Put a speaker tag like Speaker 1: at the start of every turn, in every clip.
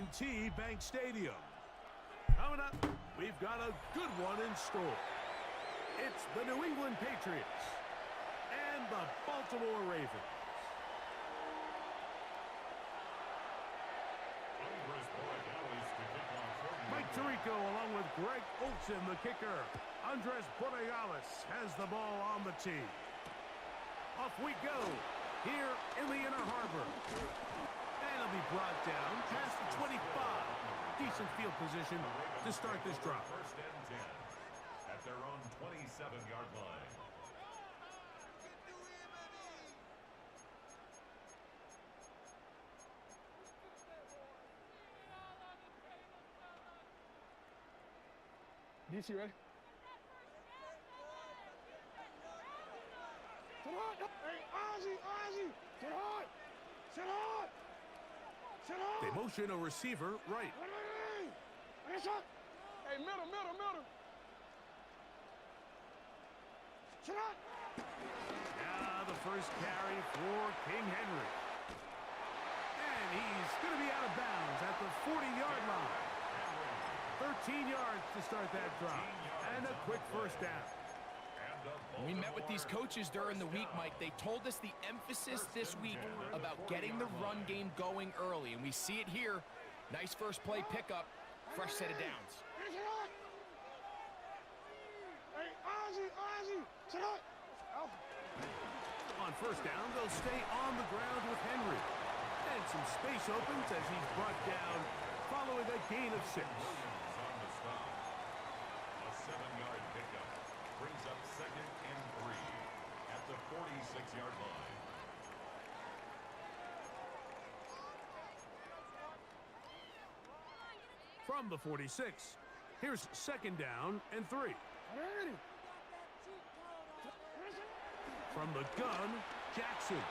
Speaker 1: M&T Bank Stadium. Coming up, we've got a good one in store. It's the New England Patriots and the Baltimore Ravens. Mike Tirico along with Greg Olsen, the kicker. Andres Borregales has the ball on the tee. Off we go here in the Inner Harbor. And it'll be brought down past the 25. Decent field position to start this drive.
Speaker 2: First and 10 at their own 27-yard line.
Speaker 3: DC ready? Sit hard! Hey, Ozzy! Sit hard! Sit hard! Sit hard!
Speaker 1: They motion a receiver right.
Speaker 3: Hey, shot! Hey, middle! Sit hard!
Speaker 1: Now the first carry for King Henry. And he's going to be out of bounds at the 40-yard line. 13 yards to start that drive. And a quick first down.
Speaker 4: We met with these coaches during the week, Mike. They told us the emphasis this week about getting the run game going early, and we see it here. Nice first play pickup, fresh set of downs.
Speaker 3: Hey, Ozzy! Sit hard!
Speaker 1: On first down, they'll stay on the ground with Henry. And some space opens as he's brought down following a gain of 6.
Speaker 2: A 7-yard pickup brings up second and 3 at the 46-yard line.
Speaker 1: From the 46, here's second down and 3. From the gun, Jackson.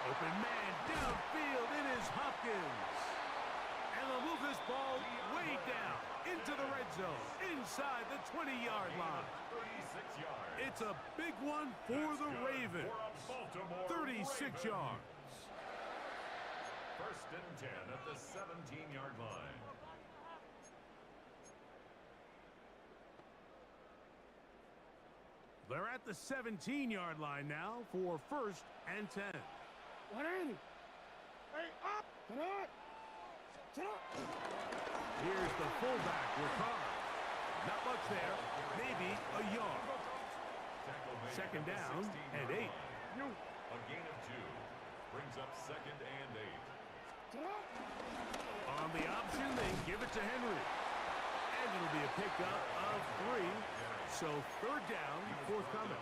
Speaker 1: Open man downfield, it is Hopkins. And they'll move this ball way down into the red zone, inside the 20-yard line.
Speaker 2: 36 yards.
Speaker 1: It's a big one for the Ravens. 36 yards.
Speaker 2: First and 10 at the 17-yard line.
Speaker 1: They're at the 17-yard line now for first and 10.
Speaker 3: Hey, up! Sit hard! Sit hard!
Speaker 1: Here's the fullback with Carr. Not much there, maybe a yard. Second down and 8.
Speaker 2: A gain of 2 brings up second and 8.
Speaker 1: On the option, they give it to Henry. And it'll be a pickup of 3. So third down, forthcoming.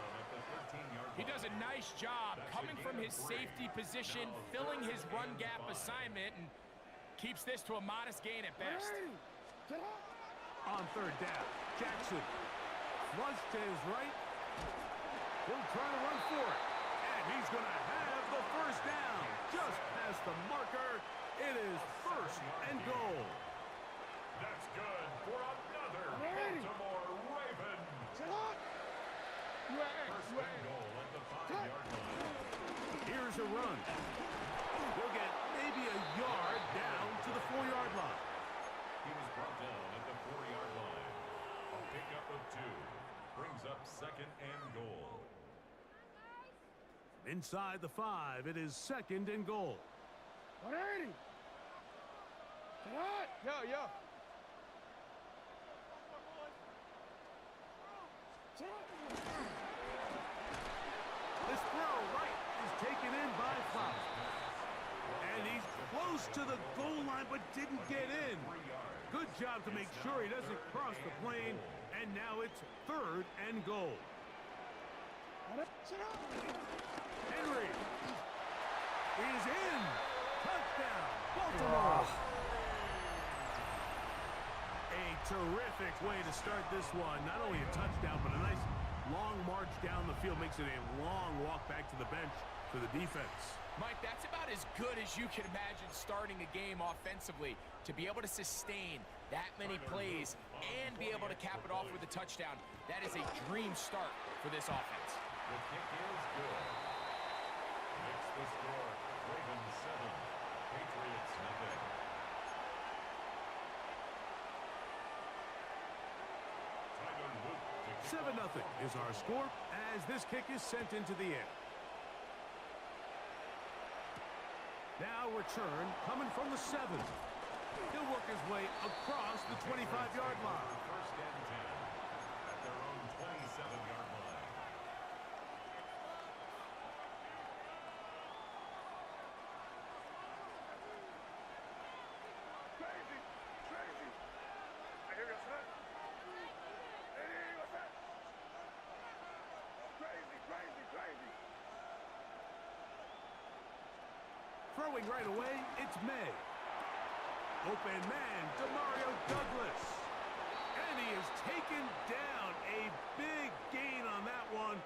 Speaker 4: He does a nice job coming from his safety position, filling his run gap assignment, and keeps this to a modest gain at best.
Speaker 1: On third down, Jackson. Flush to his right. He'll try to run for it. And he's going to have the first down. Just past the marker. It is first and goal.
Speaker 2: That's good for another Baltimore Ravens. First and goal at the 5-yard line.
Speaker 1: Here's a run. He'll get maybe a yard down to the 4-yard line.
Speaker 2: He was brought down at the 4-yard line. A pickup of 2 brings up second and goal.
Speaker 1: Inside the 5, it is second and goal.
Speaker 3: 180! Yo!
Speaker 1: This throw right is taken in by Flowers. And he's close to the goal line but didn't get in. Good job to make sure he doesn't cross the plane. And now it's third and goal. Henry is in. Touchdown, Baltimore. A terrific way to start this one. Not only a touchdown, but a nice long march down the field. Makes it a long walk back to the bench for the defense.
Speaker 4: Mike, that's about as good as you can imagine starting a game offensively. To be able to sustain that many plays and be able to cap it off with a touchdown, that is a dream start for this offense.
Speaker 2: The kick is good. Makes the score Ravens 7, Patriots nothing.
Speaker 1: 7-0 is our score as this kick is sent into the air. Now return coming from the 7. He'll work his way across the 25-yard line.
Speaker 2: First and 10 at their own 27-yard line.
Speaker 3: Crazy, crazy. I hear you, son. Hey, what's that? Crazy, crazy, crazy.
Speaker 1: Throwing right away, it's May. Open man, Demario Douglas. And he is taken down. A big gain on that one.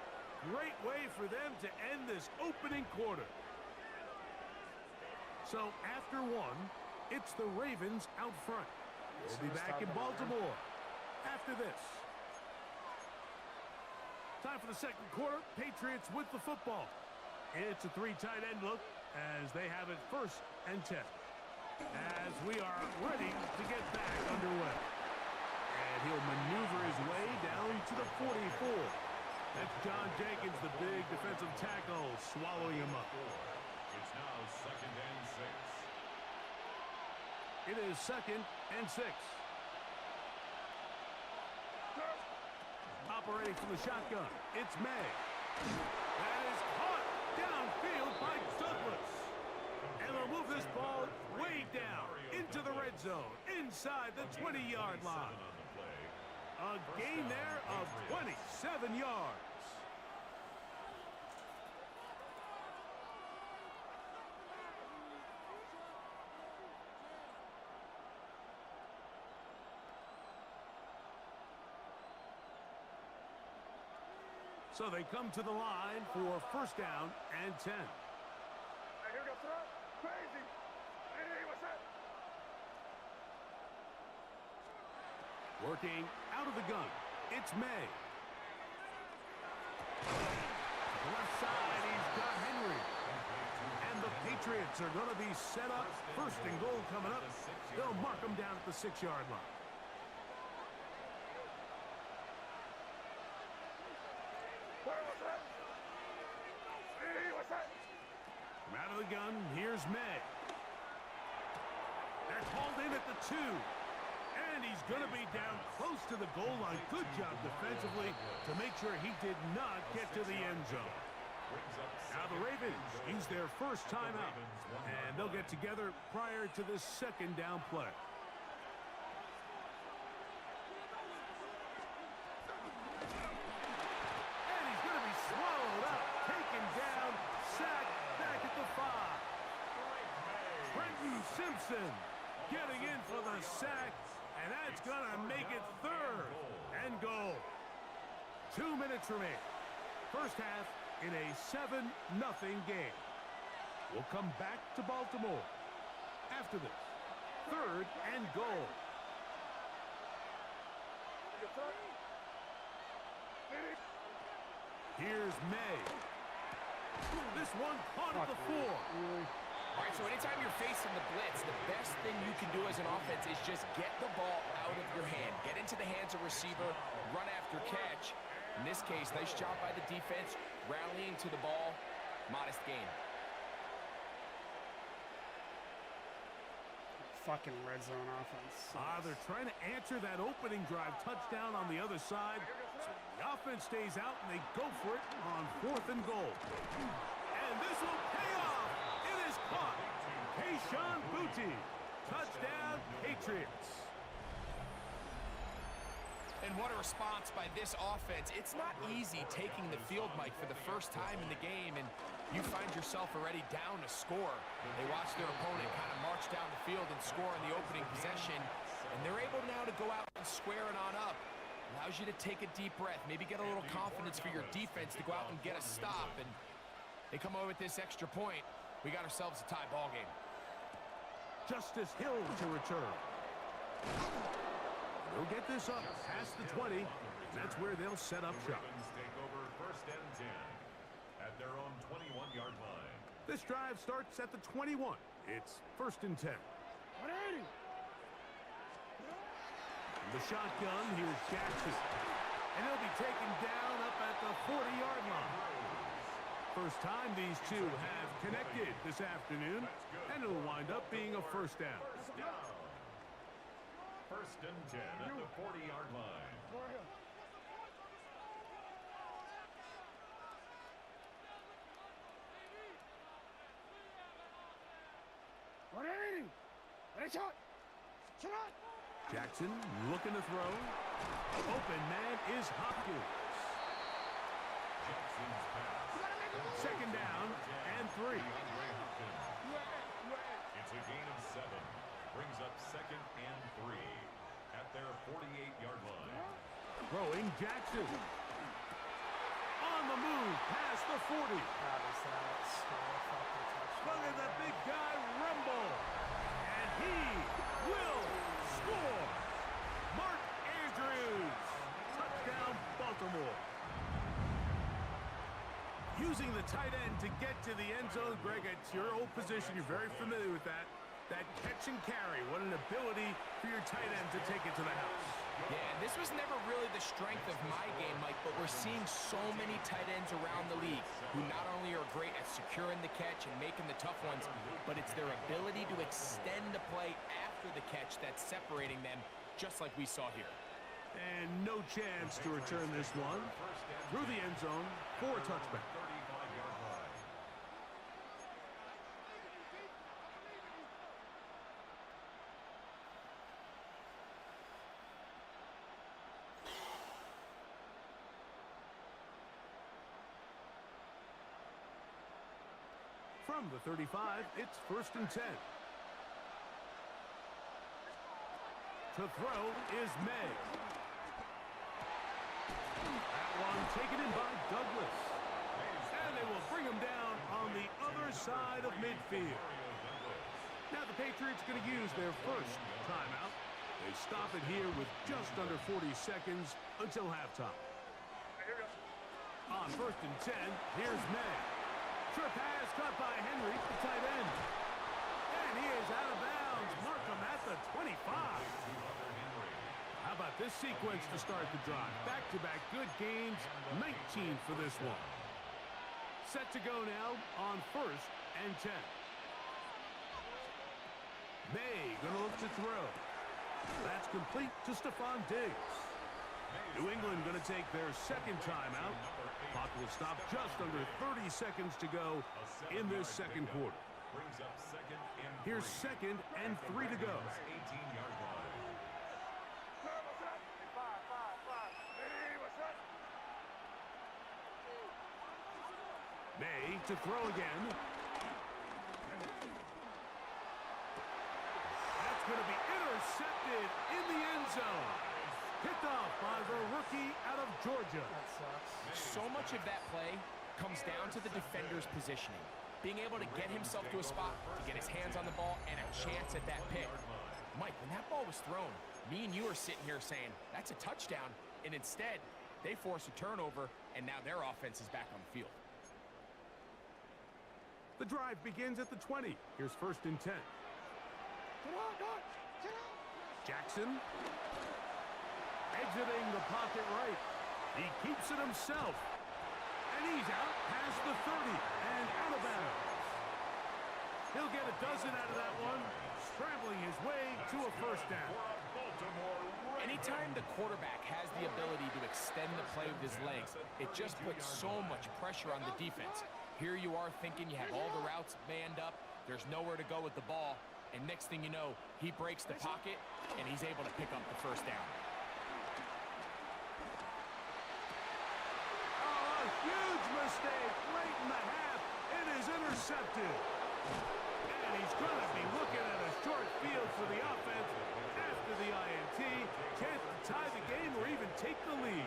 Speaker 1: Great way for them to end this opening quarter. So after one, it's the Ravens out front. We'll be back in Baltimore after this. Time for the second quarter. Patriots with the football. It's a 3 tight end look as they have it 1st and 10. As we are ready to get back underway. And he'll maneuver his way down to the 44. That's John Jenkins, the big defensive tackle, swallowing him up.
Speaker 2: It's now 2nd and 6.
Speaker 1: It is 2nd and 6. Operating from the shotgun, it's May. That is caught downfield by Douglas. And they'll move this ball way down into the red zone, inside the 20-yard line. A gain there of 27 yards. So they come to the line for 1st down and 10.
Speaker 3: I hear you, son. Crazy. Hey, what's that?
Speaker 1: Working out of the gun, it's May. Left side, he's got Henry. And the Patriots are going to be set up. 1st and goal coming up. They'll mark them down at the 6-yard line.
Speaker 3: What's that? Hey, what's that?
Speaker 1: From out of the gun, here's May. They're hauled in at the 2. And he's going to be down close to the goal line. Good job defensively to make sure he did not get to the end zone. Now the Ravens use their 1st timeout. And they'll get together prior to this 2nd down play. And he's going to be swallowed up, taken down, sacked back at the 5. Trenton Simpson getting in for the sack. And that's going to make it 3rd and goal. 2 minutes remain. 1st half in a 7-0 game. We'll come back to Baltimore after this. 3rd and goal. Here's May. This one caught at the 4.
Speaker 4: All right, so anytime you're facing the blitz, the best thing you can do as an offense is just get the ball out of your hand. Get into the hands of receiver, run after catch. In this case, nice job by the defense, rallying to the ball. Modest gain.
Speaker 5: Fucking red zone offense.
Speaker 1: They're trying to answer that opening drive touchdown on the other side. So the offense stays out, and they go for it on 4th and goal. And this will pay off. It is caught. Kayshon Boutte. Touchdown, Patriots.
Speaker 4: And what a response by this offense. It's not easy taking the field, Mike, for the 1st time in the game, and you find yourself already down a score. They watch their opponent kind of march down the field and score in the opening possession, and they're able now to go out and square it on up. Allows you to take a deep breath, maybe get a little confidence for your defense to go out and get a stop, and they come away with this extra point. We got ourselves a tie ball game.
Speaker 1: Justice Hill to return. They'll get this up past the 20. That's where they'll set up shop.
Speaker 2: Ravens take over 1st and 10 at their own 21-yard line.
Speaker 1: This drive starts at the 21. It's 1st and 10.
Speaker 3: 180.
Speaker 1: The shotgun, here's Jackson. And he'll be taken down up at the 40-yard line. First time these two have connected this afternoon, and it'll wind up being a first down.
Speaker 2: First and 10 at the 40-yard line.
Speaker 1: Jackson looking to throw. Open man is Hopkins.
Speaker 2: Jackson's pass.
Speaker 1: Second down and 3.
Speaker 2: It's a gain of 7. Brings up second and 3 at their 48-yard line.
Speaker 1: Throwing Jackson. On the move past the 40.
Speaker 5: How does that score a fucking touchdown?
Speaker 1: Look at the big guy rumble. And he will score. Mark Andrews. Touchdown, Baltimore. Using the tight end to get to the end zone. Greg, it's your old position. You're very familiar with that. That catch and carry. What an ability for your tight end to take it to the house.
Speaker 4: Yeah, and this was never really the strength of my game, Mike, but we're seeing so many tight ends around the league who not only are great at securing the catch and making the tough ones, but it's their ability to extend the play after the catch that's separating them, just like we saw here.
Speaker 1: And no chance to return this one through the end zone for a touchback.
Speaker 2: 35-yard line.
Speaker 1: From the 35, it's first and 10. To throw is May. That one taken in by Douglas. And they will bring him down on the other side of midfield. Now the Patriots going to use their first timeout. They stop it here with just under 40 seconds until halftime. On first and 10, here's May. Short pass caught by Henry, the tight end. And he is out of bounds. Mark him at the 25. How about this sequence to start the drive? Back-to-back good games, 19 for this one. Set to go now on first and 10. May going to look to throw. That's complete to Stephon Diggs. New England going to take their second timeout. Clock will stop just under 30 seconds to go in this second quarter.
Speaker 2: Brings up second and 3.
Speaker 1: Here's second and 3 to go.
Speaker 2: 18-yard line.
Speaker 1: May to throw again. That's going to be intercepted in the end zone. Picked off by the rookie out of Georgia.
Speaker 5: That sucks.
Speaker 4: So much of that play comes down to the defender's positioning. Being able to get himself to a spot, to get his hands on the ball, and a chance at that pick. Mike, when that ball was thrown, me and you are sitting here saying, that's a touchdown. And instead, they force a turnover, and now their offense is back on the field.
Speaker 1: The drive begins at the 20. Here's first and 10. Jackson. Exiting the pocket right. He keeps it himself. And he's out past the 30 and out of bounds. He'll get a dozen out of that one, scrambling his way to a first down.
Speaker 4: Anytime the quarterback has the ability to extend the play with his legs, it just puts so much pressure on the defense. Here you are thinking you have all the routes manned up, there's nowhere to go with the ball, and next thing you know, he breaks the pocket, and he's able to pick up the first down.
Speaker 1: Oh, a huge mistake late in the half. It is intercepted. And he's going to be looking at a short field for the offense after the INT. Chance to tie the game or even take the lead.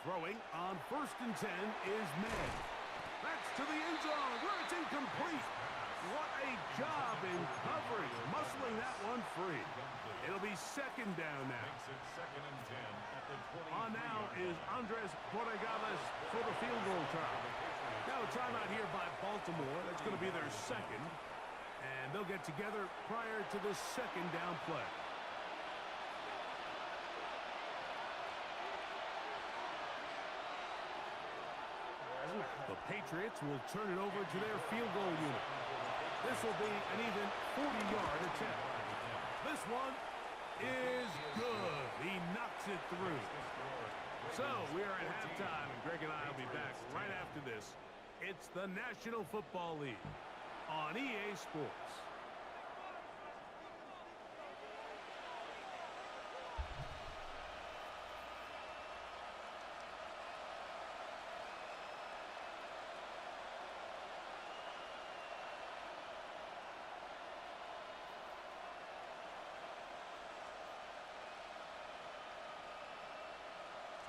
Speaker 1: Throwing on first and 10 is May. That's to the end zone where it's incomplete. What a job in coverage, muscling that one free. It'll be second down now.
Speaker 2: Makes it second and 10 at the 20.
Speaker 1: On now is Andres Borregales for the field goal try. Now a timeout here by Baltimore. That's going to be their second. And they'll get together prior to the second down play. The Patriots will turn it over to their field goal unit. This will be an even 40-yard attempt. This one is good. He knocks it through. So we are at halftime, and Greg and I will be back right after this. It's the National Football League on EA Sports.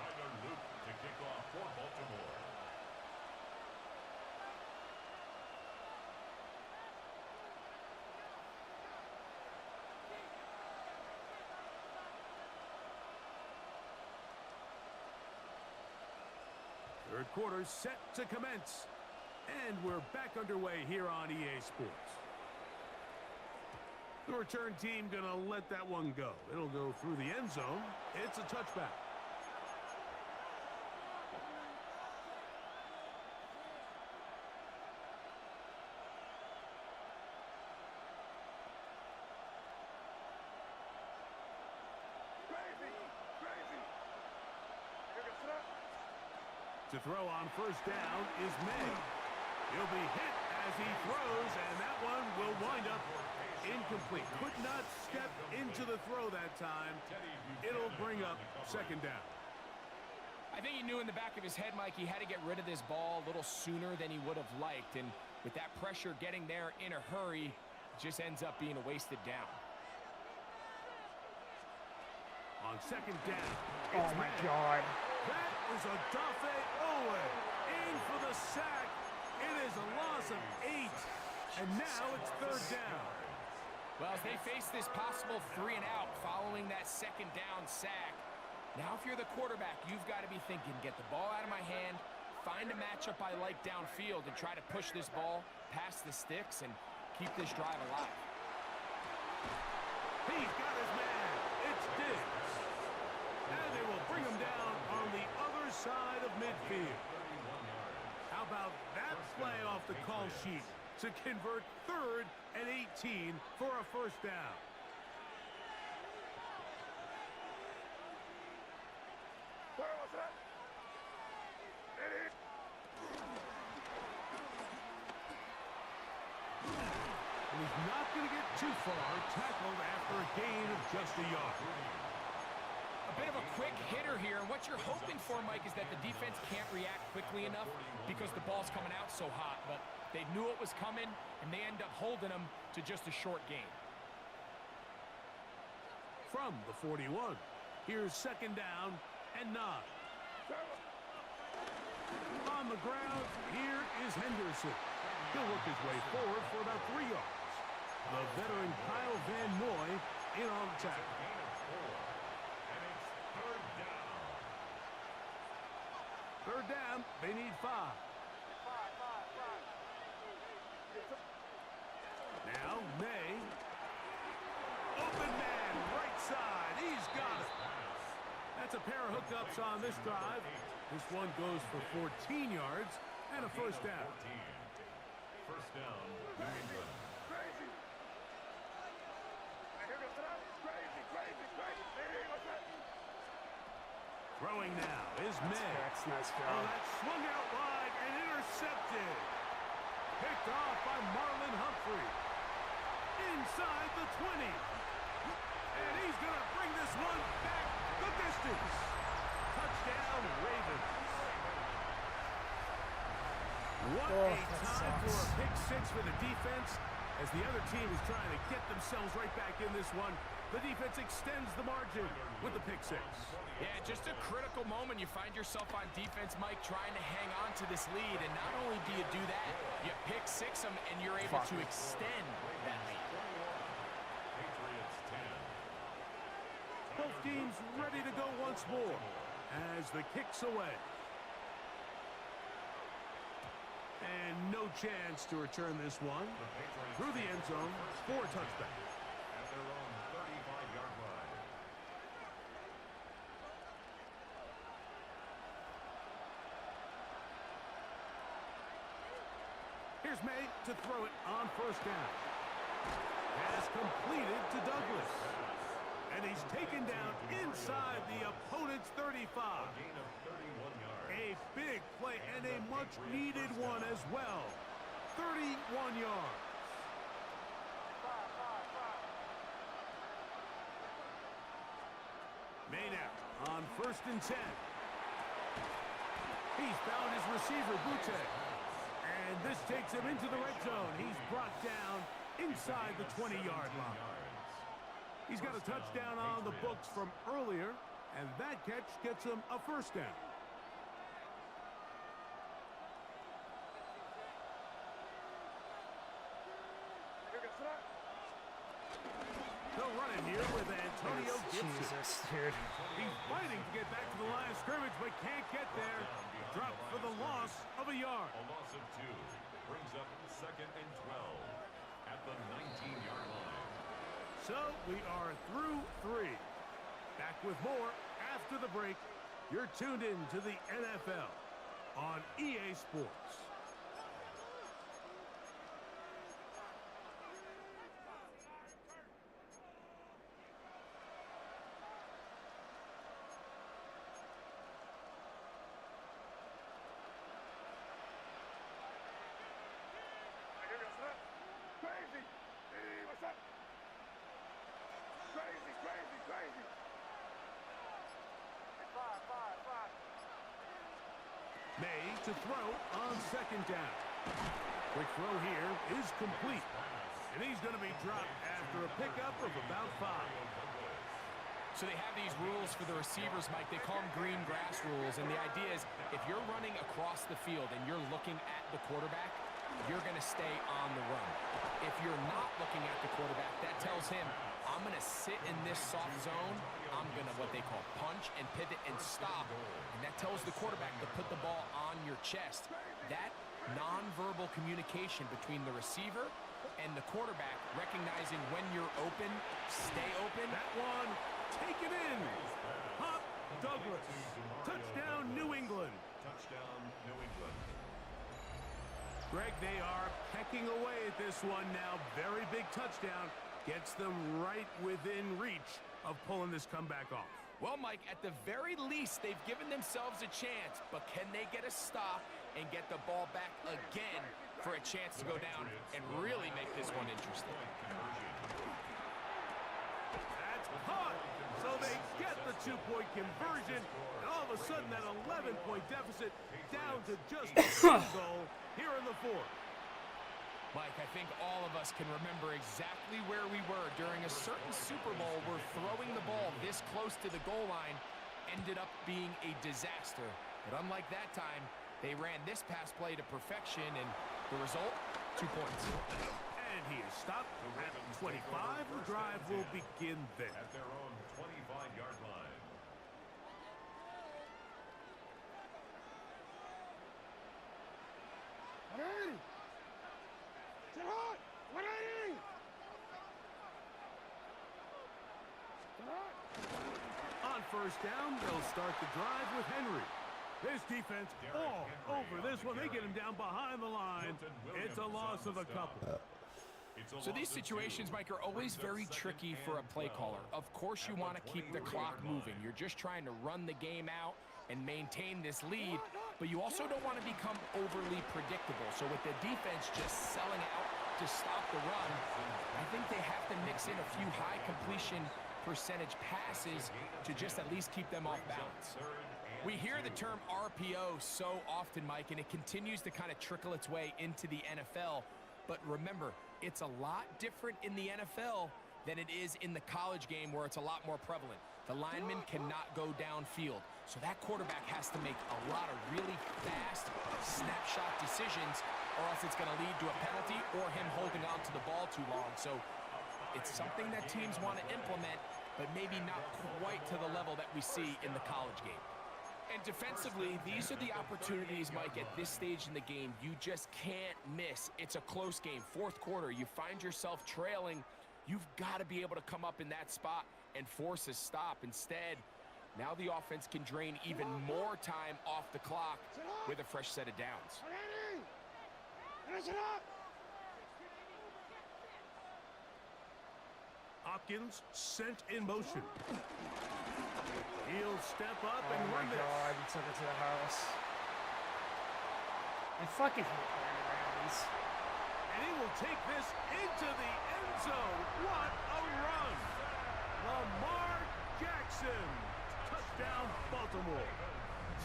Speaker 2: To kick off for Baltimore.
Speaker 1: Third quarter set to commence. And we're back underway here on EA Sports. The return team going to let that one go. It'll go through the end zone. It's a touchback. To throw on first down is May. He'll be hit as he throws, and that one will wind up incomplete. Could not step into the throw that time. It'll bring up second down.
Speaker 4: I think he knew in the back of his head, Mike, he had to get rid of this ball a little sooner than he would have liked. And with that pressure getting there in a hurry, it just ends up being a wasted down.
Speaker 1: On second down,
Speaker 5: Oh my God.
Speaker 1: that is a Dafe Owen in for the sack. It is a loss of 8, and now it's third down.
Speaker 4: Well, as they face this possible 3 and out following that second down sack, now if you're the quarterback, you've got to be thinking, get the ball out of my hand, find a matchup I like downfield, and try to push this ball past the sticks and keep this drive alive.
Speaker 1: He's got his man. It's Diggs. And they will bring him down on the other side of midfield. How about that play off the call sheet to convert 3rd and 18 for a first down? And he's not going to get too far, tackled after a gain of just a yard.
Speaker 4: A bit of a quick hitter here. And what you're hoping for, Mike, is that the defense can't react quickly enough because the ball's coming out so hot. But they knew it was coming, and they end up holding them to just a short gain.
Speaker 1: From the 41, here's second down and 9. On the ground, here is Henderson. He'll work his way forward for about 3 yards. The veteran Kyle Van Noy in on the tackle. Third down, they need 5. Now, May. Open man, right side. He's got it. That's a pair of hookups on this drive. This one goes for 14 yards and a first down.
Speaker 2: First down, New England.
Speaker 1: Throwing now is May.
Speaker 5: That's nice
Speaker 1: Oh,
Speaker 5: job.
Speaker 1: that swung out wide and intercepted. Picked off by Marlon Humphrey. Inside the 20. And he's going to bring this one back the distance. Touchdown, Ravens. What
Speaker 5: Oh,
Speaker 1: a
Speaker 5: that
Speaker 1: time for a
Speaker 5: sucks.
Speaker 1: pick 6 for the defense as the other team is trying to get themselves right back in this one. The defense extends the margin with the pick six.
Speaker 4: Yeah, just a critical moment. You find yourself on defense, Mike, trying to hang on to this lead. And not only do you do that, you pick six them, and you're able to extend that lead.
Speaker 1: Both teams ready to go once more as the kick's away. And no chance to return this one through the end zone for a touchback.
Speaker 2: At their own 35-yard line.
Speaker 1: Here's May to throw it on first down. Pass completed to Douglas. And he's taken down inside the opponent's 35.
Speaker 2: Gain of 31 yards.
Speaker 1: A big play and a much-needed one as well. 31 yards. May now on first and 10. He's found his receiver, Butte. And this takes him into the red zone. He's brought down inside the 20-yard line. He's got a touchdown on the books from earlier, and that catch gets him a first down. They'll run it here with Antonio Gibson.
Speaker 5: Jesus, dude.
Speaker 1: He's fighting to get back to the line of scrimmage, but can't get there. Dropped for the loss of a yard.
Speaker 2: A loss of 2 brings up second and 12 at the 19-yard line.
Speaker 1: So we are through 3. Back with more after the break. You're tuned in to the NFL on EA Sports.
Speaker 3: Crazy! Hey, what's up? Crazy, crazy, crazy! Five.
Speaker 1: May to throw on second down. Quick throw here is complete. And he's going to be dropped after a pickup of about 5.
Speaker 4: So they have these rules for the receivers, Mike. They call them green grass rules. And the idea is if you're running across the field and you're looking at the quarterback, you're going to stay on the run. If you're not looking at the quarterback, that tells him, I'm going to sit in this soft zone. I'm going to what they call punch and pivot and stop. And that tells the quarterback to put the ball on your chest. That nonverbal communication between the receiver and the quarterback, recognizing when you're open, stay open.
Speaker 1: That one, take it in. Hop Douglas. Touchdown, New England.
Speaker 2: Touchdown, New England.
Speaker 1: Greg, they are pecking away at this one now. Very big touchdown. Gets them right within reach of pulling this comeback off.
Speaker 4: Well, Mike, at the very least, they've given themselves a chance, but can they get a stop and get the ball back again for a chance to go down and really make this one interesting?
Speaker 1: That's caught. So they get the 2-point conversion, and all of a sudden that 11-point deficit down to just a field goal here in the fourth.
Speaker 4: Mike, I think all of us can remember exactly where we were during a certain Super Bowl where throwing the ball this close to the goal line ended up being a disaster. But unlike that time, they ran this pass play to perfection, and the result, 2 points.
Speaker 1: And he is stopped at 25. The drive will begin there.
Speaker 2: At their own 25-yard line.
Speaker 1: On first down, they'll start the drive with Henry. This defense all over this one. They get him down behind the line. It's a loss of a couple.
Speaker 4: So these situations, Mike, are always very tricky for a play caller. Of course you want to keep the clock moving. You're just trying to run the game out and maintain this lead, but you also don't want to become overly predictable. So with the defense just selling out to stop the run, I think they have to mix in a few high completion percentage passes to just at least keep them off balance. We hear the term RPO so often, Mike, and it continues to kind of trickle its way into the NFL. But remember, it's a lot different in the NFL than it is in the college game where it's a lot more prevalent. The lineman cannot go downfield. So that quarterback has to make a lot of really fast snapshot decisions, or else it's going to lead to a penalty or him holding on to the ball too long. So it's something that teams want to implement, but maybe not quite to the level that we see in the college game. And defensively, these are the opportunities, Mike, at this stage in the game you just can't miss. It's a close game. Fourth quarter, you find yourself trailing. You've got to be able to come up in that spot and force a stop. Instead, now the offense can drain even more time off the clock with a fresh set of downs.
Speaker 3: Finish it up.
Speaker 1: Hopkins sent in motion. He'll step up
Speaker 5: Oh
Speaker 1: and
Speaker 5: my
Speaker 1: run this.
Speaker 5: God, he took it to the house. I fucking hate playing around these.
Speaker 1: And he will take this into the end zone. What a run! Lamar Jackson. Touchdown, Baltimore.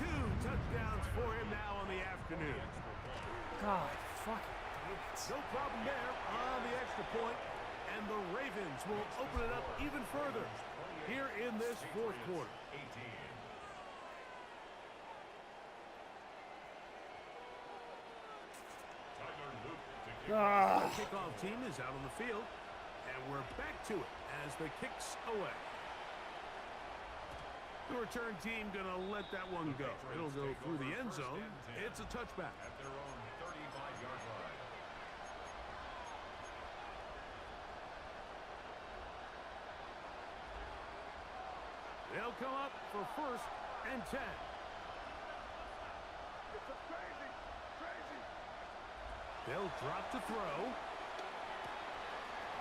Speaker 1: 2 touchdowns for him now on the afternoon.
Speaker 5: God, fucking damn it.
Speaker 1: No problem there on the extra point, and the Ravens will open it up even further here in this fourth quarter. The kickoff team is out on the field, and we're back to it as the kick's away. The return team gonna let that one go. It'll go through the end zone. It's a touchback.
Speaker 2: At their own 35-yard line.
Speaker 1: They'll come up for 1st and 10. They'll drop to throw.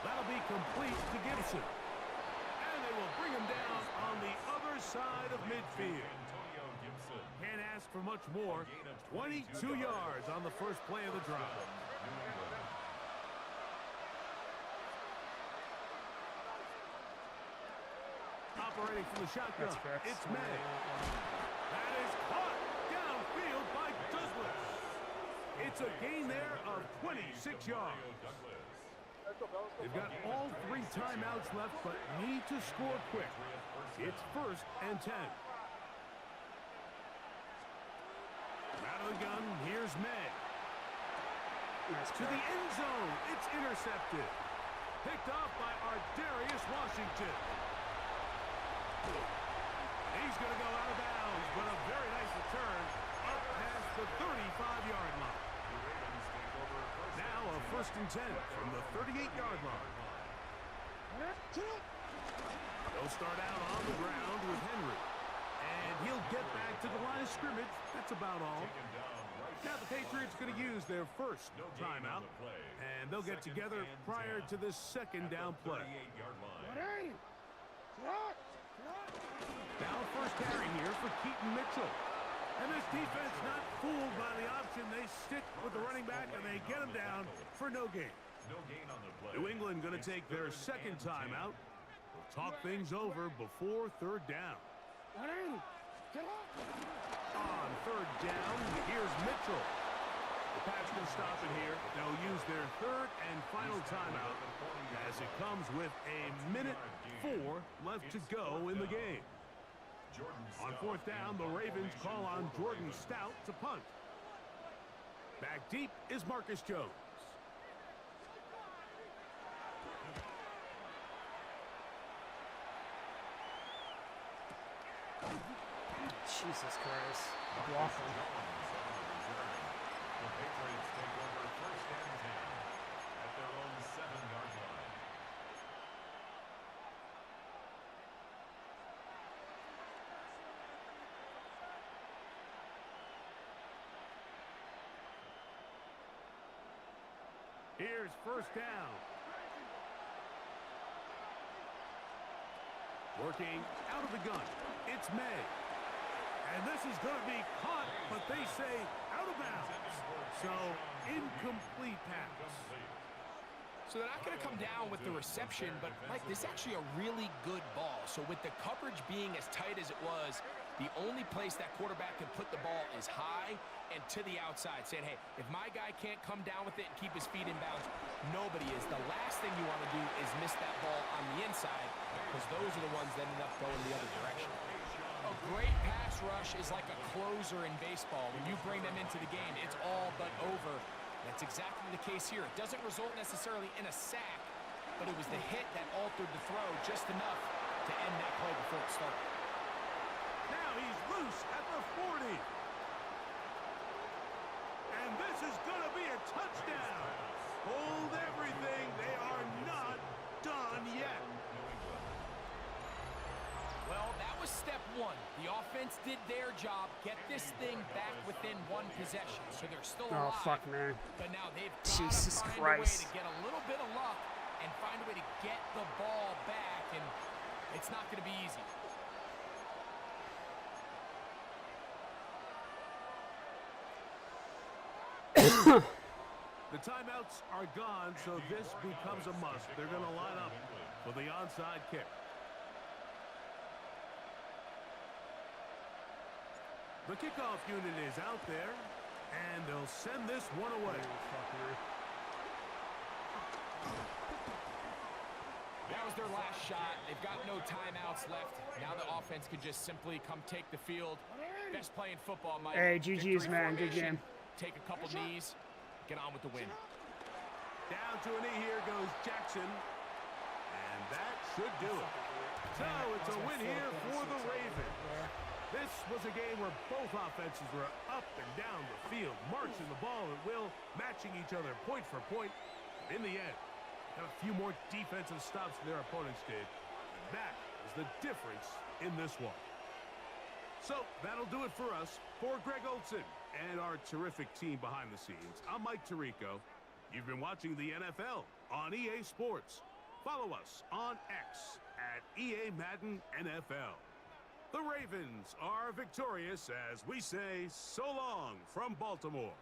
Speaker 1: That'll be complete to Gibson. And they will bring him down on the other side of midfield.
Speaker 2: Antonio Gibson.
Speaker 1: Can't ask for much more. 22 yards on the first play of the drive.
Speaker 2: New England.
Speaker 1: Operating from the shotgun,
Speaker 5: That's correct.
Speaker 1: it's May. That is caught downfield by Douglas. It's a gain there of 26 yards. They've got all 3 timeouts left, but need to score quick. It's 1st and 10. Out of the gun, here's May. To the end zone, it's intercepted. Picked off by Ardarius Washington. He's going to go out of bounds, but a very nice return up past the 35-yard line. Now a 1st and 10 from the 38-yard line. They'll start out on the ground with Henry. And he'll get back to the line of scrimmage. That's about all. Now the Patriots going to use their 1st timeout. And they'll get together prior to this 2nd down play. Now first carry here for Keaton Mitchell. And this defense not fooled by the option. They stick with the running back and they get him down for no gain. New England going to take their 2nd timeout. We'll talk things over before 3rd down. On 3rd down, here's Mitchell. The Pats can stop it here. They'll use their 3rd and final timeout as it comes with a minute 4 left to go in the game. On 4th down, the Ravens call on Jordan Stout to punt. Back deep is Marcus Jones.
Speaker 5: Jesus Christ. Block him.
Speaker 2: The Patriots take over 1st and 10 at their own 7-yard line.
Speaker 1: Here's 1st down. Working out of the gun, it's May. And this is going to be caught, but they say out of bounds. So, incomplete pass.
Speaker 4: So they're not going to come down with the reception, but, Mike, this is actually a really good ball. So with the coverage being as tight as it was, The only place that quarterback can put the ball is high and to the outside, saying, hey, if my guy can't come down with it and keep his feet in bounds, nobody is. The last thing you want to do is miss that ball on the inside, because those are the ones that end up going the other direction. A great pass rush is like a closer in baseball. When you bring them into the game, it's all but over. That's exactly the case here. It doesn't result necessarily in a sack, but it was the hit that altered the throw just enough to end that play before it started.
Speaker 1: Now he's loose at the 40. And this is going to be a touchdown. Hold everything. They are not done yet.
Speaker 4: Well, that was step one. The offense did their job, get this thing back within one possession. So they're still alive.
Speaker 5: Oh, fuck, man.
Speaker 4: But now they've got
Speaker 5: Jesus
Speaker 4: to find
Speaker 5: Christ.
Speaker 4: a way to get a little bit of luck and find a way to get the ball back. And it's not going to be easy.
Speaker 1: The timeouts are gone, so this becomes a must. They're going to line up for the onside kick. The kickoff unit is out there, and they'll send this one away.
Speaker 4: That was their last shot. They've got no timeouts left. Now the offense can just simply come take the field. Best play in football, Mike.
Speaker 5: Hey, GG's,
Speaker 4: Victory
Speaker 5: man. Good
Speaker 4: formation.
Speaker 5: game.
Speaker 4: Take a couple knees. Get on with the win.
Speaker 1: Down to a knee here goes Jackson, and that should do it. So it's a win here for the Ravens. This was a game where both offenses were up and down the field, marching the ball at will, matching each other point for point. In the end, got a few more defensive stops than their opponents did. And that is the difference in this one. So that'll do it for us. For Greg Olson and our terrific team behind the scenes, I'm Mike Tirico. You've been watching the NFL on EA Sports. Follow us on X at EA Madden NFL. The Ravens are victorious as we say so long from Baltimore.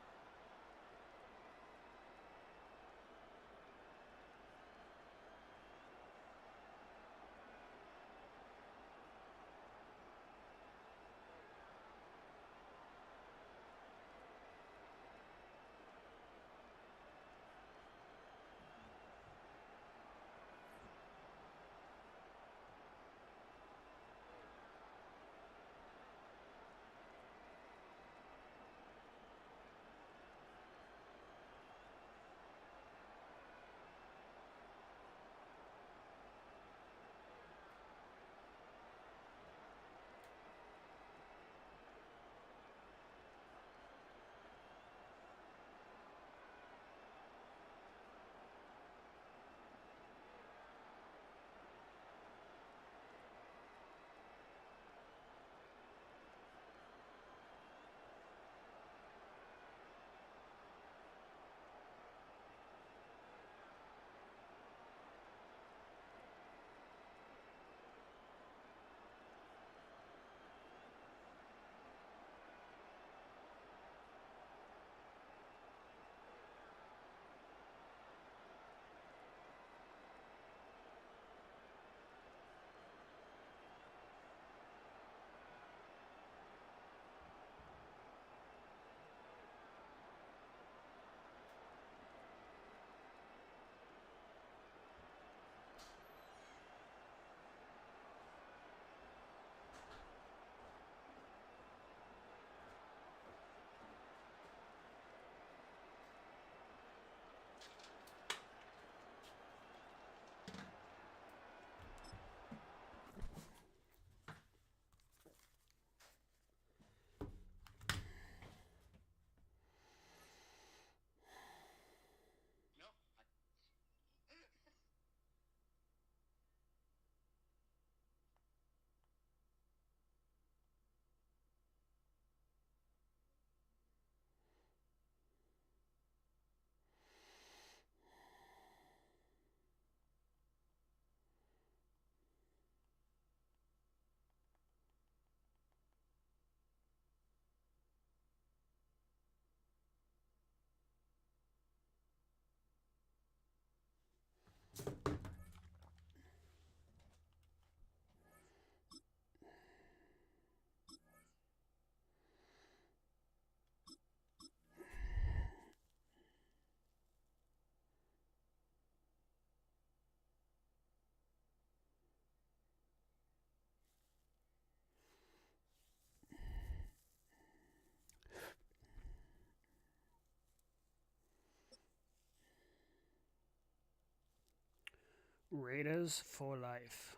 Speaker 5: Raiders for life.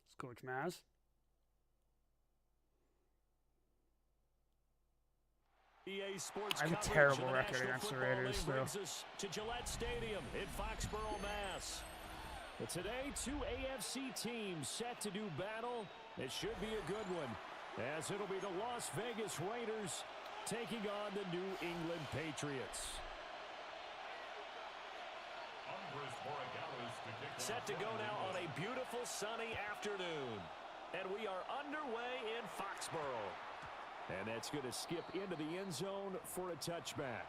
Speaker 5: It's Coach Maz.
Speaker 6: EA Sports
Speaker 5: I have a
Speaker 6: coverage
Speaker 5: terrible
Speaker 6: of the
Speaker 5: record
Speaker 6: National
Speaker 5: against the
Speaker 6: Football
Speaker 5: Raiders,
Speaker 6: League
Speaker 5: though.
Speaker 6: brings us to Gillette Stadium in Foxborough, Mass. But today, two AFC teams set to do battle. It should be a good one, as it'll be the Las Vegas Raiders taking on the New England Patriots. Set to go now on a beautiful sunny afternoon. And we are underway in Foxborough. And that's going to skip into the end zone for a touchback.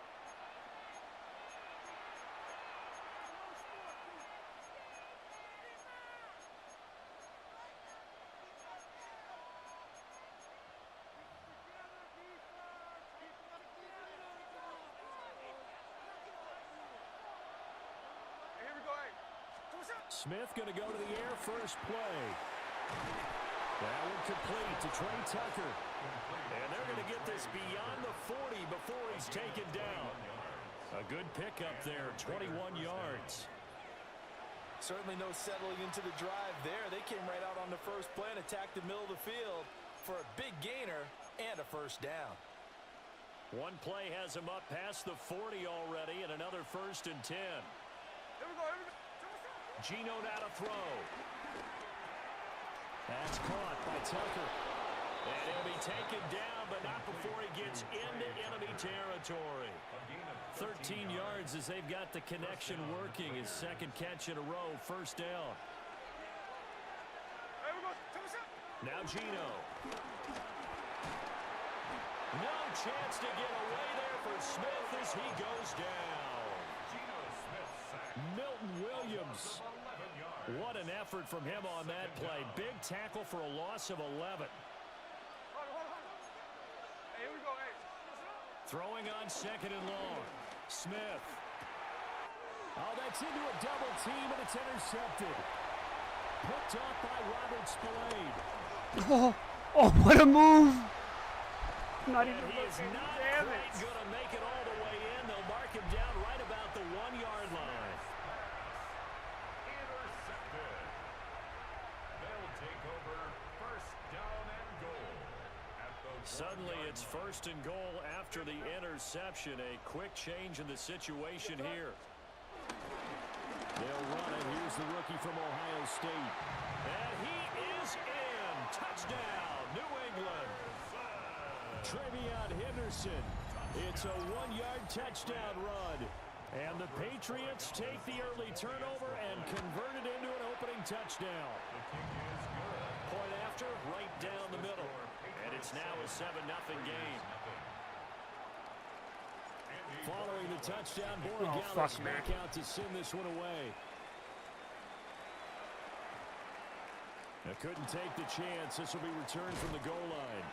Speaker 6: Smith going to go to the air first play. That one complete to Trey Tucker. And they're going to get this beyond the 40 before he's taken down. A good pickup there, 21 yards.
Speaker 7: Certainly no settling into the drive there. They came right out on the first play and attacked the middle of the field for a big gainer and a first down.
Speaker 6: One play has him up past the 40 already, and another 1st and 10.
Speaker 3: Here we go.
Speaker 6: Geno now to throw. That's caught by Tucker. And he'll be taken down, but not before he gets into enemy territory. 13 yards as they've got the connection working. His second catch in a row, first down. Now Geno. No chance to get away there for Smith as he goes down. Milton Williams. What an effort from him on that play. Big tackle for a loss of 11.
Speaker 3: Hey, here we go, hey.
Speaker 6: Throwing on 2nd and long. Smith. Oh, that's into a double team, and it's intercepted. Picked off by Robert Spillane.
Speaker 5: Oh, what a move! Not even
Speaker 6: And he is
Speaker 5: looking.
Speaker 6: not
Speaker 5: Damn
Speaker 6: quite
Speaker 5: it!
Speaker 6: going to make it all the way in. They'll mark him down right about the 1-yard line.
Speaker 2: Intercepted. They'll take over 1st down and goal. At the
Speaker 6: Suddenly
Speaker 2: 1-yard
Speaker 6: it's
Speaker 2: line.
Speaker 6: 1st and goal after the interception. A quick change in the situation here. They'll run it. Here's the rookie from Ohio State. And he is in. Touchdown, New England. Travion Henderson. It's a 1-yard touchdown run. And the Patriots take the early turnover and convert it into an opening touchdown. Point after, right down the middle. And it's now a 7-0 game. Following the touchdown, Borregales back out to send this one away. Now couldn't take the chance. This will be returned from the goal line.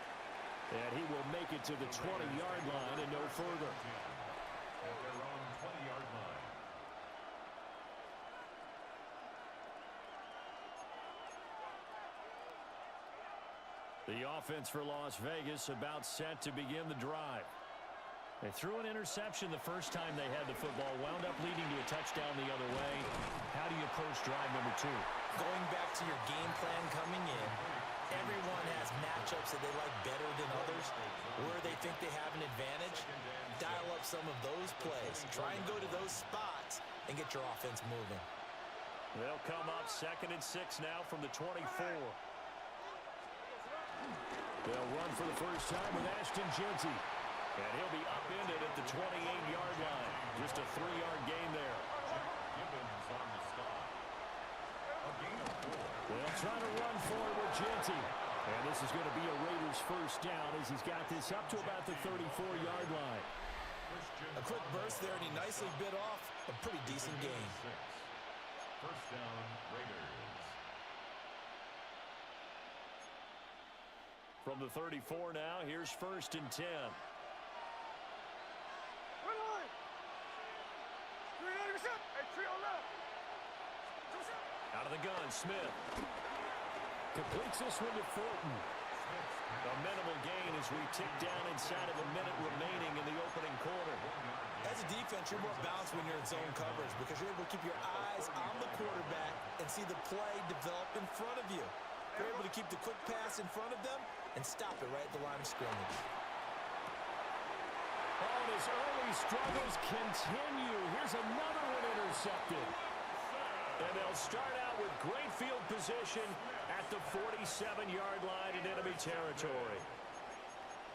Speaker 6: And he will make it to the 20-yard line and no further.
Speaker 2: At their own 20-yard line.
Speaker 6: The offense for Las Vegas about set to begin the drive. They threw an interception the first time they had the football, wound up leading to a touchdown the other way. How do you approach drive number 2?
Speaker 7: Going back to your game plan coming in, everyone has matchups that they like better than others. Where they think they have an advantage, dial up some of those plays. Try and go to those spots and get your offense moving.
Speaker 6: They'll come up 2nd and 6 now from the 24. They'll run for the first time with Ashton Jeanty. And he'll be upended at the 28-yard line. Just a 3-yard gain there.
Speaker 2: Gibbons on the stop. A gain of 4.
Speaker 6: They'll try to run forward with Jeanty. And this is going to be a Raiders first down as he's got this up to about the 34-yard line.
Speaker 7: A quick burst there, and he nicely bit off a pretty decent gain.
Speaker 2: 1st down, Raiders.
Speaker 6: From the 34 now, here's 1st and 10. Out of the gun, Smith. Completes this one to Fulton. A minimal gain as we tick down inside of a minute remaining in the opening quarter.
Speaker 7: As a defense, you're more balanced when you're in zone coverage because you're able to keep your eyes on the quarterback and see the play develop in front of you. You're able to keep the quick pass in front of them and stop it right at the line of scrimmage.
Speaker 6: Oh, and his early struggles continue. Here's another one intercepted. And they'll start out with great field position at the 47-yard line in enemy territory.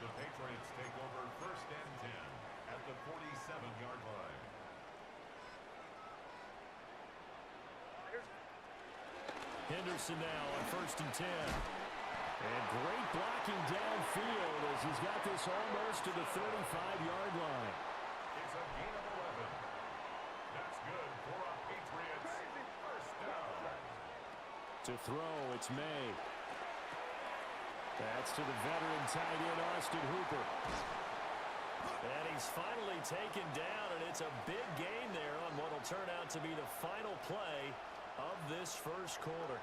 Speaker 2: The Patriots take over 1st and 10 at the 47-yard line.
Speaker 6: Henderson now on 1st and 10. And great blocking downfield as he's got this almost to the 35-yard line.
Speaker 2: It's a gain of 11. That's good for a Patriots 1st down.
Speaker 6: To throw, it's May. That's to the veteran tight end, Austin Hooper. And he's finally taken down, and it's a big gain there on what will turn out to be the final play of this first quarter.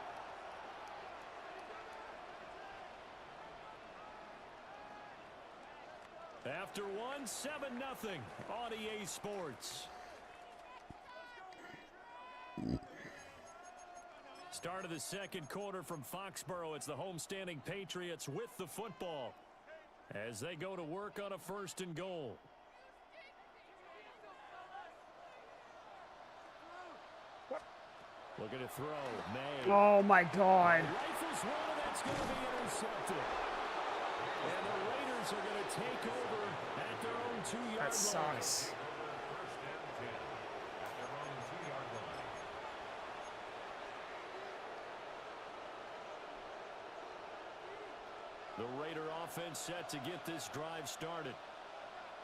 Speaker 6: After one, 7-0 on EA Sports. Start of the second quarter from Foxborough. It's the homestanding Patriots with the football as they go to work on a 1st and goal. Looking to throw. May.
Speaker 5: Oh, my God.
Speaker 6: Rifles one, and that's going to be intercepted. And the Raiders are going to take over at their own 2-yard line.
Speaker 5: That sucks.
Speaker 6: The Raider offense set to get this drive started.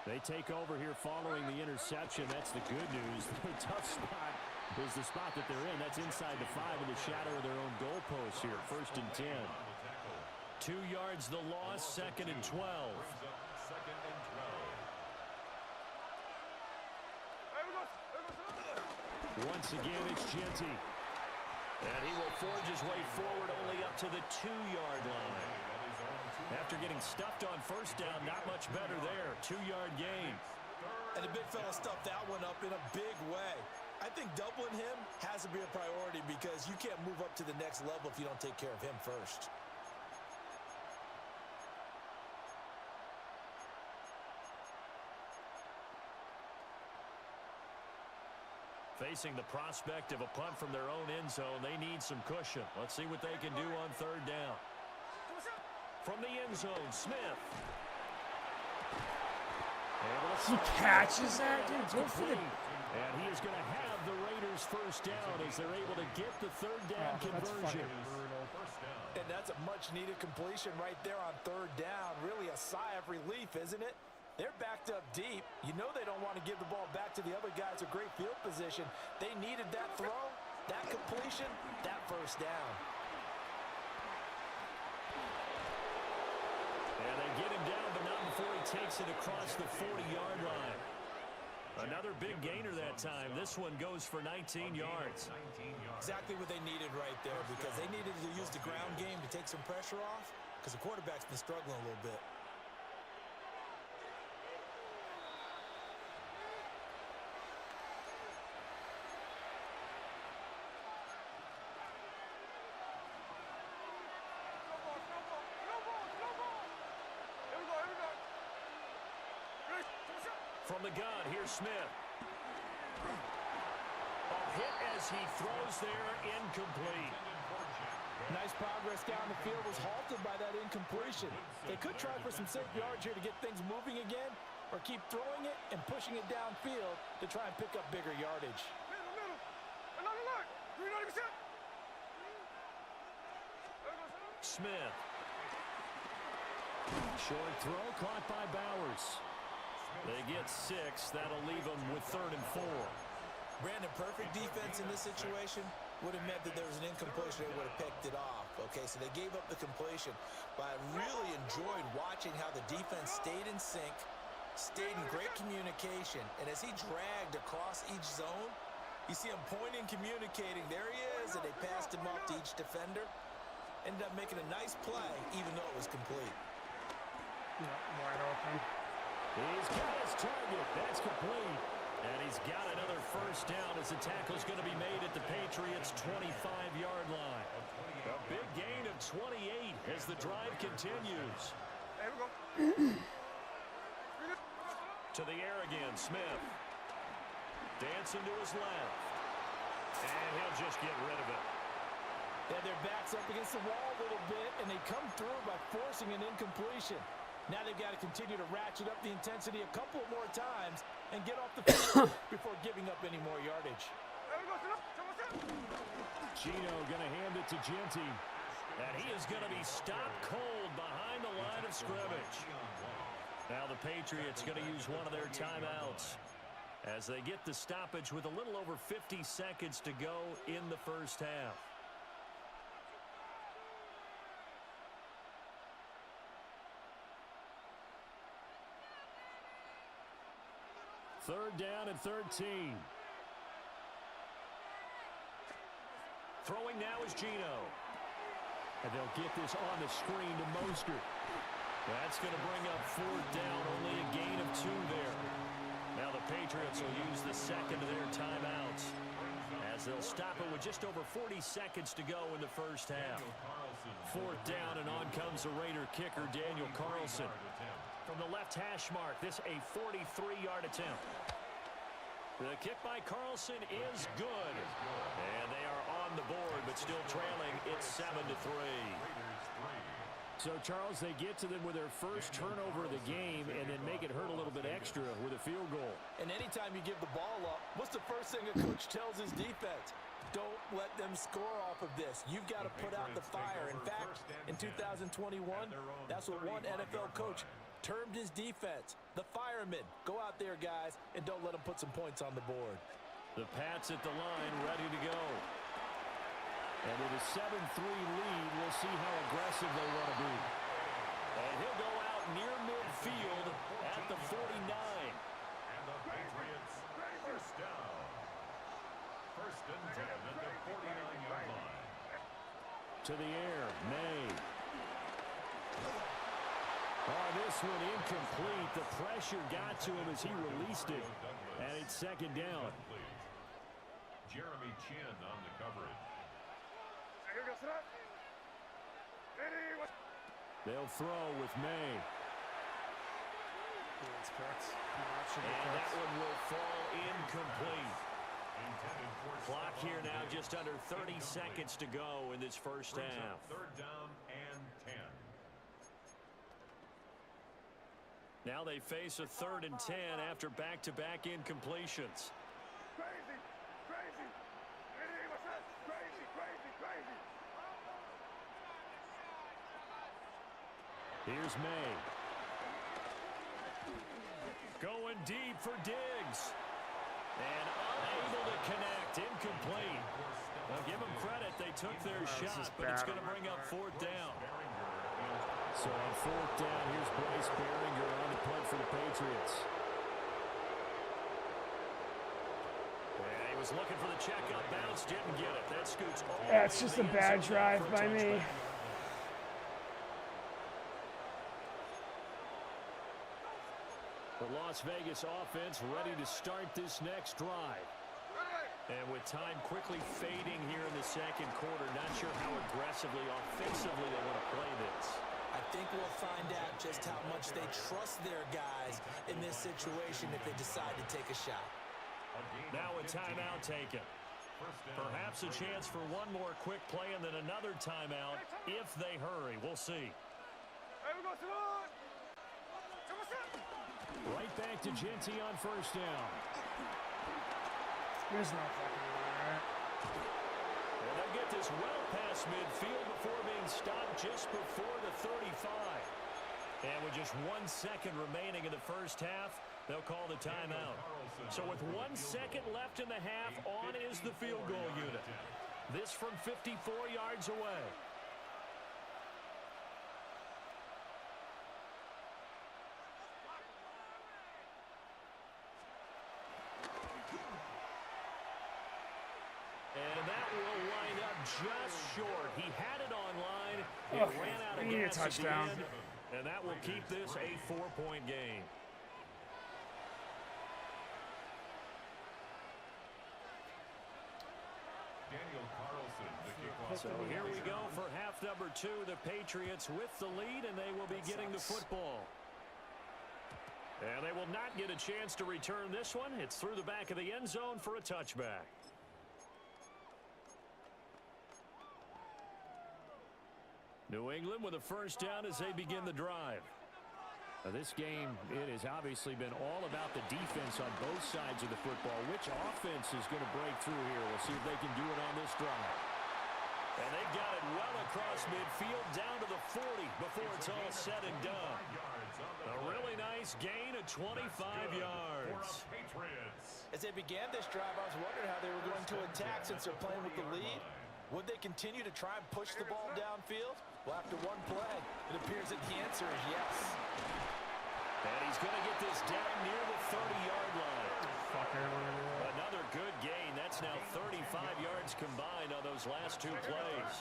Speaker 6: They take over here following the interception. That's the good news. The tough spot is the spot that they're in. That's inside the 5 in the shadow of their own goalpost here. 1st and 10. 2 yards the loss, 2nd and 12. Once again, it's Genty. And he will forge his way forward only up to the 2-yard line. After getting stuffed on 1st down, not much better there. 2-yard gain.
Speaker 7: And the big fella stuffed that one up in a big way. I think doubling him has to be a priority because you can't move up to the next level if you don't take care of him first.
Speaker 6: Facing the prospect of a punt from their own end zone, they need some cushion. Let's see what they can do on 3rd down. From the end zone, Smith.
Speaker 5: He catches that, dude. Go for the...
Speaker 6: And he is going to have the Raiders 1st down as they're able to get the 3rd down conversion.
Speaker 7: And that's a much-needed completion right there on 3rd down. Really a sigh of relief, isn't it? They're backed up deep. You know they don't want to give the ball back to the other guys with great field position. They needed that throw, that completion, that 1st down.
Speaker 6: And they get him down, but not before he takes it across the 40-yard line. Another big gainer that time. This one goes for 19 yards.
Speaker 7: Exactly what they needed right there because they needed to use the ground game to take some pressure off because the quarterback's been struggling a little bit.
Speaker 6: From the gun, here's Smith. A hit as he throws there, incomplete.
Speaker 7: Nice progress down the field, was halted by that incompletion. They could try for some safe yards here to get things moving again, or keep throwing it and pushing it downfield to try and pick up bigger yardage.
Speaker 6: Smith. Short throw caught by Bowers. They get 6. That'll leave them with 3rd and 4.
Speaker 7: Brandon, perfect defense in this situation would have meant that there was an incompletion. They would have picked it off. Okay, so they gave up the completion. But I really enjoyed watching how the defense stayed in sync, stayed in great communication. And as he dragged across each zone, you see him pointing, communicating. There he is, and they passed him up to each defender. Ended up making a nice play, even though it was complete.
Speaker 5: Yeah, wide open.
Speaker 6: He's got his target. That's complete. And he's got another first down as the tackle's going to be made at the Patriots' 25-yard line. A big gain of 28 as the drive continues.
Speaker 3: There we go.
Speaker 6: To the air again, Smith. Dancing to his left. And he'll just get rid of it.
Speaker 7: Yeah, their backs up against the wall a little bit, and they come through by forcing an incompletion. Now they've got to continue to ratchet up the intensity a couple more times and get off the field before giving up any more yardage.
Speaker 6: Gino going to hand it to Genty. And he is going to be stopped cold behind the line of scrimmage. Now the Patriots going to use one of their timeouts as they get the stoppage with a little over 50 seconds to go in the first half. Third down and 13. Throwing now is Gino. And they'll get this on the screen to Mostert. That's going to bring up fourth down, only a gain of 2 there. Now the Patriots will use the second of their timeouts as they'll stop it with just over 40 seconds to go in the first half. Fourth down, and on comes the Raider kicker, Daniel Carlson. From the left hash mark, this a 43-yard attempt. The kick by Carlson is good. And they are on the board, but still trailing. It's 7-3. So, Charles, they get to them with their first turnover of the game and then make it hurt a little bit extra with a field goal.
Speaker 7: And anytime you give the ball up, what's the first thing a coach tells his defense? Don't let them score off of this. You've got to put out the fire. In fact, in 2021, that's what one NFL coach termed his defense. The firemen. Go out there, guys, and don't let them put some points on the board.
Speaker 6: The Pats at the line, ready to go. And with a 7-3 lead, we'll see how aggressive they want to be. And he'll go out near midfield at the 49.
Speaker 2: And the Patriots first down. First and 10 at the 49-yard line.
Speaker 6: To the air, May. Oh, this one incomplete. The pressure got to him as he released it. And it's second down.
Speaker 2: Jeremy Chin on the coverage.
Speaker 6: They'll throw with May. And that one will fall incomplete. Clock here now just under 30 seconds to go in this first half.
Speaker 2: Third down and 10.
Speaker 6: Now they face a 3rd and 10 after back-to-back incompletions.
Speaker 3: Crazy, crazy. Crazy, crazy, crazy.
Speaker 6: Here's May. Going deep for Diggs. And unable to connect. Incomplete. Now give them credit. They took their shot, but it's going to bring up fourth down. So on fourth down, here's Bryce Behringer on the punt for the Patriots. And he was looking for the check up bounce, didn't get it. That scoots all the way
Speaker 5: That's just
Speaker 6: to
Speaker 5: a
Speaker 6: the
Speaker 5: bad
Speaker 6: end zone
Speaker 5: drive
Speaker 6: for a
Speaker 5: by me.
Speaker 6: touchdown. The Las Vegas offense ready to start this next drive. And with time quickly fading here in the second quarter, not sure how aggressively, offensively they want to play this.
Speaker 7: I think we'll find out just how much they trust their guys in this situation if they decide to take a shot.
Speaker 6: Now a timeout taken. Perhaps a chance for one more quick play and then another timeout if they hurry. We'll see. Right back to Genty on first down.
Speaker 5: There's no fucking way, right?
Speaker 6: And they'll get this well past midfield before being stopped just before the 35. And with just 1 second remaining in the first half, they'll call the timeout. So with 1 second left in the half, on is the field goal unit. This from 54 yards away. And that will line up just short. He had it online. It ran out of gas at the end, and that will keep this a 4-point game. So here we go for half number 2. The Patriots with the lead, and they will be getting the football. And they will not get a chance to return this one. It's through the back of the end zone for a touchback. New England with a first down as they begin the drive. Now this game, it has obviously been all about the defense on both sides of the football. Which offense is going to break through here? We'll see if they can do it on this drive. And they've got it well across midfield down to the 40 before it's all said and done. A really nice gain of 25 yards.
Speaker 7: As they began this drive, I was wondering how they were going to attack since they're playing with the lead. Would they continue to try and push the ball downfield? Well, after one play, it appears that the answer is yes.
Speaker 6: And he's going to get this down near the 30-yard line. Another good gain. That's now 35 yards combined on those last 2 plays.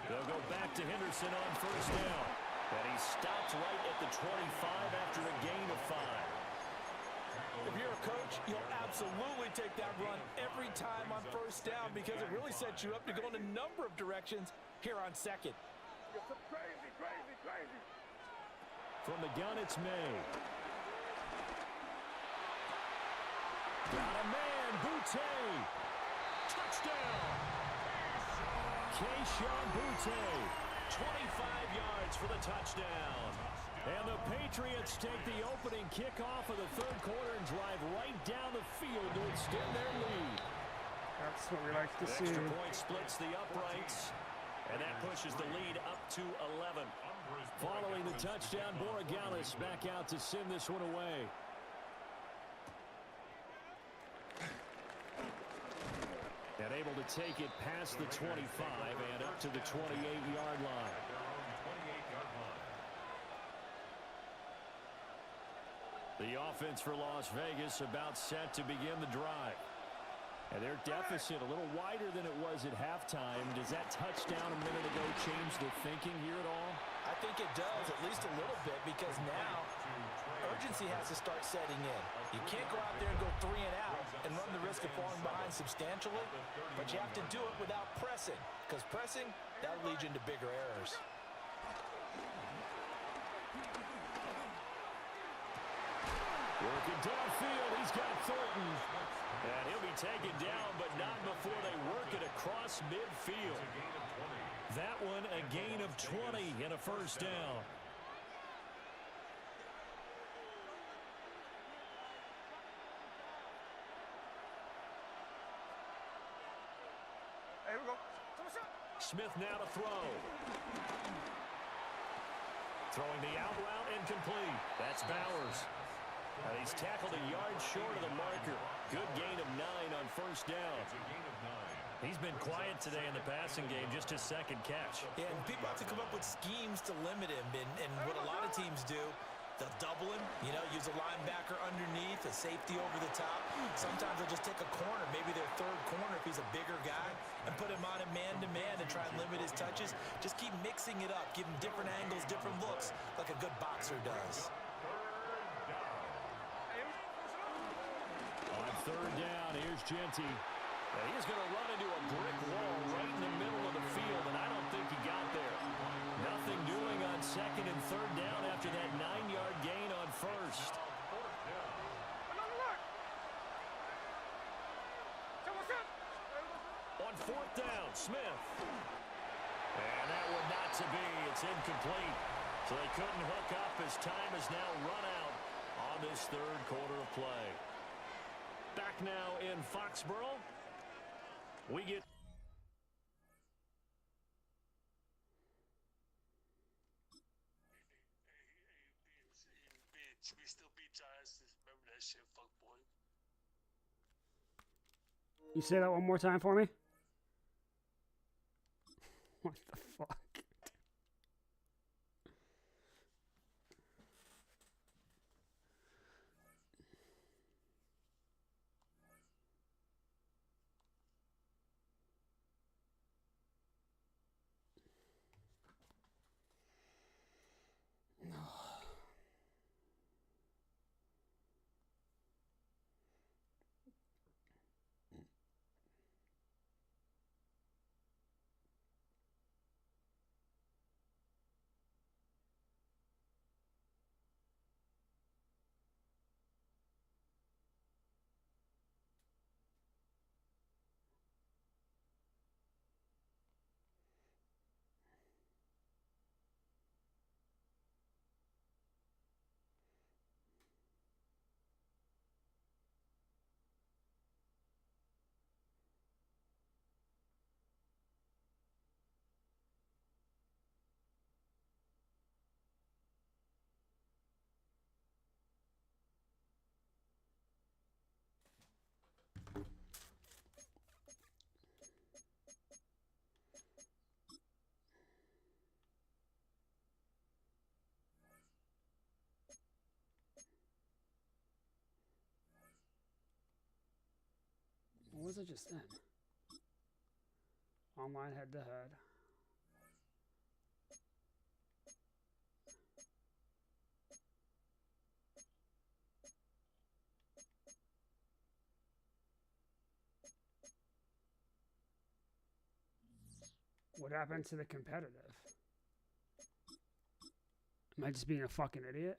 Speaker 6: They'll go back to Henderson on first down. And he stops right at the 25 after a gain of 5.
Speaker 7: If you're a coach, you'll absolutely take that run every time on first down because it really sets you up to go in a number of directions here on second.
Speaker 3: Crazy.
Speaker 6: From the gun, it's May. Got a man, Boutte. Touchdown. Keyshawn Boutte, 25 yards for the touchdown. And the Patriots take the opening kickoff of the third quarter and drive right down the field to extend their lead.
Speaker 5: That's what we like to see.
Speaker 6: Extra point splits the uprights, and that pushes the lead up to 11. Following the touchdown, Borregales back out to send this one away. And able to take it past the 25 and up to the 28-yard line. The offense for Las Vegas about set to begin the drive. And their deficit a little wider than it was at halftime. Does that touchdown a minute ago change the thinking here at all?
Speaker 7: I think it does, at least a little bit, because now urgency has to start setting in. You can't go out there and go 3 and out and run the risk of falling behind substantially, but you have to do it without pressing, because pressing, that'll lead you into bigger errors.
Speaker 6: Working downfield, he's got Thornton. And he'll be taken down, but not before they work it across midfield. That one, a gain of 20 and a first down.
Speaker 3: Here we go.
Speaker 6: Smith now to throw. Throwing the out route incomplete. That's Bowers. And he's tackled a yard short of the marker. Good gain of 9 on first down. He's been quiet today in the passing game, just his second catch.
Speaker 7: Yeah, and people have to come up with schemes to limit him, and what a lot of teams do, they'll double him, use a linebacker underneath, a safety over the top. Sometimes they'll just take a corner, maybe their third corner if he's a bigger guy, and put him on a man-to-man to try and limit his touches. Just keep mixing it up, give him different angles, different looks, like a good boxer does.
Speaker 6: On third down, here's Genty. And he's going to run into a brick wall right in the middle of the field, and I don't think he got there. Nothing doing on second and third down after that 9-yard gain on first. On fourth down, Smith. And that one not to be. It's incomplete. So they couldn't hook up as time has now run out on this third quarter of play. Back now in Foxborough. We get...
Speaker 8: We still beat Giants. Remember that shit, fuck boy.
Speaker 5: You say that one more time for me? What the fuck? was it just then? Online head-to-head. What happened to the competitive? Am I just being a fucking idiot?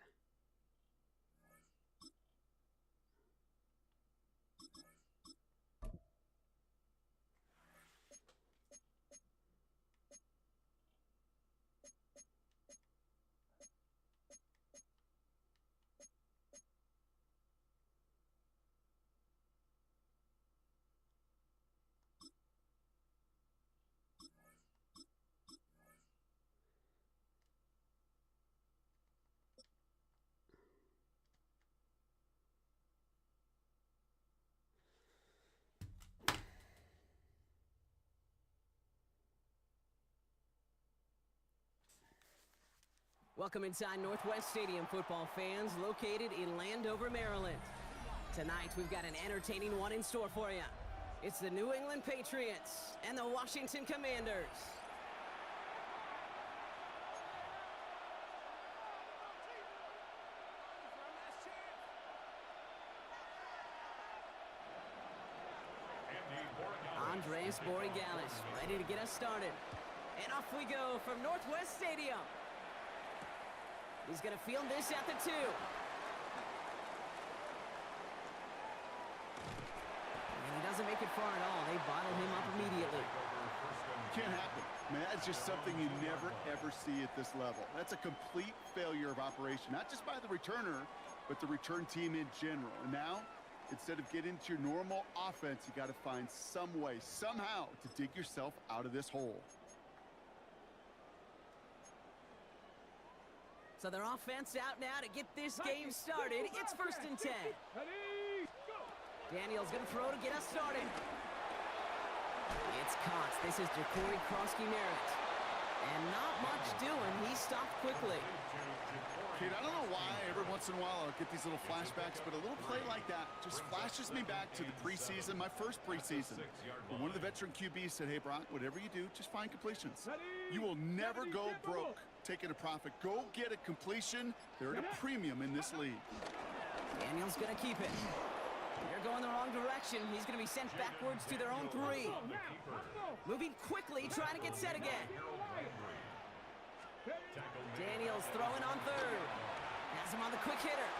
Speaker 9: Welcome inside Northwest Stadium, football fans, located in Landover, Maryland. Tonight, we've got an entertaining one in store for you. It's the New England Patriots and the Washington Commanders. Andres Borregales, ready to get us started. And off we go from Northwest Stadium. He's going to field this at the 2. And he doesn't make it far at all. They bottle him up immediately.
Speaker 10: Can't happen. Man, that's just something you never, ever see at this level. That's a complete failure of operation, not just by the returner, but the return team in general. And now, instead of getting into your normal offense, you got to find some way, somehow, to dig yourself out of this hole.
Speaker 9: So their offense out now to get this game started. It's 1st and 10. Daniel's going to throw to get us started. It's caught. This is Jacory Krosky-Merritt. And not much doing. He stopped quickly.
Speaker 10: Kid, I don't know why every once in a while I'll get these little flashbacks, but a little play like that just flashes me back to the preseason, my first preseason. When one of the veteran QBs said, hey, Brock, whatever you do, just find completions. You will never go broke taking a profit. Go get a completion. They're at a premium in this league.
Speaker 9: Daniel's going to keep it. They're going the wrong direction. He's going to be sent backwards to their own 3. Moving quickly, trying to get set again. Daniels throwing on 3rd. Has him on the quick hitter.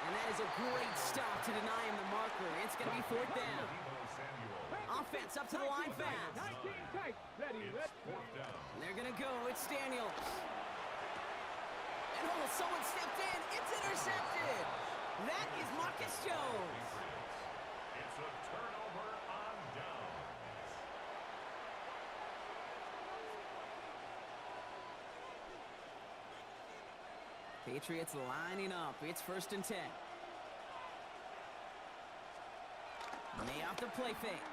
Speaker 9: And that is a great stop to deny him the marker. It's going to be 4th down. Offense up to the line fast. And they're going to go. It's Daniels. And oh, someone stepped in. It's intercepted. That is Marcus Jones.
Speaker 2: It's a turnover on downs.
Speaker 9: Patriots lining up. It's 1st and 10. May off the play fake.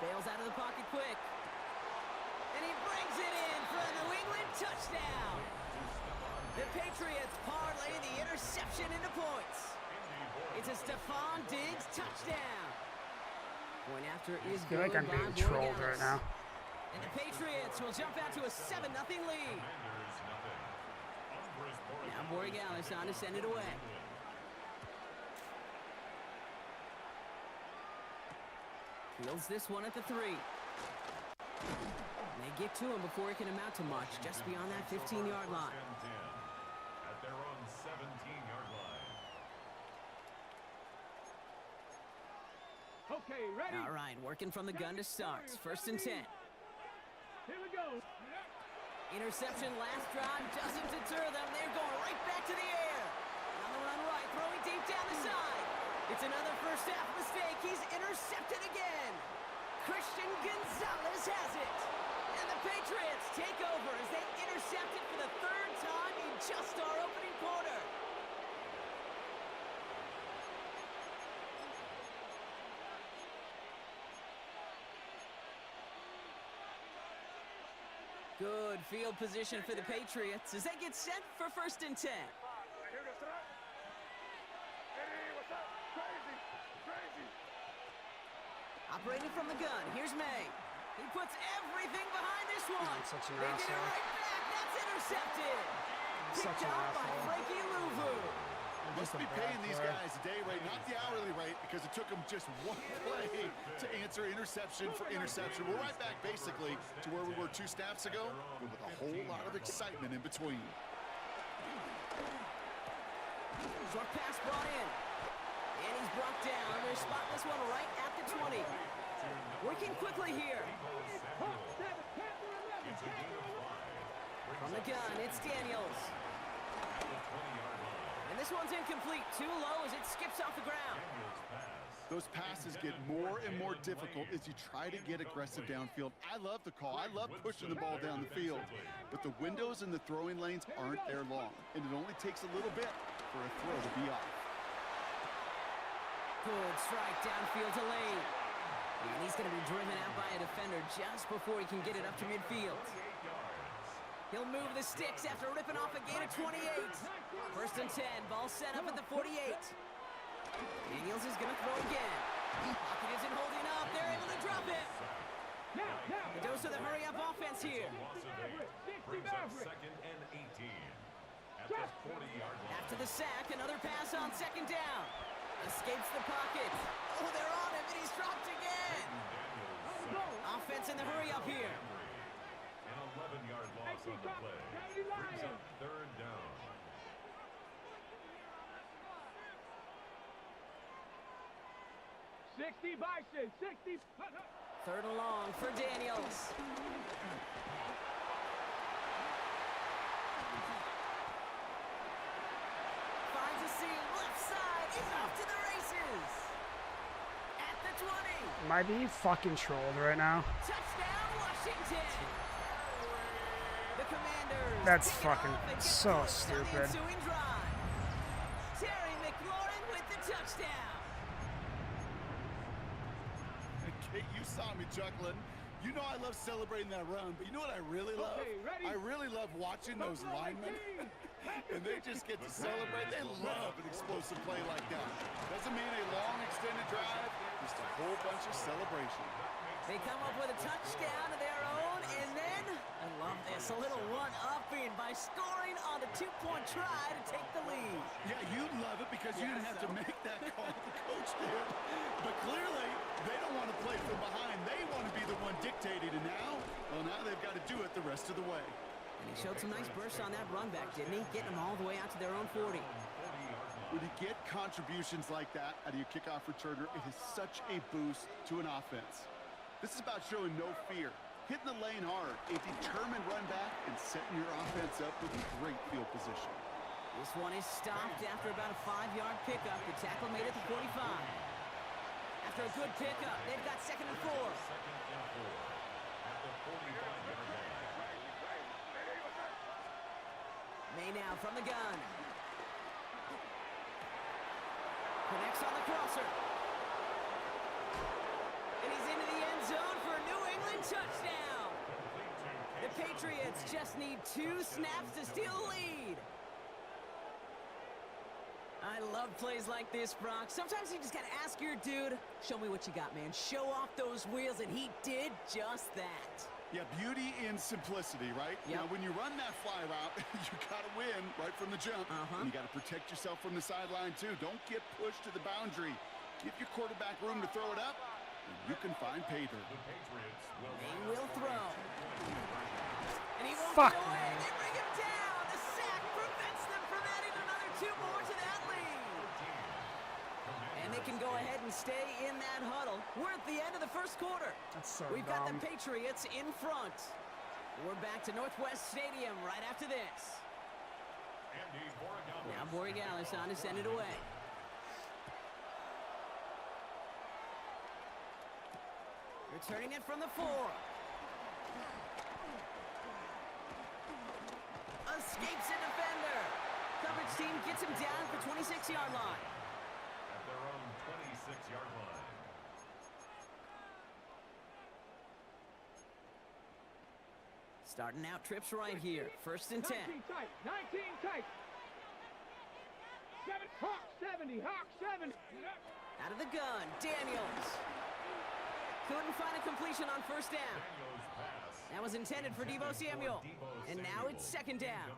Speaker 9: Bails out of the pocket quick. And he brings it in for a New England touchdown. The Patriots parlay the interception into points. It's a Stephon Diggs touchdown. Point after is
Speaker 5: I feel like I'm being trolled right now.
Speaker 9: And the Patriots will jump out to a 7-0 lead. Now Borregales on to send it away. Fields this one at the 3. And they get to him before it can amount to much, just beyond that 15-yard line.
Speaker 2: At their own 17-yard line.
Speaker 3: Okay, ready?
Speaker 9: All right, working from the gun to start. 1st and 10.
Speaker 3: Here we go.
Speaker 9: Interception last drive doesn't deter them. They're going right back to the air. On the run right, throwing deep down the side. It's another first half mistake. He's intercepted again. Christian Gonzalez has it. And the Patriots take over as they intercept it for the 3rd time in just our opening quarter. Good field position for the Patriots as they get set for 1st and 10.
Speaker 3: Here to throw. Hey, what's up? Crazy. Crazy.
Speaker 9: Operating from the gun, here's May. He puts everything behind this one.
Speaker 5: Such an
Speaker 9: They get it
Speaker 5: asshole.
Speaker 9: right back. That's intercepted.
Speaker 5: Such
Speaker 9: Picked
Speaker 5: an
Speaker 9: off by
Speaker 5: asshole.
Speaker 9: Frankie Louvu.
Speaker 10: Must be paying these guys a day rate, not the hourly rate, because it took them just one play to answer interception for interception. We're right back, basically, to where we were 2 snaps ago, but with a whole lot of excitement in between.
Speaker 9: Short pass brought in. And he's brought down. They're spotting this one right at the 20. Working quickly here. From the gun, it's Daniels. And this one's incomplete. Too low as it skips off the ground.
Speaker 10: Those passes get more and more difficult as you try to get aggressive downfield. I love the call. I love pushing the ball down the field. But the windows in the throwing lanes aren't there long. And it only takes a little bit for a throw to be off.
Speaker 9: Good strike downfield to Lane. And he's going to be driven out by a defender just before he can get it up to midfield. He'll move the sticks after ripping off a gain of 28. First and 10, ball set up at the 48. Daniels is going to throw again. Pocket isn't holding up. They're able to drop it. The dose of the hurry-up offense here.
Speaker 2: Second and 18 at the 40-yard line.
Speaker 9: After the sack, another pass on second down. Escapes the pocket. Oh, they're on him, and he's dropped again. Offense in the hurry-up here.
Speaker 2: An 11-yard loss on the play. Brings up third down.
Speaker 3: Bison, 60.
Speaker 9: Third and long for Daniels. Finds a seam, left side, he's off to the races. At the 20.
Speaker 5: Am I being fucking trolled right now?
Speaker 9: Touchdown, Washington. The Commanders.
Speaker 5: That's
Speaker 9: kick it
Speaker 5: fucking
Speaker 9: off and get
Speaker 5: so
Speaker 9: a push down the
Speaker 5: stupid.
Speaker 9: ensuing drive. Terry McLaurin with the touchdown.
Speaker 10: Kate, you saw me chuckling. You know I love celebrating that run, but you know what I really love? I really love watching those linemen. And they just get to celebrate. They love an explosive play like that. Doesn't mean a long extended drive, just a whole bunch of celebration.
Speaker 9: They come up with a touchdown of their own, and then, I love this, a little one-upping by scoring on the two-point try to take the lead.
Speaker 10: Yeah, you love it because you didn't have to make that call. The coach did. But clearly, they don't want to play from behind. They want to be the one dictating. And now, well, now they've got to do it the rest of the way.
Speaker 9: And he showed some nice bursts on that run back, didn't he? Getting them all the way out to their own 40.
Speaker 10: When you get contributions like that out of your kickoff returner, it is such a boost to an offense. This is about showing no fear, hitting the lane hard, a determined run back, and setting your offense up with a great field position.
Speaker 9: This one is stopped after about a 5-yard pickup. The tackle made it to 45. After a good pickup, they've got second and 4. May now from the gun. Connects on the crosser. And he's into the end zone for a New England touchdown. The Patriots just need 2 snaps to steal the lead. I love plays like this, Brock. Sometimes you just got to ask your dude, show me what you got, man. Show off those wheels, and he did just that.
Speaker 10: Yeah, beauty in simplicity, right?
Speaker 9: Yep.
Speaker 10: Now, when you run that fly route, you got to win right from the jump. And you got to protect yourself from the sideline, too. Don't get pushed to the boundary. Give your quarterback room to throw it up, and you can find pay dirt.
Speaker 9: They will throw. And he won't
Speaker 5: Fuck,
Speaker 9: get away.
Speaker 5: man.
Speaker 9: They bring him down. The sack prevents them from adding another 2 more to that lead. And they can go ahead and stay in that huddle. We're at the end of the first quarter.
Speaker 5: That's so
Speaker 9: We've got the
Speaker 5: dumb.
Speaker 9: Patriots in front. We're back to Northwest Stadium right after this. Now Borregales on to send it away. Returning it from the 4. Escapes a defender. Coverage team gets him down at the 26-yard line.
Speaker 2: At their own 26-yard line.
Speaker 9: Starting out trips right here. First and 10.
Speaker 3: 19 tight, 19 tight. 7, Hawk 70, Hawk 70.
Speaker 9: Out of the gun, Daniels. Couldn't find a completion on first down. That was intended for Deebo Samuel. And now it's second down.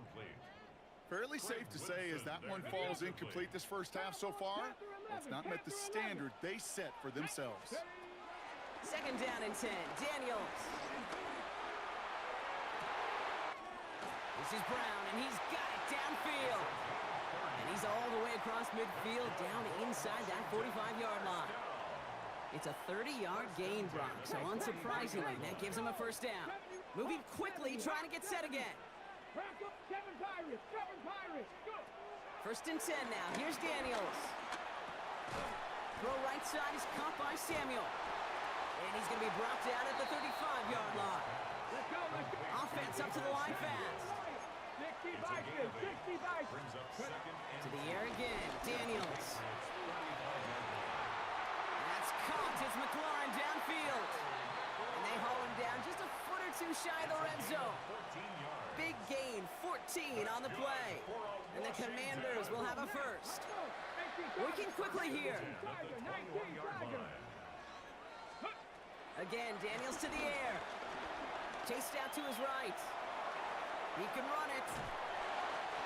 Speaker 10: Fairly safe to say as that one falls incomplete this first half so far, it's not met the standard they set for themselves.
Speaker 9: Second down and 10. Daniels. This is Brown, and he's got it downfield. And he's all the way across midfield, down inside that 45-yard line. It's a 30-yard gain, Brock, so unsurprisingly, that gives him a first down. Moving quickly, trying to get set again. First and 10 now. Here's Daniels. Throw right side is caught by Samuel. And he's going to be brought down at the 35-yard line. Offense up to the line fast. To the air again. Daniels. That's caught. It's McLaurin downfield. And they haul him down just a foot or two shy of the red zone. Big gain, 14 on the play. And the Commanders will have a first. Working quickly here. Again, Daniels to the air. Chased out to his right. He can run it.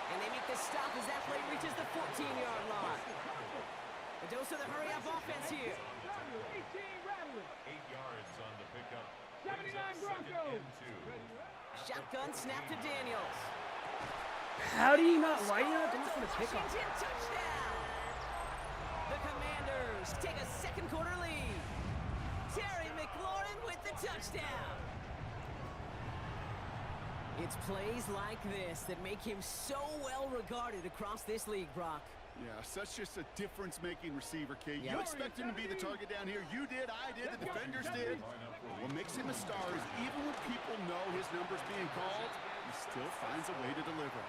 Speaker 9: And they make the stop as that play reaches the 14-yard line. A dose of the hurry-up offense here.
Speaker 2: 8 yards on the pickup.
Speaker 3: 79 Broncos.
Speaker 9: Shotgun snap to Daniels.
Speaker 5: How do you not? Why do you not go for the pickup?
Speaker 9: Washington touchdown. The Commanders take a second quarter lead. Terry McLaurin with the touchdown. It's plays like this that make him so well regarded across this league, Brock.
Speaker 10: Yeah, such just a difference-making receiver, Kate. You expect him to be the target down here. You did, I did, the defenders did. What makes him a star is even when people know his number's being called, he still finds a way to deliver.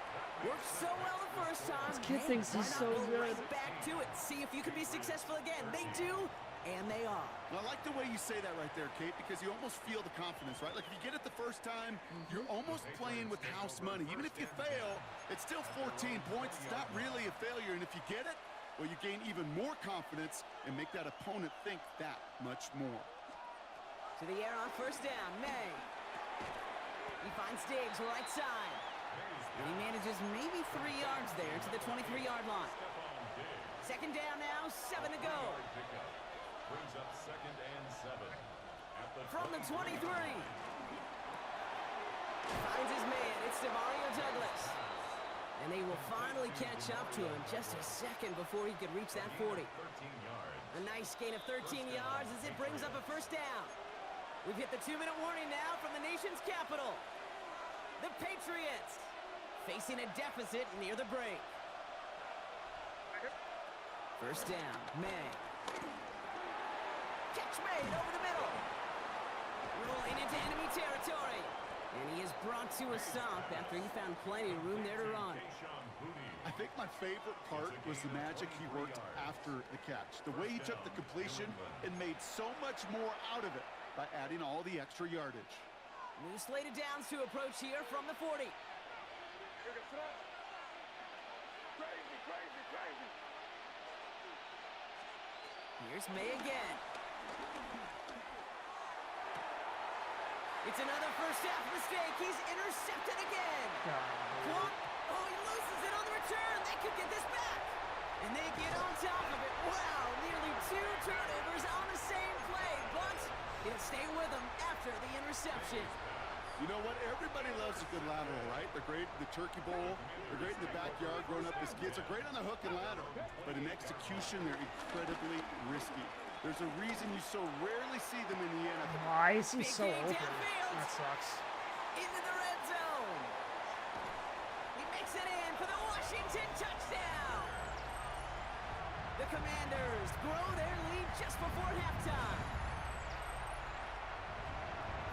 Speaker 9: Worked so well the first time.
Speaker 5: This kid thinks he's so good.
Speaker 9: Right back to it. See if you can be successful again. They do, and they are.
Speaker 10: Well, I like the way you say that right there, Kate, because you almost feel the confidence, right? Like if you get it the first time, you're almost playing with house money. Even if you fail, it's still 14 points. It's not really a failure. And if you get it, well, you gain even more confidence and make that opponent think that much more.
Speaker 9: To the air on first down, May. He finds Diggs right side. And he manages maybe 3 yards there to the 23-yard line. Second down now, 7 to go.
Speaker 2: Brings up second and 7.
Speaker 9: From the 23. Finds his man. It's Demario Douglas. And they will finally catch up to him just a second before he could reach that 40. A nice gain of 13 yards as it brings up a first down. We've hit the 2-minute warning now from the nation's capital. The Patriots facing a deficit near the break. First down, May. Catch made over the middle. Rolling into enemy territory. And he is brought to a stop after he found plenty of room there to run.
Speaker 10: I think my favorite part was the magic he worked after the catch. The way he took the completion and made so much more out of it by adding all the extra yardage.
Speaker 9: New slate of downs to approach here from the 40. Here's May again. It's another first half mistake. He's intercepted again. What? Oh, he loses it on the return. They could get this back. And they get on top of it. Wow, nearly 2 turnovers on the same play. But he'll stay with them after the interception.
Speaker 10: You know what? Everybody loves a good lateral, right? They're great in the turkey bowl. They're great in the backyard growing up as kids. They're great on the hook and ladder. But in execution, they're incredibly risky. There's a reason you so rarely see them in the NFL.
Speaker 5: Why is he so open? That sucks.
Speaker 9: Into the red zone. He makes it in for the Washington touchdown. The Commanders grow their lead just before halftime.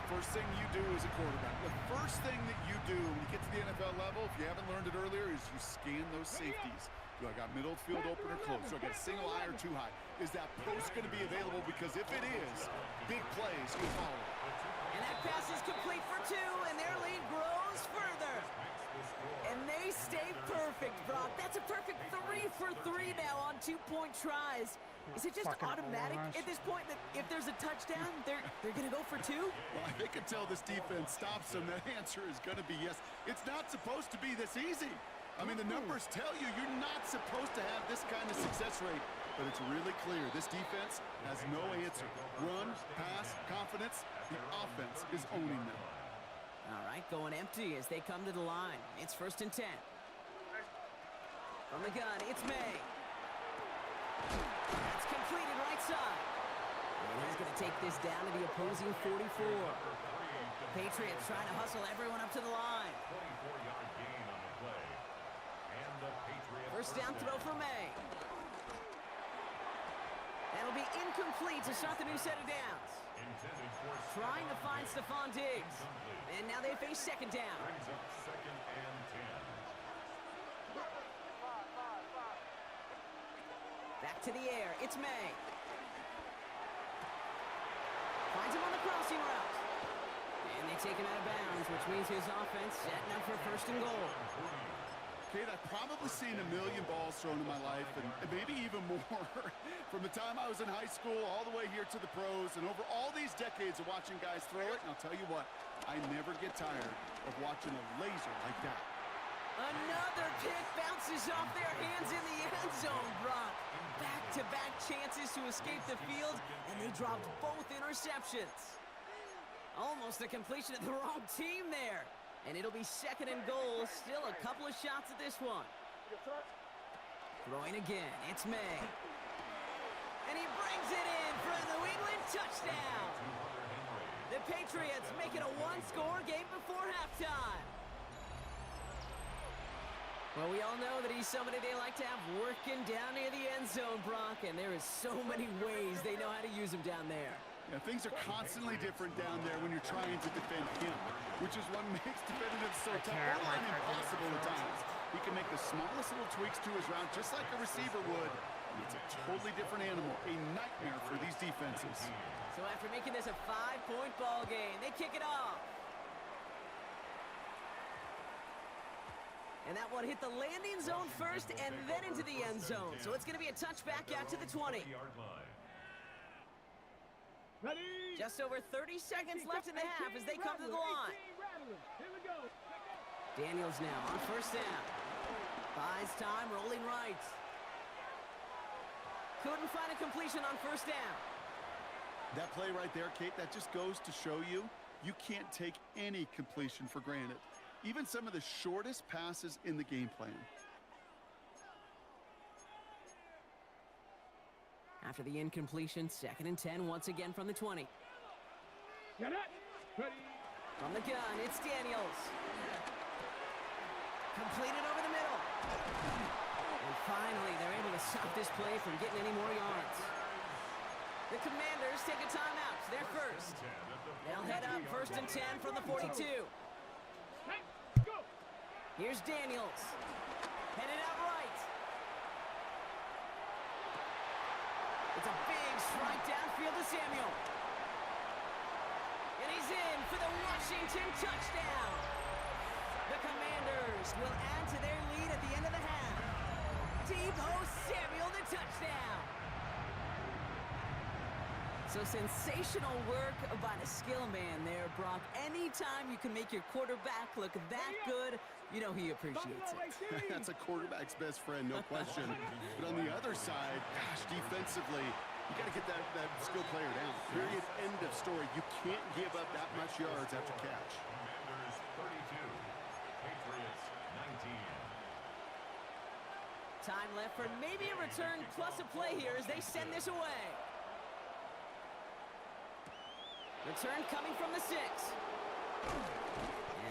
Speaker 10: First thing you do as a quarterback, the first thing that you do when you get to the NFL level, if you haven't learned it earlier, is you scan those safeties. Do I got middle field open or close? Do I got a single high or too high? Is that post going to be available? Because if it is, big plays will follow.
Speaker 9: And that pass is complete for 2, and their lead grows further. And they stay perfect, Brock. That's a perfect 3 for 3 now on 2-point tries. Is it just
Speaker 5: Fucking
Speaker 9: automatic
Speaker 5: almost.
Speaker 9: at this point that if there's a touchdown, they're going to go for two?
Speaker 10: Well, if they can tell this defense stops them, the answer is going to be yes. It's not supposed to be this easy. I mean, the numbers tell you you're not supposed to have this kind of success rate. But it's really clear this defense has no answer. Run, pass, confidence. The offense is owning them.
Speaker 9: All right, going empty as they come to the line. It's 1st and 10. From the gun, it's May. That's completed right side. And he's going to take this down to the opposing 44. Patriots trying to hustle everyone up to the line.
Speaker 2: 24-yard gain on the play. And the Patriots
Speaker 9: 1st down throw for May. That'll be incomplete to start the new set of downs.
Speaker 2: intended for
Speaker 9: Trying to find Stephon Diggs. And now they face 2nd down.
Speaker 2: brings up 2nd and 10.
Speaker 9: Back to the air. It's May. Finds him on the crossing route. And they take him out of bounds, which means his offense setting up for 1st and goal.
Speaker 10: Kate, I've probably seen a million balls thrown in my life, and maybe even more. From the time I was in high school all the way here to the pros, and over all these decades of watching guys throw it, and I'll tell you what, I never get tired of watching a laser like that.
Speaker 9: Another pick bounces off their hands in the end zone, Brock. Back-to-back chances to escape the field, and they dropped both interceptions. Almost a completion of the wrong team there. And it'll be 2nd and goal. Still a couple of shots at this one. Throwing again. It's May. And he brings it in for a New England touchdown. The Patriots make it a one-score game before halftime. Well, we all know that he's somebody they like to have working down near the end zone, Brock, and there is so many ways they know how to use him down there.
Speaker 10: Yeah, things are constantly different down there when you're trying to defend him, which is what makes defending him so tough, borderline impossible at times. He can make the smallest little tweaks to his route, just like a receiver would. And it's a totally different animal, a nightmare for these defenses.
Speaker 9: So after making this a 5-point ball game, they kick it off. And that one hit the landing zone first and then into the end zone. So it's going to be a touchback out to the 20. Just over 30 seconds left in the half as they come to the line. Daniels now on 1st down. Buys time, rolling right. Couldn't find a completion on 1st down.
Speaker 10: That play right there, Kate, that just goes to show you, you can't take any completion for granted. Even some of the shortest passes in the game plan.
Speaker 9: After the incompletion, 2nd and 10 once again from the 20. From the gun, it's Daniels. Completed over the middle. And finally, they're able to stop this play from getting any more yards. The Commanders take a timeout. They're first. They'll head up 1st and 10 from the 42. Here's Daniels. Headed out right. It's a big strike downfield to Samuel. And he's in for the Washington touchdown. The Commanders will add to their lead at the end of the half. Deebo Samuel, the touchdown. So sensational work by the skill man there, Brock. Anytime you can make your quarterback look that good, you know he appreciates it.
Speaker 10: That's a quarterback's best friend, no question. But on the other side, gosh, defensively, you got to get that skill player down. Period, end of story. You can't give up that much yards after catch.
Speaker 2: Commanders 32, Patriots 19.
Speaker 9: Time left for maybe a return plus a play here as they send this away. Return coming from the 6. And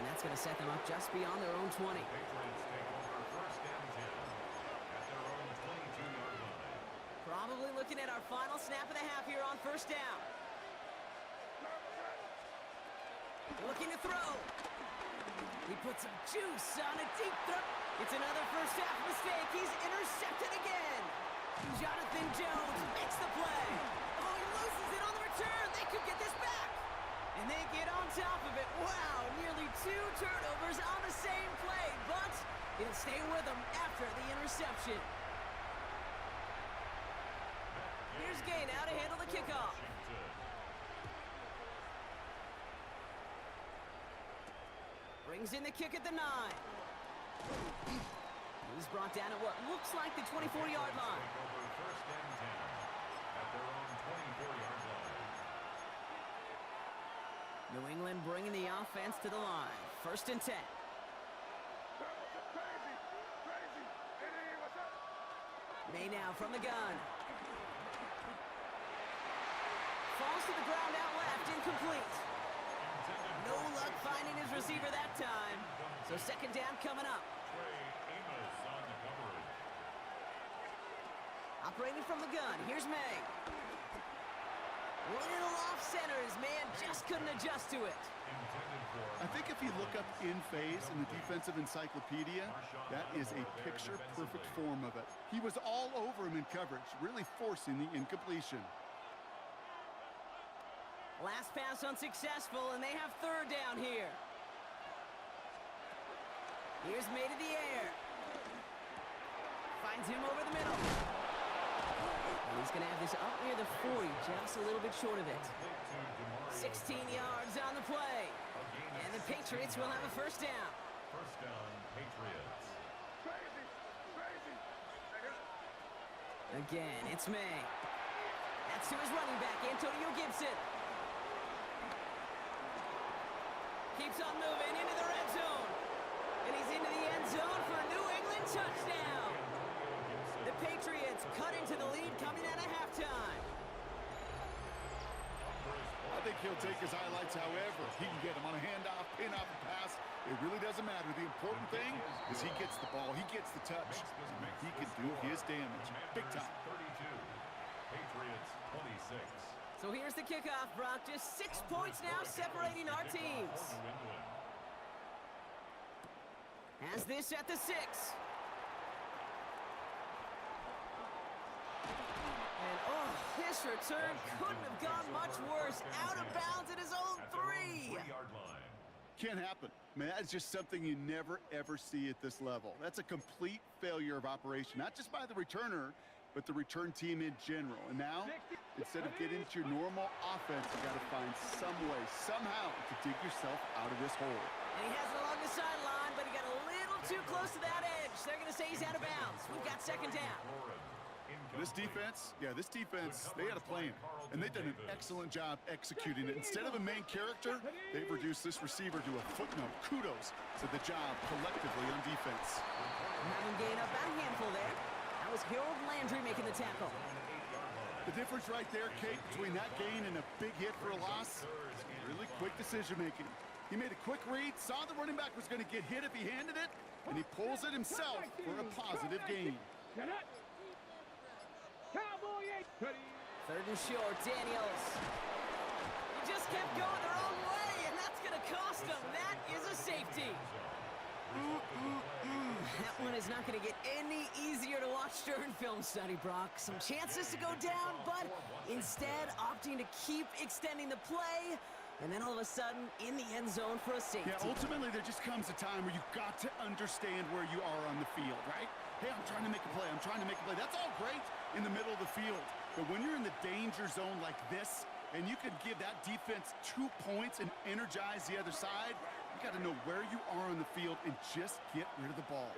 Speaker 9: that's going to set them up just beyond their own 20.
Speaker 2: Patriots take over 1st and 10 at their own 22-yard line.
Speaker 9: Probably looking at our final snap of the half here on 1st down. Looking to throw. He puts some juice on a deep throw. It's another first half mistake. He's intercepted again. Jonathan Jones makes the play. Oh, he loses it on the return. They could get this back. And they get on top of it. Wow, nearly 2 turnovers on the same play. But it'll stay with them after the interception. gain now to handle the kickoff. Brings in the kick at the 9. He's brought down at what looks like the 24-yard line.
Speaker 2: First and 10 at their own 24-yard line.
Speaker 9: New England bringing the offense to the line. First and 10. May now from the gun. Falls to the ground out left, incomplete. No luck finding his receiver that time. So second down coming up. Operating from the gun, here's May. Little off center, his man just couldn't adjust to it.
Speaker 10: I think if you look up in phase in the defensive encyclopedia, that is a picture-perfect form of it. He was all over him in coverage, really forcing the incompletion.
Speaker 9: Last pass unsuccessful, and they have third down here. Here's May to the air. Finds him over the middle. And he's going to have this up near the 40, just a little bit short of it. 16 yards on the play. And the Patriots will have a first down.
Speaker 2: First down, Patriots.
Speaker 9: Again, it's May. That's to his running back, Antonio Gibson. Keeps on moving into the red zone. And he's into the end zone for a New England touchdown. The Patriots cut into the lead coming out of halftime.
Speaker 10: I think he'll take his highlights however. He can get him on a handoff, pin off a pass. It really doesn't matter. The important thing is he gets the ball, he gets the touch. He can do his damage. Big time.
Speaker 2: 32. Patriots 26.
Speaker 9: So here's the kickoff, Brock. Just 6 points now separating our teams. Has this at the 6. And oh, this return couldn't have gone much worse. Out of bounds at his own 3.
Speaker 10: Can't happen. Man, that's just something you never, ever see at this level. That's a complete failure of operation, not just by the returner, but the return team in general. And now, instead of getting into your normal offense, you got to find some way, somehow, to dig yourself out of this hole.
Speaker 9: And he has it along the sideline, but he got a little too close to that edge. They're going to say he's out of bounds. We've got second down.
Speaker 10: This defense, they had a plan, and they've done an excellent job executing it. Instead of a main character, they've reduced this receiver to a footnote. Kudos to the job collectively on defense.
Speaker 9: Having gained up a handful there. That was Harold Landry making the tackle.
Speaker 10: The difference right there, Kate, between that gain and a big hit for a loss, really quick decision-making. He made a quick read, saw the running back was going to get hit if he handed it, and he pulls it himself for a positive gain.
Speaker 9: Third and short, Daniels. He just kept going their own way, and that's going to cost them. That is a safety. That one is not going to get any easier to watch during film study, Brock. Some chances to go down, but instead opting to keep extending the play, and then all of a sudden in the end zone for a safety.
Speaker 10: Yeah, ultimately there just comes a time where you've got to understand where you are on the field, right? Hey, I'm trying to make a play. I'm trying to make a play. That's all great in the middle of the field. But when you're in the danger zone like this, and you can give that defense 2 points and energize the other side, you got to know where you are on the field and just get rid of the ball.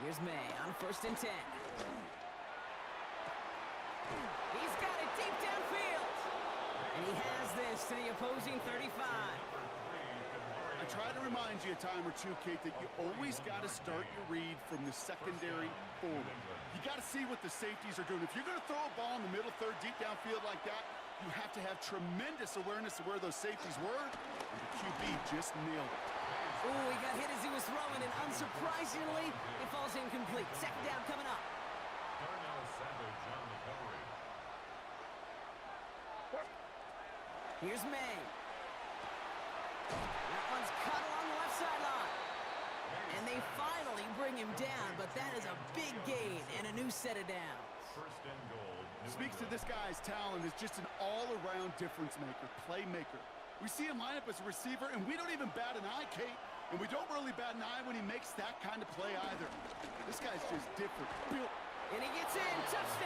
Speaker 9: Here's May on first and 10. He's got it deep downfield. And he has this to the opposing 35.
Speaker 10: I try to remind you a time or two, Kate, that you always got to start your read from the secondary forward. You got to see what the safeties are doing. If you're going to throw a ball in the middle third deep downfield like that, you have to have tremendous awareness of where those safeties were, and the QB just nailed it.
Speaker 9: Oh, he got hit as he was throwing, and unsurprisingly, it falls incomplete. Second down coming up. Here's May. That one's cut along the left sideline. And they finally bring him down, but that is a big gain and a new set of downs.
Speaker 2: First and goal.
Speaker 10: Speaks to this guy's talent as just an all-around difference maker, playmaker. We see him line up as a receiver, and we don't even bat an eye, Kate. And we don't really bat an eye when he makes that kind of play either. This guy's just different. Built.
Speaker 9: And he gets in. Touchdown.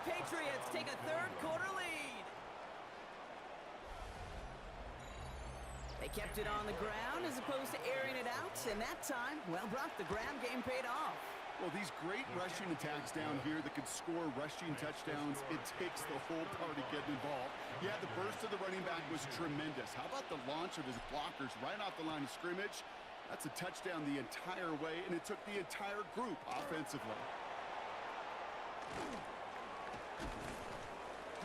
Speaker 9: Patriots take a third-quarter lead. They kept it on the ground as opposed to airing it out, and that time, well, Brock, the ground game paid off.
Speaker 10: Well, these great rushing attacks down here that could score rushing touchdowns, it takes the whole party getting involved. Yeah, the burst of the running back was tremendous. How about the launch of his blockers right off the line of scrimmage? That's a touchdown the entire way, and it took the entire group offensively.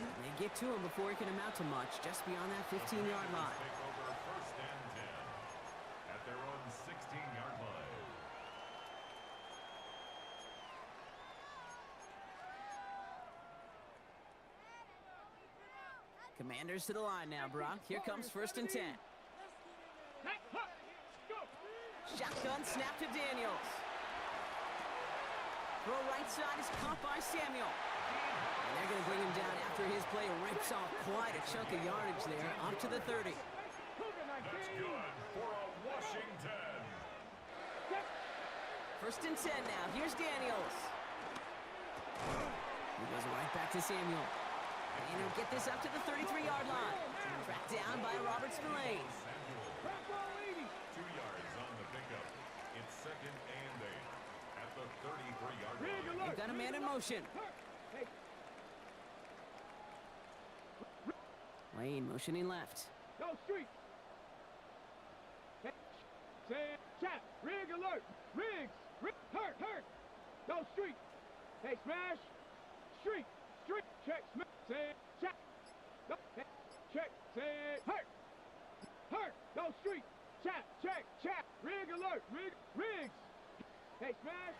Speaker 9: They get to him before he can amount to much, just beyond that 15-yard line.
Speaker 2: Take over first and 10 at their own 16-yard line.
Speaker 9: Commanders to the line now, Brock. Here comes first and 10. Shotgun snap to Daniels. Throw right side is caught by Samuel. And they're going to bring him down after his play rips off quite a chunk of yardage there, up to the 30.
Speaker 2: That's good for a Washington.
Speaker 9: First and 10 now. Here's Daniels. He goes right back to Samuel. And he'll get this up to the 33-yard line. Tracked down by Robert Spillane.
Speaker 2: 2 yards on the pickup. It's second and 8 at the 33-yard line.
Speaker 9: They've got a man in motion. Lane motioning left.
Speaker 3: Go street. Say chat. Rig alert. Riggs. Hurt. Go street. Hey, smash. Street. Check. Smash. Say chat. Go. Hey, check. Say hurt. Go street. Chat. Rig alert. Riggs. Hey, smash.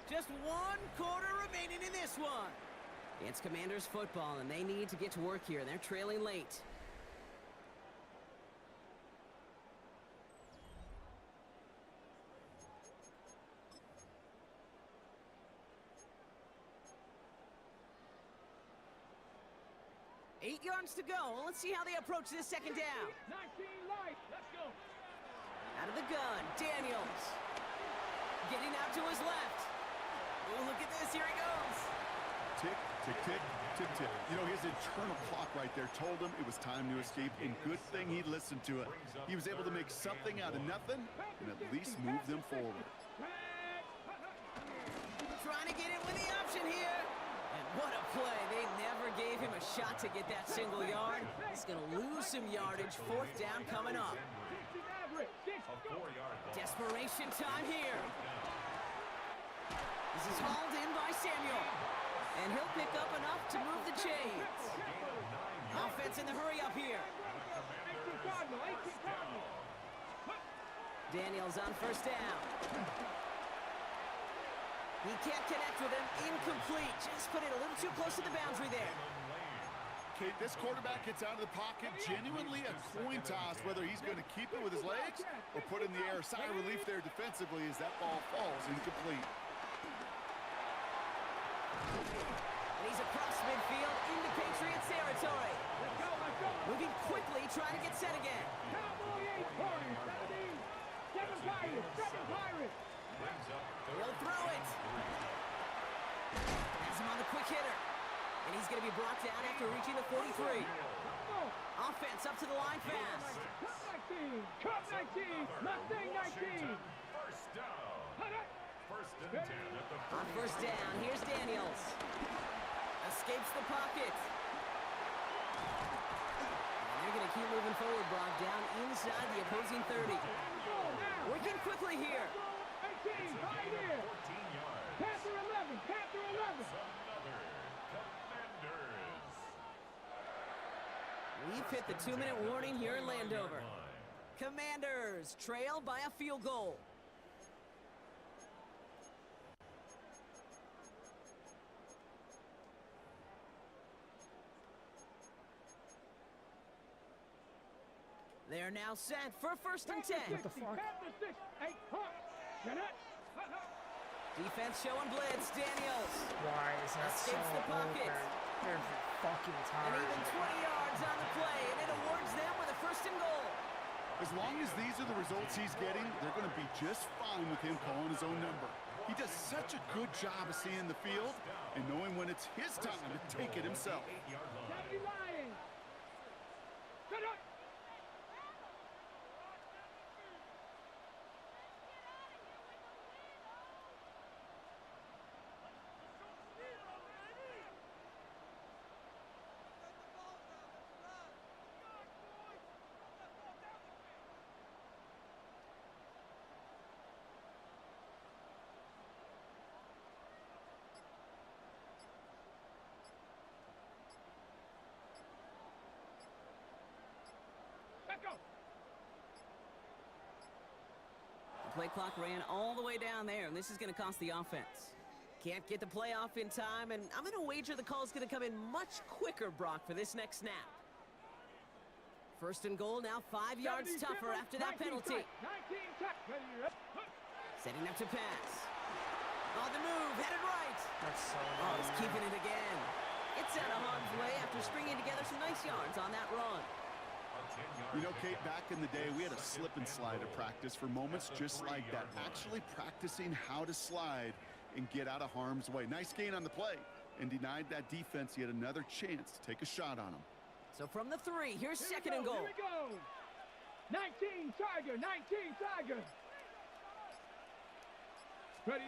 Speaker 9: Just 1 quarter remaining in this one. It's Commanders football, and they need to get to work here. They're trailing late. Eight yards to go. Let's see how they approach this second down.
Speaker 3: 19 light. Let's go.
Speaker 9: Out of the gun, Daniels. Getting out to his left. Oh, look at this. Here he goes.
Speaker 10: Tick. You know, his internal clock right there told him it was time to escape, and good thing he listened to it. He was able to make something out of nothing and at least move them forward.
Speaker 9: Trying to get it with the option here. And what a play. They never gave him a shot to get that single yard. He's going to lose some yardage. Fourth down coming up. Desperation time here. This is hauled in by Samuel. And he'll pick up enough to move the chains. Offense in the hurry up here. Daniels on first down. He can't connect with him. Incomplete. Just put it a little too close to the boundary there.
Speaker 10: Okay, this quarterback gets out of the pocket. Genuinely a coin toss whether he's going to keep it with his legs or put it in the air. Sigh of relief there defensively as that ball falls incomplete.
Speaker 9: And he's across midfield into Patriots territory. Moving quickly, trying to get set again.
Speaker 3: Cowboy 8 points. 7 Pirates.
Speaker 9: He'll throw it. Has him on the quick hitter. And he's going to be brought down after reaching the 43. Offense up to the line fast.
Speaker 3: Cup 19. Mustang 19.
Speaker 2: First down. First and 10 at the
Speaker 9: On first down, here's Daniels. Escapes the pocket. And they're going to keep moving forward, Brock, down inside the opposing 30. Working quickly here.
Speaker 3: 18, right here.
Speaker 2: 14 yards.
Speaker 3: Panther 11.
Speaker 2: Commanders.
Speaker 9: We've hit the 2-minute warning here in Landover. Commanders trail by a field goal. They're now set for first and 10.
Speaker 5: What the fuck?
Speaker 9: Defense showing blitz. Daniels.
Speaker 5: Why is that so
Speaker 9: Escapes the pocket.
Speaker 5: open every fucking
Speaker 9: And
Speaker 5: time?
Speaker 9: even 20 yards on the play, and it awards them with a first and goal.
Speaker 10: As long as these are the results he's getting, they're going to be just fine with him calling his own number. He does such a good job of seeing the field and knowing when it's his time to take it himself.
Speaker 3: 70 Lions. Cut up. Go.
Speaker 9: The play clock ran all the way down there, and this is going to cost the offense. Can't get the play off in time, and I'm going to wager the call is going to come in much quicker, Brock, for this next snap. First and goal, now 5 yards tougher after that penalty.
Speaker 3: 19 touch.
Speaker 9: Setting up to pass. On the move, headed right.
Speaker 5: That's so
Speaker 9: Oh, he's keeping it again. It's out of harm's way after stringing together some nice yards on that run.
Speaker 10: You know, Kate, back in the day, we had a slip and slide at practice for moments just like that. Actually practicing how to slide and get out of harm's way. Nice gain on the play and denied that defense yet another chance to take a shot on him.
Speaker 9: So from the 3, here's second and goal.
Speaker 3: Here we go. 19 Tiger. 19 Tiger. Ready.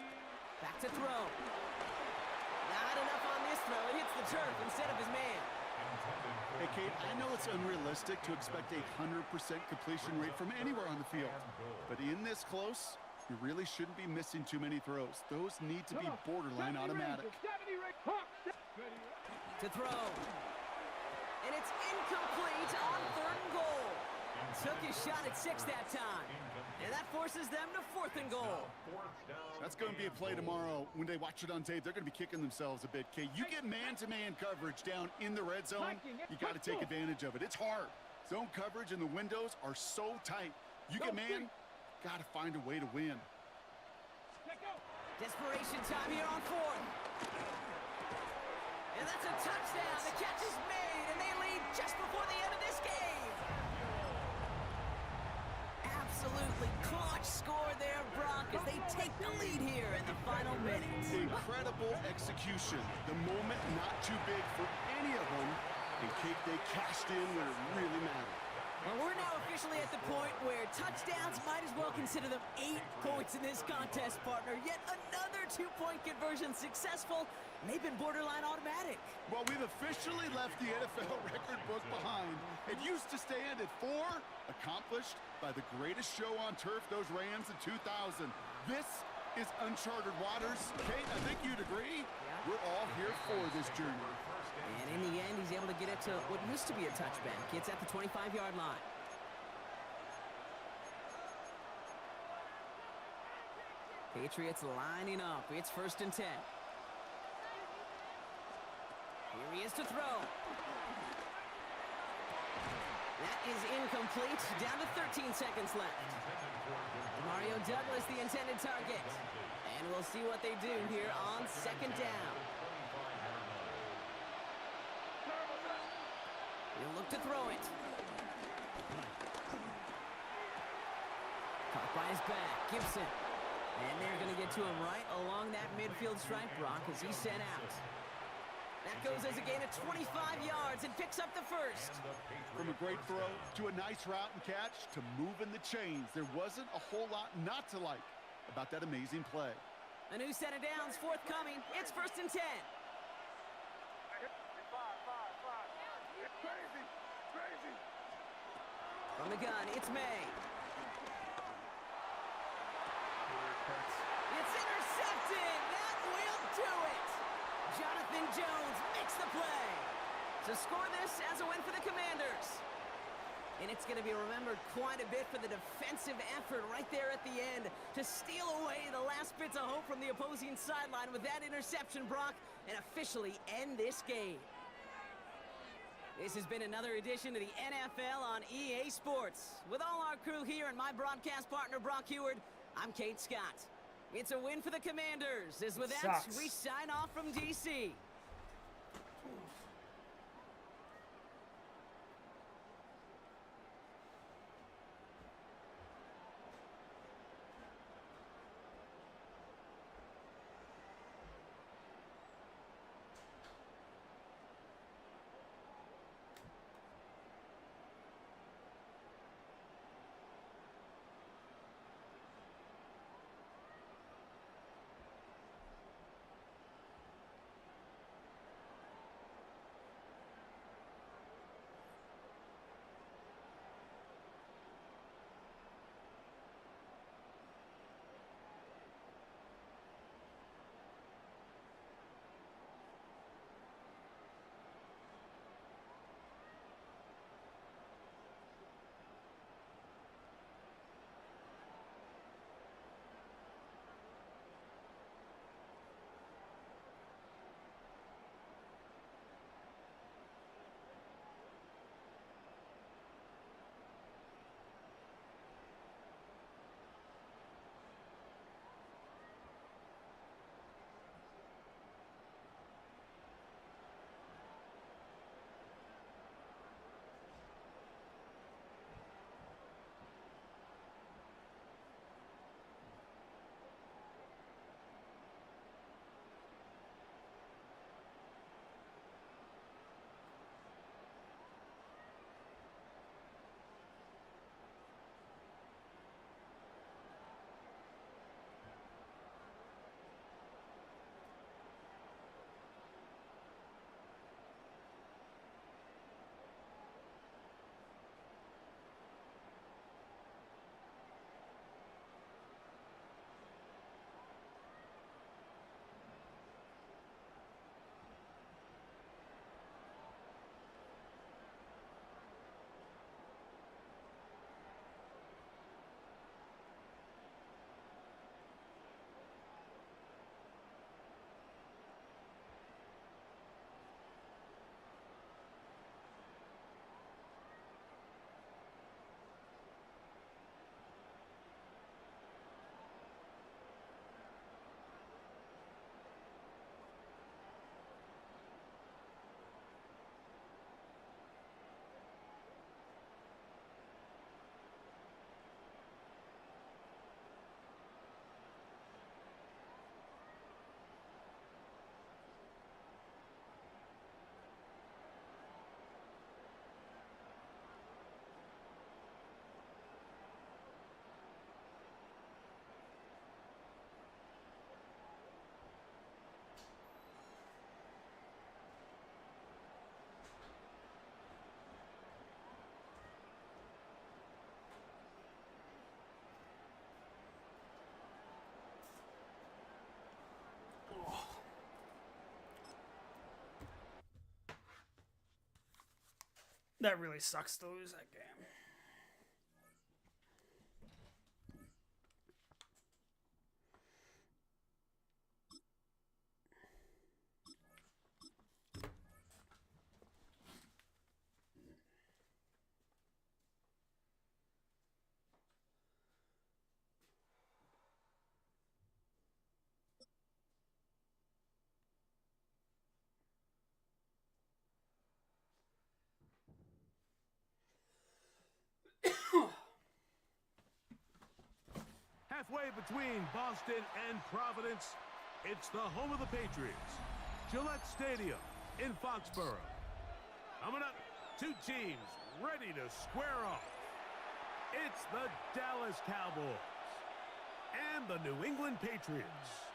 Speaker 9: Back to throw. Not enough on this throw. It hits the turf instead of his man.
Speaker 10: Hey, Kate, I know it's unrealistic to expect a 100% completion rate from anywhere on the field. But in this close, you really shouldn't be missing too many throws. Those need to be borderline automatic.
Speaker 9: To throw. And it's incomplete on 3rd and goal. Took his shot at 6 that time. And that forces them to 4th and goal.
Speaker 10: That's going to be a play tomorrow. When they watch it on tape, they're going to be kicking themselves a bit, Kate. You get man-to-man coverage down in the red zone, you got to take advantage of it. It's hard. Zone coverage and the windows are so tight. You get man, got to find a way to win.
Speaker 9: Desperation time here on 4th. And that's a touchdown. The catch is made, and they lead just before the end of this game. Absolutely clutch score there, Brock, as they take the lead here in the final minutes.
Speaker 10: Incredible execution. The moment not too big for any of them. And Kate, they cashed in when it really mattered.
Speaker 9: Well, we're now officially at the point where touchdowns might as well consider them 8 points in this contest, partner. Yet another 2-point conversion successful, and they've been borderline automatic.
Speaker 10: Well, we've officially left the NFL record book behind. It used to stand at 4, accomplished by the greatest show on turf, those Rams in 2000. This is uncharted waters. Kate, I think you'd agree.
Speaker 9: Yeah.
Speaker 10: We're all here for this journey.
Speaker 9: And in the end, he's able to get it to what used to be a touchback. It's at the 25-yard line. Patriots lining up. It's 1st and 10. Here he is to throw. That is incomplete. Down to 13 seconds left. Mario Douglas, the intended target. And we'll see what they do here on 2nd down. He'll look to throw it. Caught by his back. Gibson. And they're going to get to him right along that midfield stripe, Brock, as he's sent out. That goes as a gain of 25 yards and picks up the 1st.
Speaker 10: From a great throw to a nice route and catch to moving the chains, there wasn't a whole lot not to like about that amazing play.
Speaker 9: A new set of downs forthcoming. It's 1st and 10.
Speaker 3: Crazy.
Speaker 9: From the gun, it's May. It's intercepted. That will do it. Jonathan Jones makes the play to score this as a win for the Commanders. And it's going to be remembered quite a bit for the defensive effort right there at the end to steal away the last bits of hope from the opposing sideline with that interception, Brock, and officially end this game. This has been another edition of the NFL on EA Sports. With all our crew here and my broadcast partner, Brock Heward, I'm Kate Scott. It's a win for the Commanders, as with that, we sign off from D.C.
Speaker 5: That really sucks to lose that game.
Speaker 1: Halfway between Boston and Providence, it's the home of the Patriots, Gillette Stadium in Foxborough. Coming up, two teams ready to square off. It's the Dallas Cowboys and the New England Patriots.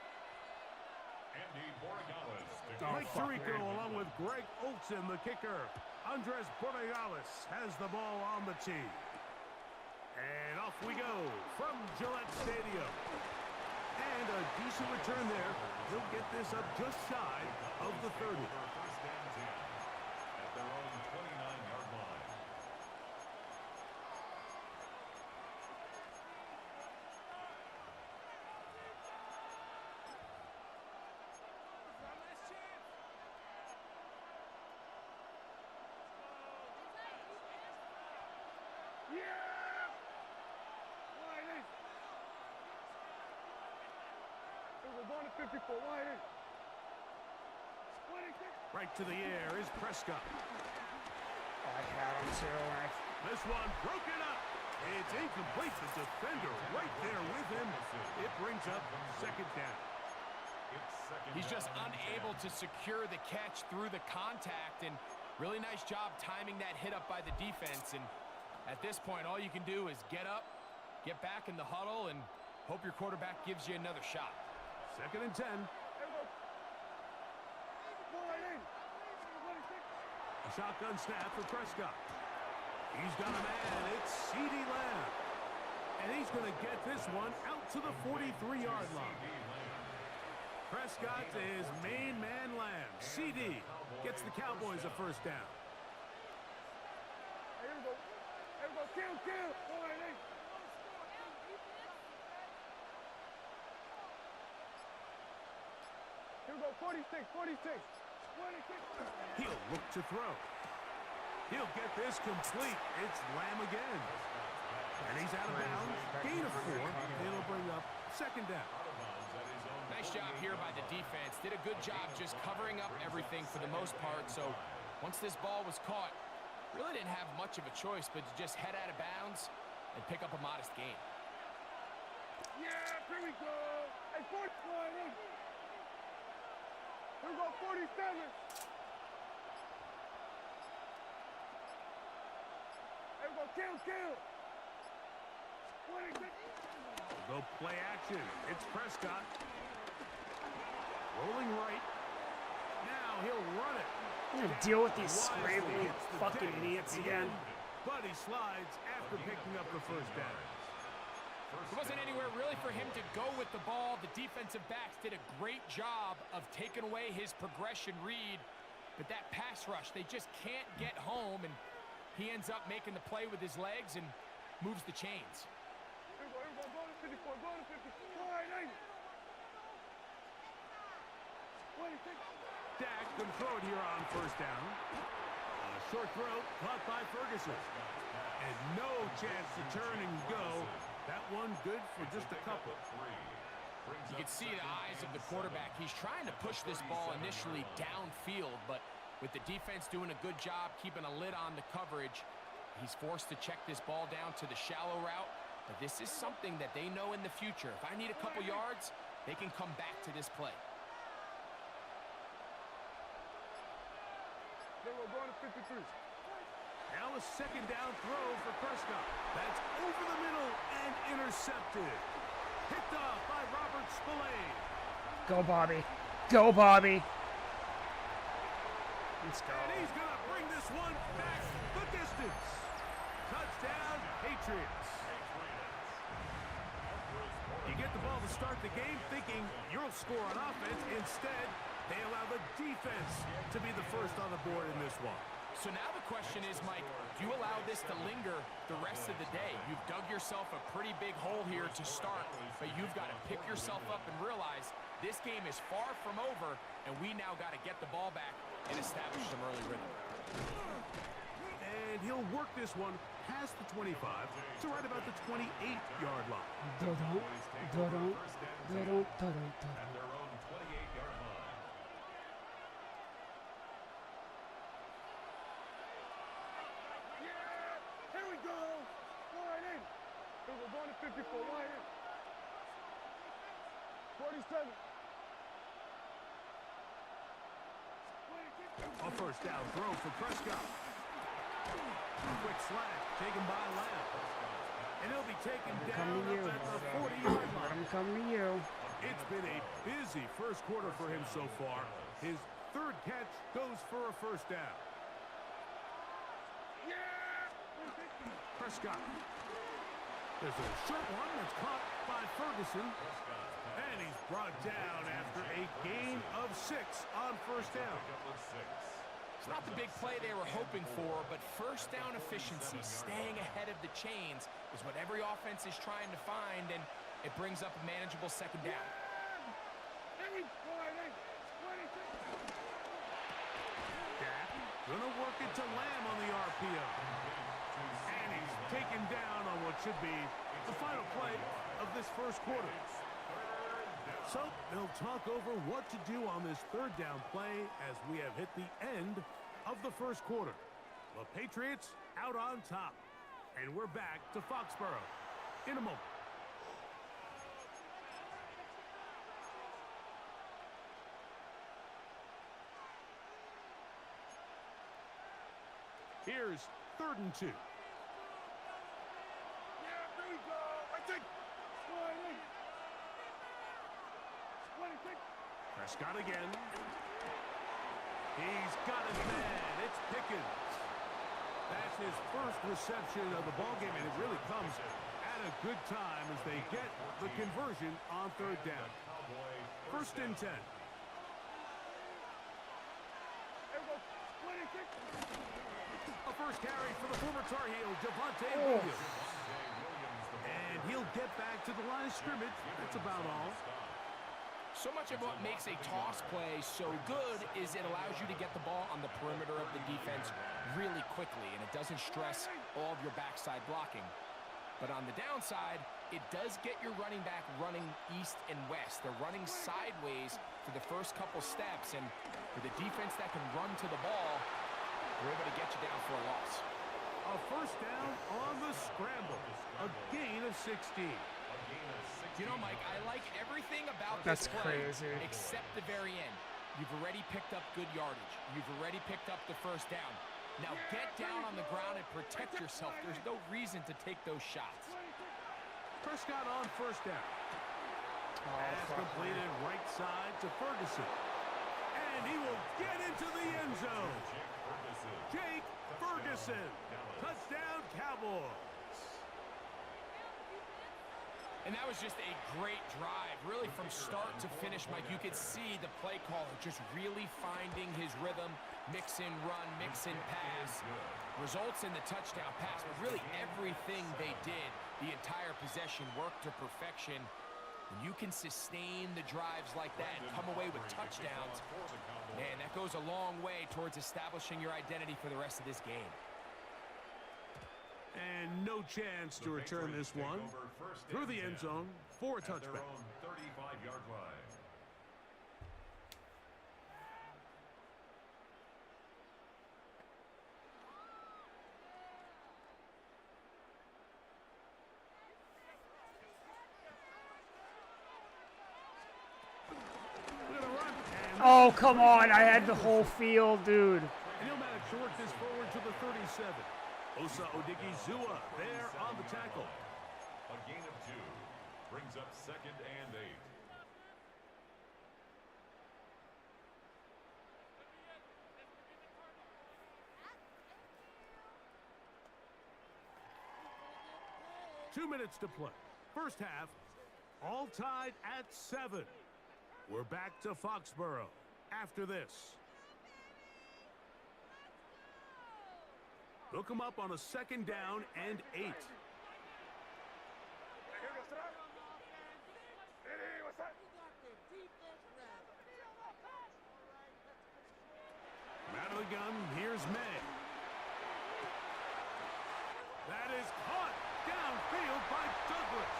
Speaker 1: Mike Tirico along with Greg Olsen, the kicker. Andres Borregales has the ball on the tee. And off we go from Gillette Stadium. And a decent return there. He'll get this up just shy of the 30.
Speaker 2: First and 10 at their own 29-yard line.
Speaker 3: Going to 54, wide in.
Speaker 1: Right to the air is Prescott.
Speaker 5: I had him too.
Speaker 1: This one broken up. It's incomplete. The defender right there with him. It brings up second down.
Speaker 4: He's just unable to secure the catch through the contact, and really nice job timing that hit up by the defense. And at this point, all you can do is get up, get back in the huddle, and hope your quarterback gives you another shot.
Speaker 1: Second and 10. A shotgun snap for Prescott. He's got a man. It's CeeDee Lamb. And he's going to get this one out to the 43-yard line. Prescott to his main man Lamb. CeeDee gets the Cowboys a first down.
Speaker 3: Here we go. Here we go. Kill. Here we go, 46.
Speaker 1: He'll look to throw. He'll get this complete. It's Lamb again. And he's out of bounds. Gain of 4. It'll bring up second down.
Speaker 4: Nice job here by the defense. Did a good job just covering up everything for the most part. So once this ball was caught, really didn't have much of a choice but to just head out of bounds and pick up a modest gain.
Speaker 3: Yeah, here we go. Hey, 41. Here we go, 47. Here we go, kill. 26.
Speaker 1: Go play action. It's Prescott. Rolling right. Now he'll run it.
Speaker 5: I'm gonna deal with these scrambling fucking idiots again.
Speaker 1: But he slides after picking up the first down.
Speaker 4: There wasn't anywhere really for him to go with the ball. The defensive backs did a great job of taking away his progression read. But that pass rush, they just can't get home. And he ends up making the play with his legs and moves the chains.
Speaker 3: Here we go, go to 54, go to 54. 26.
Speaker 1: Dak can throw it here on first down. A short throw caught by Ferguson. And no chance to turn and go. That one good for just a couple.
Speaker 4: You can see the eyes of the quarterback. He's trying to push this ball initially downfield, but with the defense doing a good job keeping a lid on the coverage, he's forced to check this ball down to the shallow route. But this is something that they know in the future. If I need a couple yards, they can come back to this play.
Speaker 3: They were going to 53.
Speaker 1: Now a second down throw for Prescott. That's over the middle and intercepted. Picked off by Robert Spillane.
Speaker 5: Go, Bobby. Go, Bobby. Let's go.
Speaker 1: And he's going to bring this one back the distance. Touchdown, Patriots. You get the ball to start the game thinking you'll score on offense. Instead, they allow the defense to be the first on the board in this one.
Speaker 4: So now the question is, Mike, do you allow this to linger the rest of the day? You've dug yourself a pretty big hole here to start, but you've got to pick yourself up and realize this game is far from over, and we now got to get the ball back and establish some early rhythm.
Speaker 1: And he'll work this one past the 25 to right about the 28-yard line.
Speaker 5: Dun-dun, dun-dun, dun-dun, dun-dun, dun-dun.
Speaker 2: Their own 28-yard line.
Speaker 3: Yeah! Here we go! Line in! It was on the 54, line in. 47.
Speaker 1: A first down throw for Prescott. Quick slant taken by Lamb. And he'll be taken down
Speaker 5: Coming to you.
Speaker 1: at the 40-yard line.
Speaker 5: I'm coming to you.
Speaker 1: It's been a busy first quarter for him so far. His third catch goes for a first down. Prescott. There's a short one that's caught by Ferguson. And he's brought down after a gain of 6 on first down.
Speaker 4: It's not the big play they were hoping for, but first down efficiency, staying ahead of the chains, is what every offense is trying to find, and it brings up a manageable second down.
Speaker 1: Dak gonna work it to Lamb on the RPO. And he's taken down on what should be the final play of this first quarter. So they'll talk over what to do on this third down play as we have hit the end of the first quarter. The Patriots out on top. And we're back to Foxborough in a moment. Here's 3rd and 2.
Speaker 3: Yeah, there we go. I think.
Speaker 1: Prescott again. He's got it, man. It's Pickens. That's his first reception of the ballgame, and it really comes at a good time as they get the conversion on 3rd down. 1st and 10. A first carry for the former Tar Heel, Javonte Williams. And he'll get back to the line of scrimmage. That's about all.
Speaker 4: So much of what makes a toss play so good is it allows you to get the ball on the perimeter of the defense really quickly, and it doesn't stress all of your backside blocking. But on the downside, it does get your running back running east and west. They're running sideways for the first couple steps, and with a defense that can run to the ball, they're able to get you down for a loss.
Speaker 1: A first down on the scramble. A gain of 16.
Speaker 4: You know, Mike, I like everything about this play
Speaker 5: crazy.
Speaker 4: except the very end. You've already picked up good yardage. You've already picked up the first down. Now get down on the ground and protect yourself. There's no reason to take those shots.
Speaker 1: Prescott on first down. Pass completed right side to Ferguson. And he will get into the end zone. Jake Ferguson. Touchdown, Cowboys.
Speaker 4: And that was just a great drive, really from start to finish, Mike. You could see the play caller just really finding his rhythm, mix and run, mix and pass. Results in the touchdown pass, but really everything they did, the entire possession worked to perfection. When you can sustain the drives like that and come away with touchdowns, man, that goes a long way towards establishing your identity for the rest of this game.
Speaker 1: And no chance to return this one through the end zone for a touchback.
Speaker 2: 35-yard line.
Speaker 5: Oh, come on. I had the whole field, dude.
Speaker 1: And he'll manage to work this forward to the 37. Osa Odigizua there on the tackle.
Speaker 2: A gain of 2 brings up 2nd and 8.
Speaker 1: Two minutes to play. First half, all tied at 7. We're back to Foxborough after this. Hook him up on a 2nd down and 8. Out of the gun, here's May. That is caught downfield by Douglas.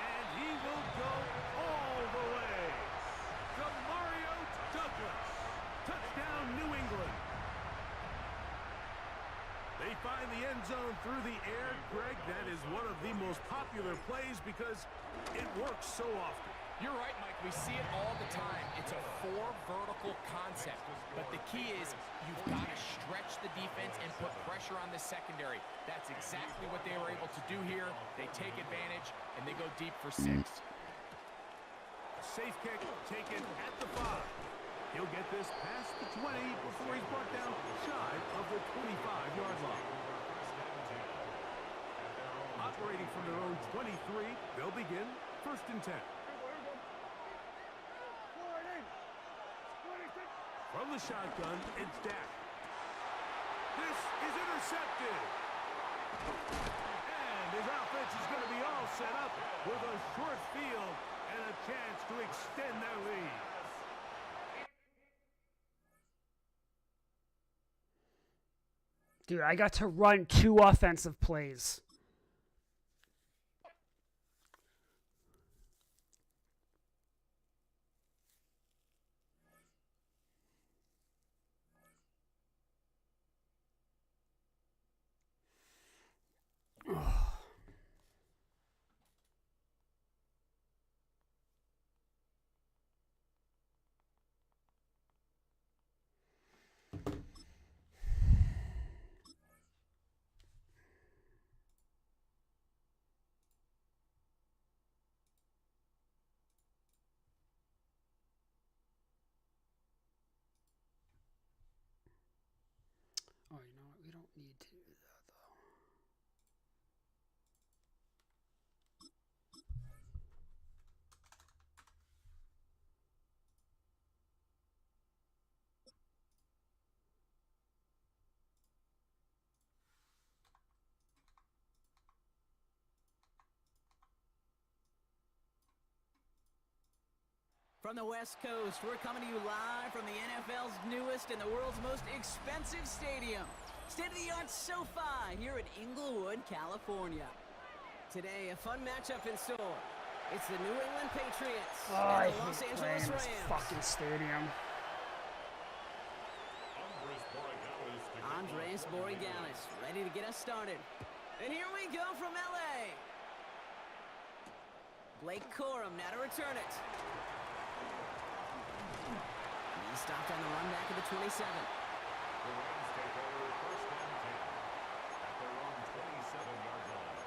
Speaker 1: And he will go all the way. Demario Douglas. Touchdown, New England. They find the end zone through the air. Greg, that is one of the most popular plays because it works so often.
Speaker 4: You're right, Mike. We see it all the time. It's a 4 vertical concept. But the key is you've got to stretch the defense and put pressure on the secondary. That's exactly what they were able to do here. They take advantage, and they go deep for 6.
Speaker 1: A safe kick taken at the 5. He'll get this past the 20 before he's brought down shy of the 25-yard line. Operating from their own 23, they'll begin 1st and 10. From the shotgun, it's Dak. This is intercepted. And his offense is going to be all set up with a short field and a chance to extend their lead.
Speaker 5: Dude, I got to run 2 offensive plays. Oh, you know what? We don't need to do that, though.
Speaker 9: From the West Coast, we're coming to you live from the NFL's newest and the world's most expensive stadium. State-of-the-art SoFi here in Inglewood, California. Today, a fun matchup in store. It's the New England Patriots and the Los Angeles Rams.
Speaker 5: This fucking stadium.
Speaker 9: Andres Borregales, ready to get us started. And here we go from LA. Blake Corum now to return it. He stopped on the run back at the 27.
Speaker 2: The Rams take over 1st and 10 at their own 27-yard line.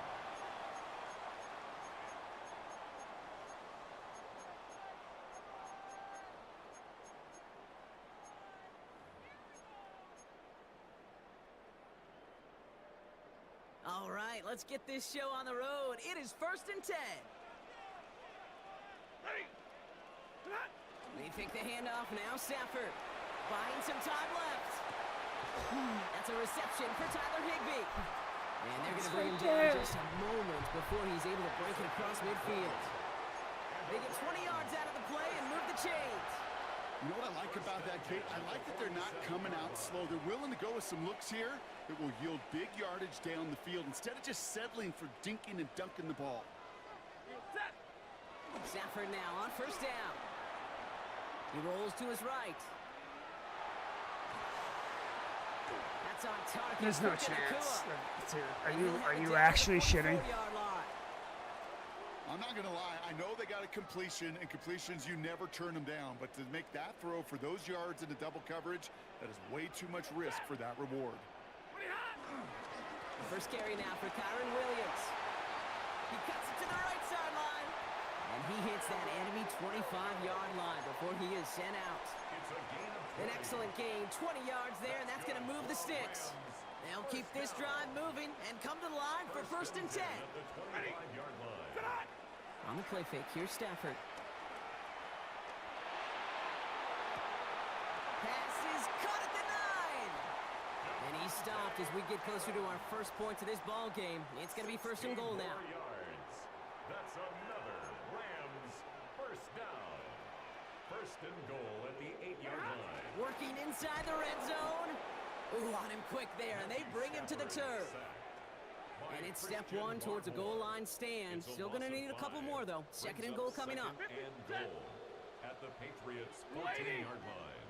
Speaker 9: All right, let's get this show on the road. It is 1st and 10. They pick the handoff now. Stafford buying some time left. That's a reception for Tyler Higbee. And they're going to bring him down just a moment before he's able to break it across midfield. They get 20 yards out of the play and move the chains.
Speaker 10: You know what I like about that, Kate? I like that they're not coming out slow. They're willing to go with some looks here that will yield big yardage down the field instead of just settling for dinking and dunking the ball.
Speaker 9: Stafford now on 1st down. He rolls to his right. That's on target.
Speaker 5: There's no chance. Are you actually shitting?
Speaker 10: I'm not going to lie. I know they got a completion, and completions, you never turn them down. But to make that throw for those yards into double coverage, that is way too much risk for that reward.
Speaker 9: First carry now for Kyron Williams. He cuts it to the right sideline. And he hits that enemy 25-yard line before he is sent out. An excellent gain, 20 yards there, and that's going to move the sticks. They'll keep this drive moving and come to the line for 1st and 10. On the play fake, here's Stafford. Pass is caught at the 9. And he's stopped as we get closer to our first point to this ball game. It's going to be first and goal now.
Speaker 2: Yards. That's another Rams first down. First and goal at the 8-yard line.
Speaker 9: Working inside the red zone. Ooh, on him quick there, and they bring him to the turf. And it's step one towards a goal line stand. Still going to need a couple more, though. Second and goal coming up.
Speaker 2: Second and goal at the Patriots' 14-yard line.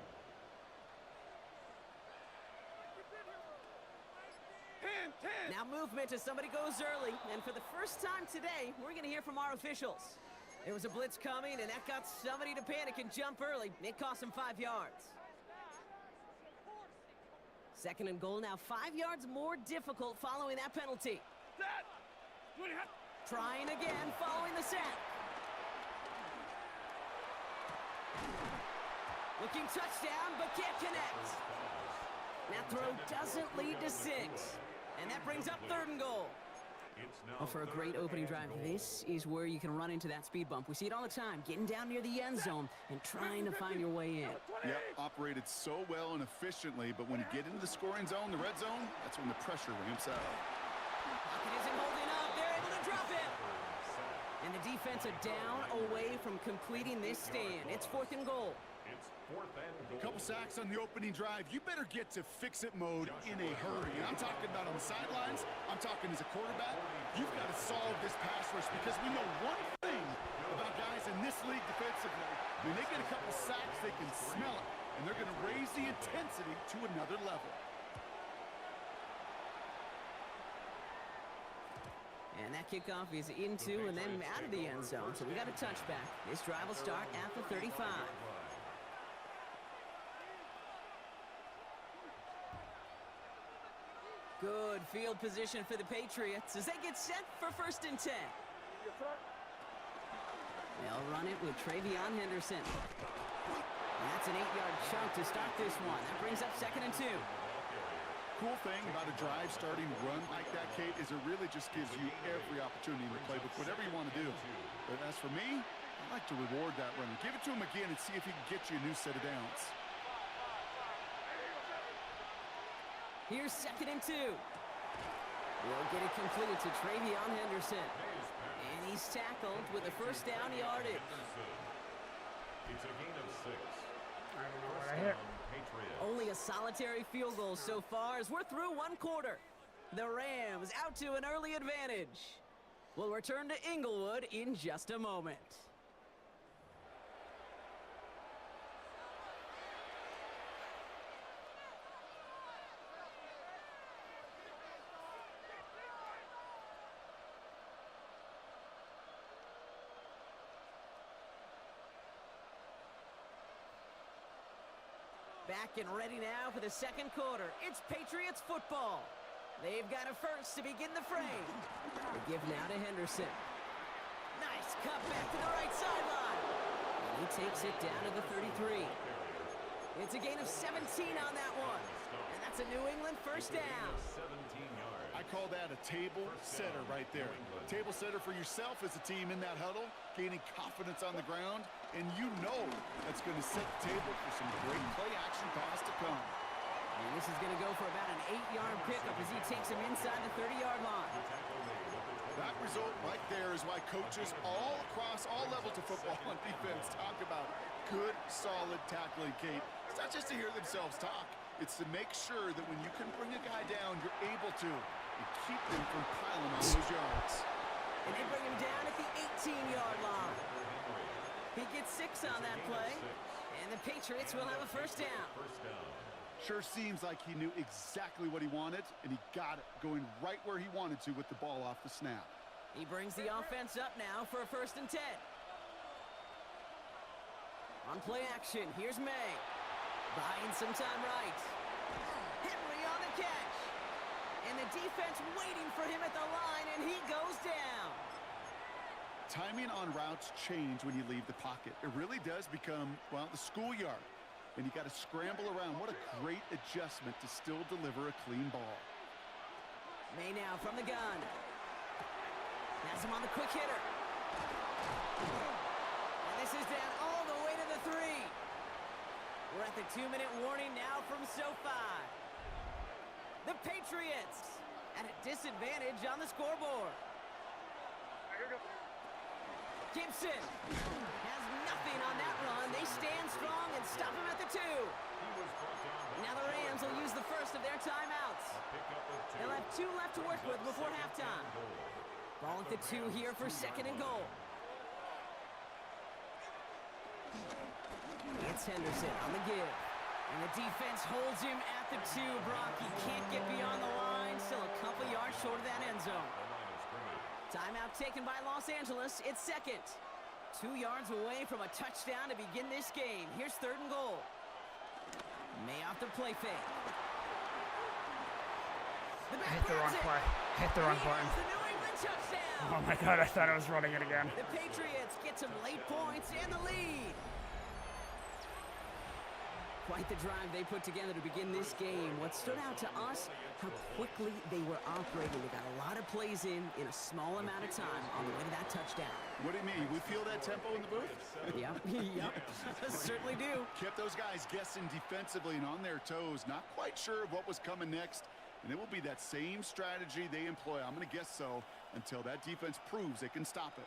Speaker 9: Now movement as somebody goes early. And for the first time today, we're going to hear from our officials. There was a blitz coming, and that got somebody to panic and jump early. It cost him 5 yards. Second and goal now, 5 yards more difficult following that penalty. Trying again following the sack. Looking touchdown, but can't connect. That throw doesn't lead to 6. And that brings up third and goal. Well, for a great opening drive, this is where you can run into that speed bump. We see it all the time, getting down near the end zone and trying to find your way in.
Speaker 10: Yep, operated so well and efficiently, but when you get into the scoring zone, the red zone, that's when the pressure ramps up.
Speaker 9: Pocket isn't holding up. They're able to drop it. And the defense are down away from completing this stand. It's fourth and goal.
Speaker 2: It's fourth and goal.
Speaker 10: Couple sacks on the opening drive. You better get to fix-it mode in a hurry. And I'm talking about on the sidelines. I'm talking as a quarterback. You've got to solve this pass rush because we know one thing about guys in this league defensively. When they get a couple sacks, they can smell it. And they're going to raise the intensity to another level.
Speaker 9: And that kickoff is into and then out of the end zone. So we got a touchback. This drive will start at the 35. Good field position for the Patriots as they get set for first and 10. They'll run it with Travion Henderson. And that's an 8-yard chunk to start this one. That brings up second and 2.
Speaker 10: Cool thing about a drive starting run like that, Kate, is it really just gives you every opportunity in the playbook, whatever you want to do. But as for me, I like to reward that run. Give it to him again and see if he can get you a new set of downs.
Speaker 9: Here's second and 2. We'll get it completed to Travion Henderson. And he's tackled with a first down yardage.
Speaker 2: It's a gain of 6.
Speaker 5: I don't know what I hear.
Speaker 9: Only a solitary field goal so far as we're through one quarter. The Rams out to an early advantage. We'll return to Inglewood in just a moment. Back and ready now for the second quarter. It's Patriots football. They've got a first to begin the frame. They give now to Henderson. Nice cut back to the right sideline. And he takes it down to the 33. It's a gain of 17 on that one. And that's a New England first down.
Speaker 10: I call that a table setter right there. Table setter for yourself as a team in that huddle, gaining confidence on the ground, and you know that's going to set the table for some great play-action pass to come.
Speaker 9: And this is going to go for about an 8-yard pickup as he takes him inside the 30-yard line.
Speaker 10: That result right there is why coaches all across all levels of football and defense talk about good, solid tackling, Kate. It's not just to hear themselves talk. It's to make sure that when you can bring a guy down, you're able to and keep them from piling on those yards.
Speaker 9: And they bring him down at the 18-yard line. He gets 6 on that play, and the Patriots will have a first down.
Speaker 10: Sure seems like he knew exactly what he wanted, and he got it, going right where he wanted to with the ball off the snap.
Speaker 9: He brings the offense up now for a first and 10. On play action, here's May. Buying some time right. Henry on the catch. And the defense waiting for him at the line, and he goes down.
Speaker 10: Timing on routes change when you leave the pocket. It really does become, well, the schoolyard. And you got to scramble around. What a great adjustment to still deliver a clean ball.
Speaker 9: May now from the gun. Has him on the quick hitter. And this is down all the way to the 3. We're at the 2-minute warning now from SoFi. The Patriots at a disadvantage on the scoreboard. Gibson has nothing on that run. They stand strong and stop him at the 2. Now the Rams will use the first of their timeouts. They'll have 2 left to work with before halftime. Ball at the 2 here for 2nd and goal. It's Henderson on the give. And the defense holds him at the 2, Brock. He can't get beyond the line. Still a couple yards short of that end zone. Timeout taken by Los Angeles. It's 2nd. 2 yards away from a touchdown to begin this game. Here's 3rd and goal. May off the play fake.
Speaker 5: Hit the wrong play. Hit the wrong button.
Speaker 9: The New England touchdown.
Speaker 5: Oh my god, I thought I was running it again.
Speaker 9: The Patriots get some late points and the lead. Quite the drive they put together to begin this game. What stood out to us, how quickly they were operating. They got a lot of plays in a small amount of time on the way to that touchdown.
Speaker 10: What do you mean? We feel that tempo in the booth?
Speaker 9: Yep. Certainly do.
Speaker 10: Kept those guys guessing defensively and on their toes. Not quite sure of what was coming next. And it will be that same strategy they employ. I'm going to guess so until that defense proves they can stop it.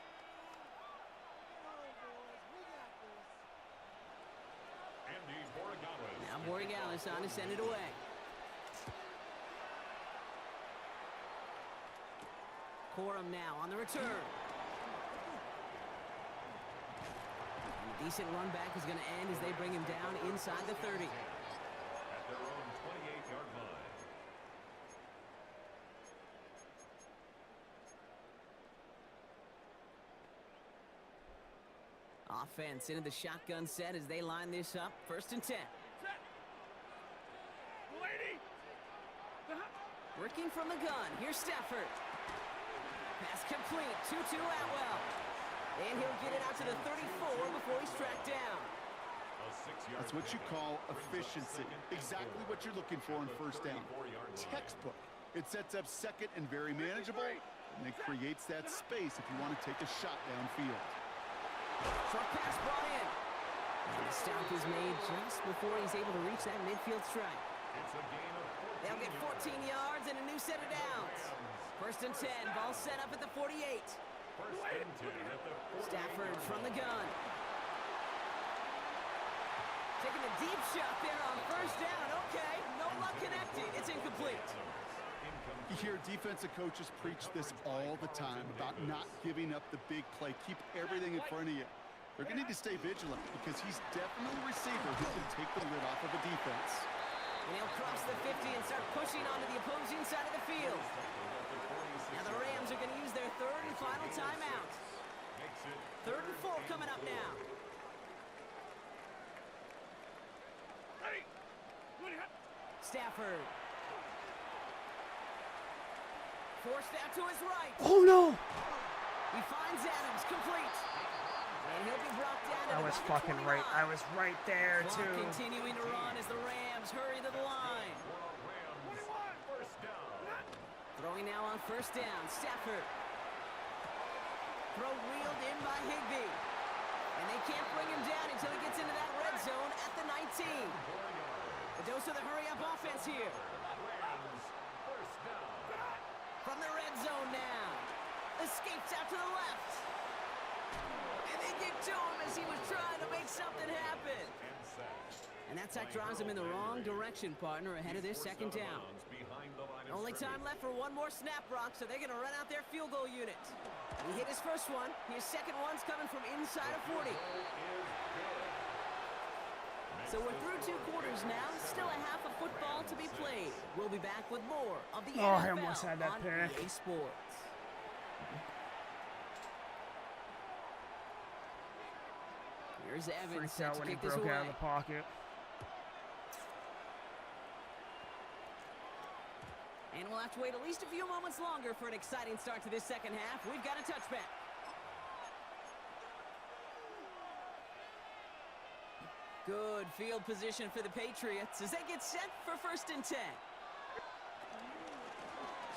Speaker 9: Now Borregales on to send it away. Corum now on the return. And a decent run back is going to end as they bring him down inside the 30.
Speaker 2: At their own 28-yard line.
Speaker 9: Offense into the shotgun set as they line this up. 1st and 10. Working from the gun. Here's Stafford. Pass complete. 2-2 Atwell. And he'll get it out to the 34 before he's tracked down.
Speaker 10: That's what you call efficiency. Exactly what you're looking for in 1st down. Textbook. It sets up 2nd and very manageable, and it creates that space if you want to take a shot downfield.
Speaker 9: Short pass brought in. And the stop is made just before he's able to reach that midfield strike. They'll get 14 yards and a new set of downs. 1st and 10. Ball set up at the 48. Stafford from the gun. Taking a deep shot there on 1st down. Okay, no luck connecting. It's incomplete.
Speaker 10: You hear defensive coaches preach this all the time about not giving up the big play. Keep everything in front of you. They're going to need to stay vigilant because he's definitely a receiver who can take the lid off of a defense.
Speaker 9: And he'll cross the 50 and start pushing onto the opposing side of the field. Now the Rams are going to use their 3rd and final timeout. 3rd and 4 coming up now. Stafford. Forced out to his right.
Speaker 5: Oh no!
Speaker 9: He finds Adams, complete. And he'll be brought down.
Speaker 5: I was fucking right. I was right there
Speaker 9: Clock
Speaker 5: too.
Speaker 9: continuing to run as the Rams hurry to the line. Throwing now on 1st down. Stafford. Throw reeled in by Higbee. And they can't bring him down until he gets into that red zone at the 19. A dose of the hurry-up offense here. From the red zone now. Escapes out to the left. And they get to him as he was trying to make something happen. And that sack drives him in the wrong direction, partner, ahead of this 2nd down. Only time left for one more snap, Brock, so they're going to run out their field goal unit. He hit his 1st one. His 2nd one's coming from inside of 40. So we're through 2 quarters now. Still a half of football to be played. We'll be back with more of the NFL
Speaker 5: I almost had that
Speaker 9: on
Speaker 5: pick.
Speaker 9: EA Sports. Here's Evans
Speaker 5: Freaked
Speaker 9: set
Speaker 5: out
Speaker 9: to
Speaker 5: when he
Speaker 9: kick this
Speaker 5: broke
Speaker 9: away.
Speaker 5: out of the pocket.
Speaker 9: And we'll have to wait at least a few moments longer for an exciting start to this 2nd half. We've got a touchback. Good field position for the Patriots as they get set for 1st and 10.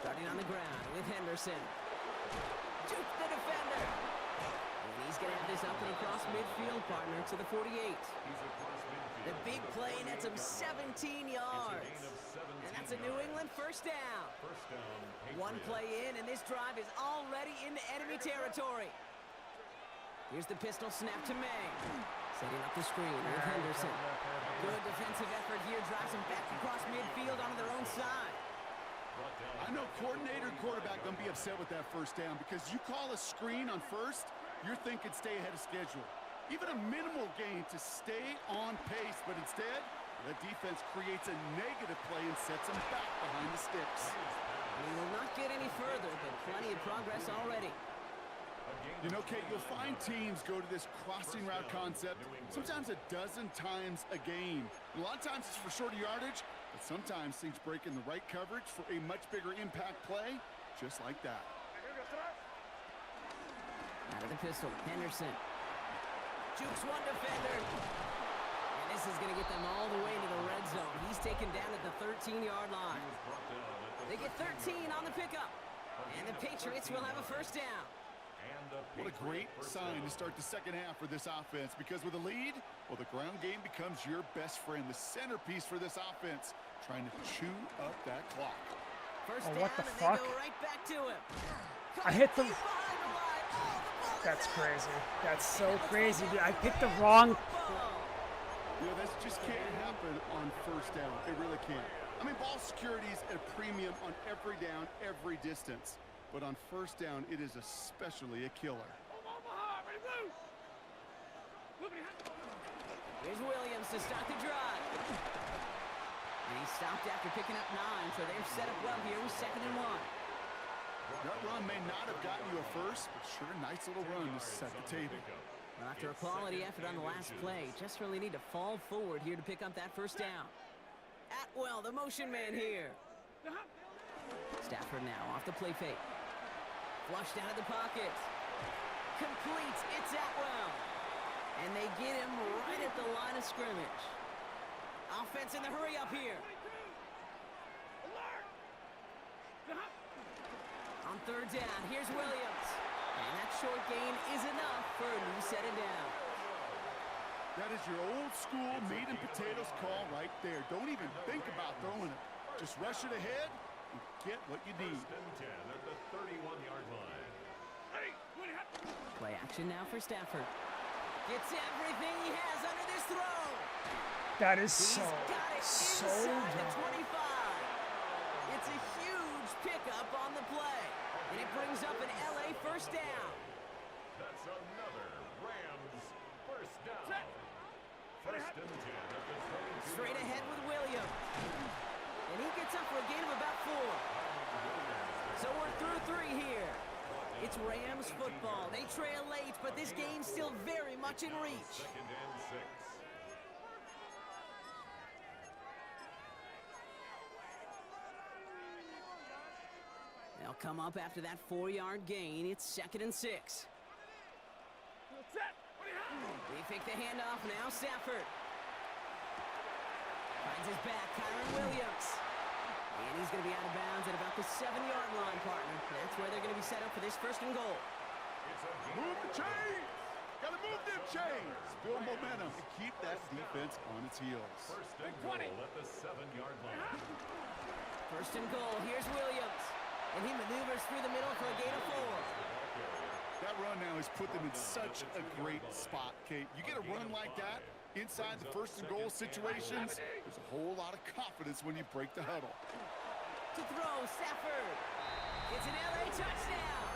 Speaker 9: Starting on the ground with Henderson. Juke the defender. And he's going to have this up and across midfield, partner, to the 48. The big play nets him 17 yards. And that's a New England first down. One play in, and this drive is already into enemy territory. Here's the pistol snap to May. Setting up the screen with Henderson. Good defensive effort here. Drives him back across midfield onto their own side.
Speaker 10: I know coordinator and quarterback going to be upset with that first down because you call a screen on first, you're thinking stay ahead of schedule. Even a minimal gain to stay on pace, but instead, the defense creates a negative play and sets them back behind the sticks.
Speaker 9: We will not get any further, but plenty of progress already.
Speaker 10: You know, Kate, you'll find teams go to this crossing route concept sometimes a dozen times a game. A lot of times it's for shorter yardage, but sometimes things break in the right coverage for a much bigger impact play, just like that.
Speaker 9: Out of the pistol, Henderson. Jukes one defender. And this is going to get them all the way into the red zone. He's taken down at the 13-yard line. They get 13 on the pickup. And the Patriots will have a first down.
Speaker 10: What a great sign to start the second half for this offense, because with a lead, well, the ground game becomes your best friend, the centerpiece for this offense, trying to chew up that clock.
Speaker 9: First
Speaker 5: Oh,
Speaker 9: down,
Speaker 5: what the
Speaker 9: and
Speaker 5: fuck?
Speaker 9: they go right back to him.
Speaker 5: I hit them. That's crazy. That's so crazy, dude. I picked the wrong.
Speaker 10: You know, this just can't happen on first down. It really can't. I mean, ball security is at a premium on every down, every distance. But on first down, it is especially a killer.
Speaker 9: Here's Williams to start the drive. And he stopped after picking up 9, so they're set up well here with 2nd and 1.
Speaker 10: That run may not have gotten you a first, but sure, nice little run to set the table.
Speaker 9: Well, after a quality effort on the last play, just really need to fall forward here to pick up that first down. Atwell, the motion man here. Stafford now off the play fake. Flushed out of the pocket. Completes. It's Atwell. And they get him right at the line of scrimmage. Offense in the hurry up here. On 3rd down, here's Williams. And that short gain is enough for a new set of downs.
Speaker 10: That is your old school meat and potatoes call right there. Don't even think about throwing it. Just rush it ahead and get what you need.
Speaker 2: First and 10 at the 31-yard line.
Speaker 9: Play action now for Stafford. Gets everything he has under this throw.
Speaker 5: That is
Speaker 9: He's
Speaker 5: so
Speaker 9: got it inside the 25. It's a huge pickup on the play. And it brings up an LA first down.
Speaker 2: That's another Rams first down. First and 10 at the 32.
Speaker 9: Straight ahead with Williams. And he gets up for a gain of about 4. So we're through 3 here. It's Rams football. They trail late, but this game's still very much in reach.
Speaker 2: 2nd and 6.
Speaker 9: They'll come up after that 4-yard gain. It's 2nd and 6. They fake the handoff now. Stafford finds his back. Kyron Williams. And he's going to be out of bounds at about the 7-yard line, partner. That's where they're going to be set up for this 1st and goal.
Speaker 10: Move the chains! Gotta move them chains! Build momentum and keep that defense on its heels.
Speaker 2: First and goal at the 7-yard line.
Speaker 9: 1st and goal. Here's Williams. And he maneuvers through the middle for a gain of 4.
Speaker 10: That run now has put them in such a great spot, Kate. You get a run like that inside the 1st and goal situations, there's a whole lot of confidence when you break the huddle.
Speaker 9: To throw, Stafford. It's an LA touchdown.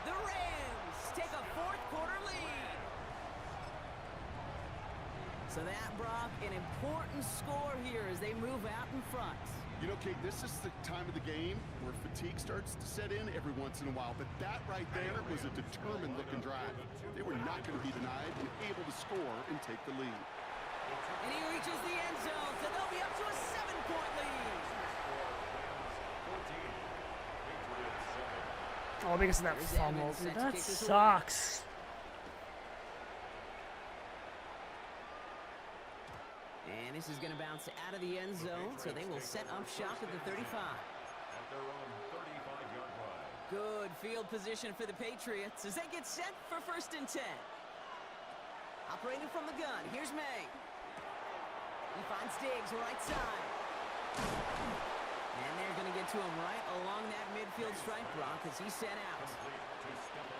Speaker 9: The Rams take a 4th quarter lead. So that brought an important score here as they move out in front.
Speaker 10: You know, Kate, this is the time of the game where fatigue starts to set in every once in a while, but that right there was a determined-looking drive. They were not going to be denied and able to score and take the lead.
Speaker 9: And he reaches the end zone, so they'll be up to a 7-point lead.
Speaker 5: Oh, because of that fumble. Dude, that sucks.
Speaker 9: And this is going to bounce out of the end zone, so they will set up shop at the 35.
Speaker 2: At their own 35-yard line.
Speaker 9: Good field position for the Patriots as they get set for 1st and 10. Operating from the gun, here's May. He finds Diggs, right side. And they're going to get to him right along that midfield stripe, Brock, as he's set out.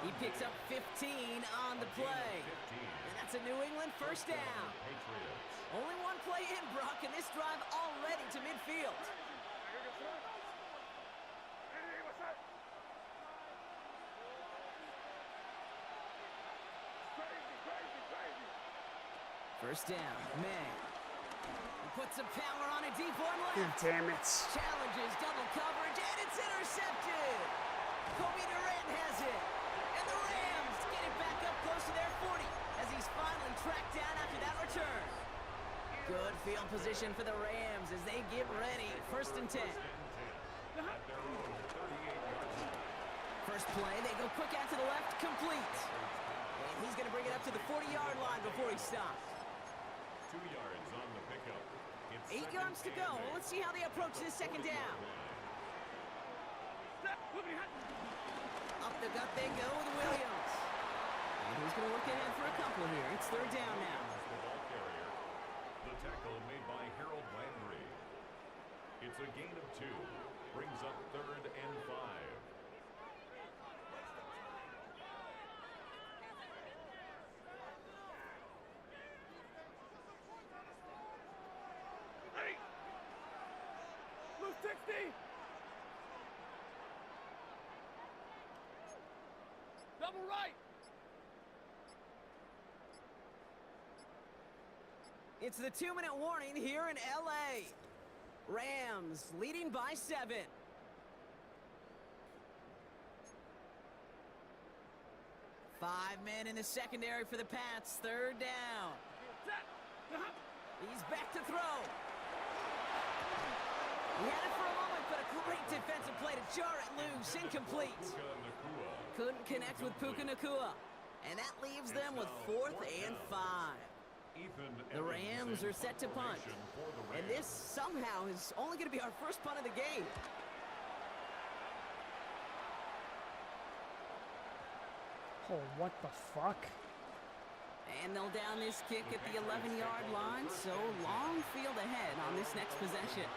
Speaker 9: He picks up 15 on the play. And that's a New England 1st down. Only one play in, Brock, and this drive already to midfield. First down, May. He puts some power on a deep one left.
Speaker 5: Damn it.
Speaker 9: Challenges double coverage, and it's intercepted. Kobe Durant has it. And the Rams get it back up close to their 40 as he's finally tracked down after that return. Good field position for the Rams as they get ready. 1st and 10. First play, they go quick out to the left, complete. And he's going to bring it up to the 40-yard line before he stops.
Speaker 2: 2 yards on the pickup.
Speaker 9: 8 yards to go. Let's see how they approach this 2nd down. Up the gut they go with Williams. And he's going to work ahead for a couple here. It's 3rd down now.
Speaker 2: The ball carrier. The tackle made by Harold Landry. It's a gain of 2. Brings up 3rd and 5.
Speaker 3: Double right.
Speaker 9: It's the 2-minute warning here in L.A. Rams leading by 7. 5 men in the secondary for the Pats. 3rd down. He's back to throw. He had it for a moment, but a great defensive play to jar it loose. Incomplete. Couldn't connect with Puka Nacua. And that leaves them with 4th and 5. The Rams are set to punt. And this somehow is only going to be our first punt of the game.
Speaker 5: Oh, what the fuck?
Speaker 9: And they'll down this kick at the 11-yard line, so long field ahead on this next possession.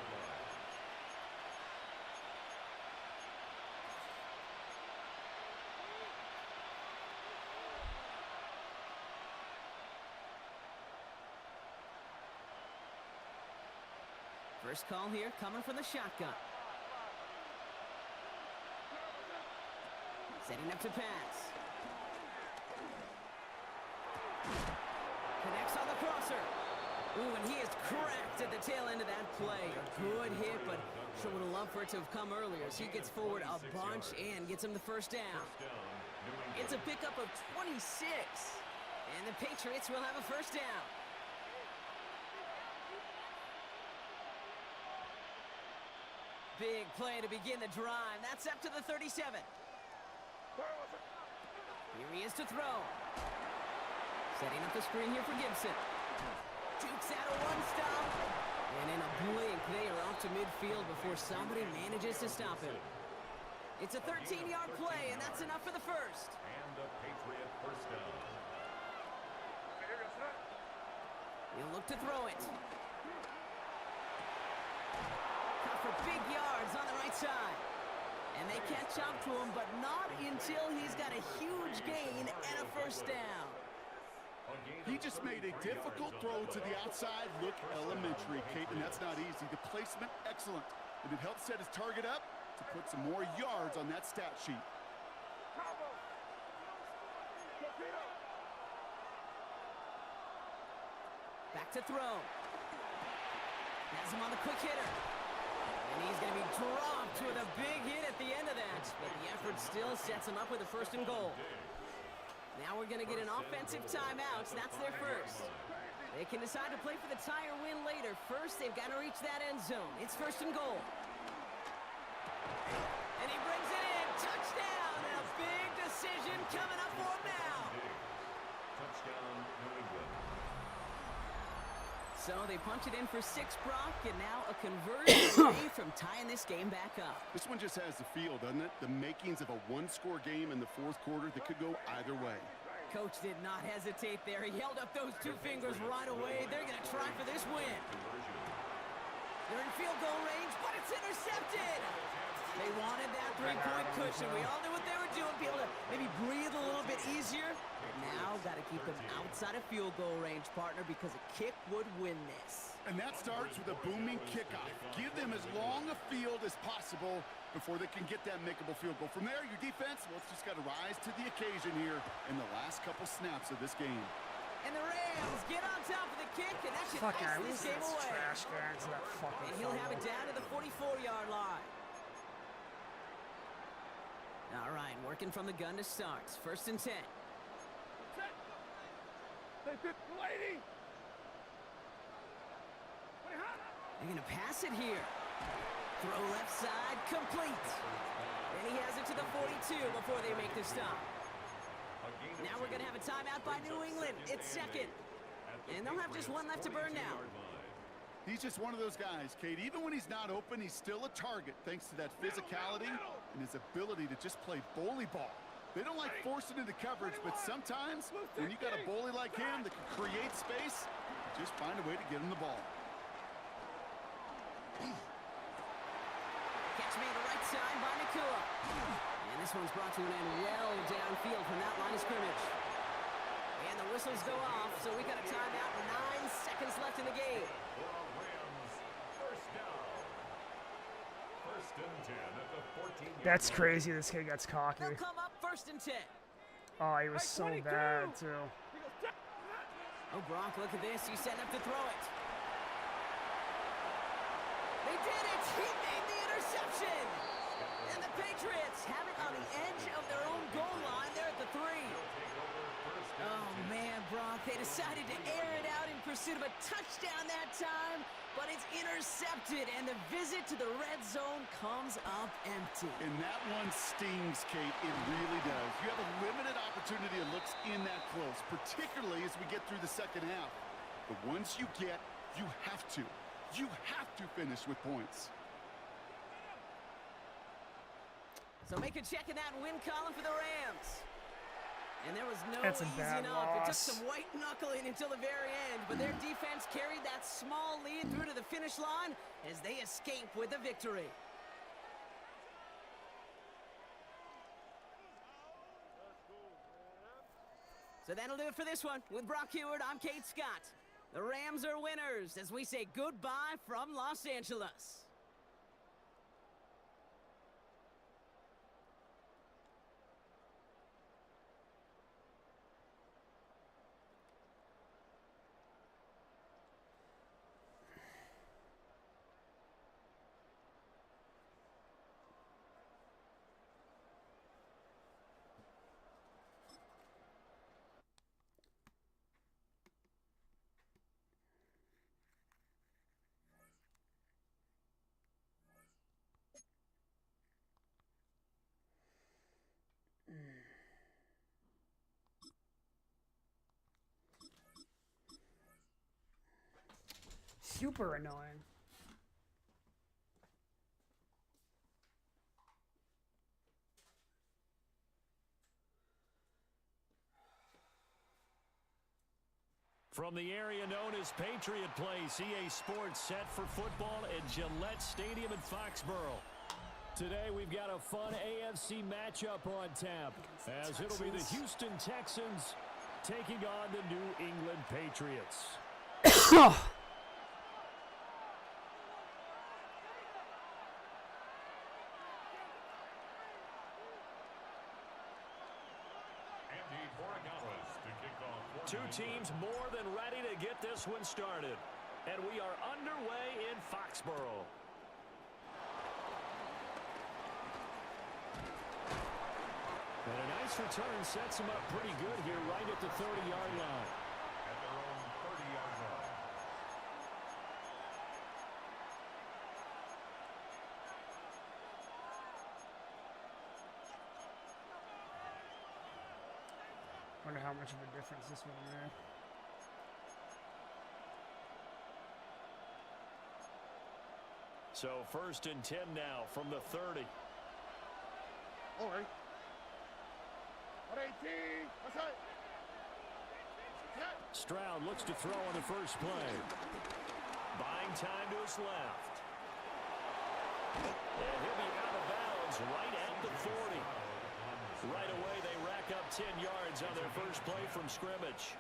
Speaker 9: First call here coming from the shotgun. Setting up to pass. Connects on the crosser. Ooh, and he is cracked at the tail end of that play. A good hit, but sure would have loved for it to have come earlier as he gets forward a bunch and gets him the 1st down. It's a pickup of 26. And the Patriots will have a 1st down. Big play to begin the drive. That's up to the 37. Here he is to throw. Setting up the screen here for Gibson. Jukes out a 1-stop. And in a blink, they are off to midfield before somebody manages to stop him. It's a 13-yard play, and that's enough for the 1st.
Speaker 2: And a Patriot 1st down.
Speaker 9: He'll look to throw it. Cut for big yards on the right side. And they catch up to him, but not until he's got a huge gain and a 1st down.
Speaker 10: He just made a difficult throw to the outside look elementary, Kate, and that's not easy. The placement, excellent. And it helped set his target up to put some more yards on that stat sheet.
Speaker 9: Back to throw. Has him on the quick hitter. And he's going to be dropped with a big hit at the end of that. But the effort still sets him up with a 1st and goal. Now we're going to get an offensive timeout. That's their 1st. They can decide to play for the tie or win later. First, they've got to reach that end zone. It's 1st and goal. And he brings it in. Touchdown. And a big decision coming up for him now.
Speaker 2: Touchdown, New England.
Speaker 9: So they punch it in for 6, Brock, and now a conversion away from tying this game back up.
Speaker 10: This one just has the feel, doesn't it? The makings of a one-score game in the fourth quarter that could go either way.
Speaker 9: Coach did not hesitate there. He held up those 2 fingers right away. They're going to try for this win. They're in field goal range, but it's intercepted. They wanted that 3-point cushion. We all knew what they were doing, be able to maybe breathe a little bit easier. But now, got to keep them outside of field goal range, partner, because a kick would win this.
Speaker 10: And that starts with a booming kickoff. Give them as long a field as possible before they can get that makeable field goal. From there, your defense, well, it's just got to rise to the occasion here in the last couple snaps of this game.
Speaker 9: And the Rams get on top of the kick, and that should ice this game away.
Speaker 5: Trash can to that fucking
Speaker 9: And he'll have it down to the 44-yard line. All right, working from the gun to start. 1st and 10.
Speaker 3: Lady.
Speaker 9: They're going to pass it here. Throw left side, complete. Then he has it to the 42 before they make the stop. Now we're going to have a timeout by New England. It's 2nd. And they'll have just 1 left to burn now.
Speaker 10: He's just one of those guys, Kate. Even when he's not open, he's still a target thanks to that physicality and his ability to just play bully ball. They don't like forcing into coverage, but sometimes when you got a bully like him that can create space, just find a way to get him the ball.
Speaker 9: Catch made the right side by Nakua. And this one's brought to an end well downfield from that line of scrimmage. And the whistles go off, so we got a timeout. 9 seconds left in the game.
Speaker 5: That's crazy. This kid gets cocky.
Speaker 9: They'll come up 1st and 10.
Speaker 5: Oh, he was so bad, too.
Speaker 9: Oh, Brock, look at this. He's setting up to throw it. They did it. He made the interception. And the Patriots have it on the edge of their own goal line. They're at the 3. Oh, man, Brock. They decided to air it out in pursuit of a touchdown that time, but it's intercepted, and the visit to the red zone comes up empty.
Speaker 10: And that one stings, Kate. It really does. You have a limited opportunity of looks in that close, particularly as we get through the second half. But once you get, you have to. You have to finish with points.
Speaker 9: So make a check in that win column for the Rams. And there was no
Speaker 5: That's a
Speaker 9: easy
Speaker 5: bad
Speaker 9: enough. It took
Speaker 5: loss.
Speaker 9: some white knuckling until the very end, but their defense carried that small lead through to the finish line as they escape with the victory. So that'll do it for this one. With Brock Heward, I'm Kate Scott. The Rams are winners as we say goodbye from Los Angeles.
Speaker 5: Super annoying.
Speaker 6: From the area known as Patriot Place, EA Sports set for football at Gillette Stadium in Foxborough. Today we've got a fun AFC matchup on tap, as it'll be the Houston Texans taking on the New England Patriots. Two teams more than ready to get this one started. And we are underway in Foxborough. And a nice return sets him up pretty good here right at the 30-yard line.
Speaker 2: At their own 30-yard line.
Speaker 5: Wonder how much of a difference this would have made.
Speaker 6: So 1st and 10 now from the 30.
Speaker 3: All right. 118. That's it.
Speaker 6: Stroud looks to throw on the first play. Buying time to his left. And he'll be out of bounds right at the 40. Right away, they rack up 10 yards on their first play from scrimmage.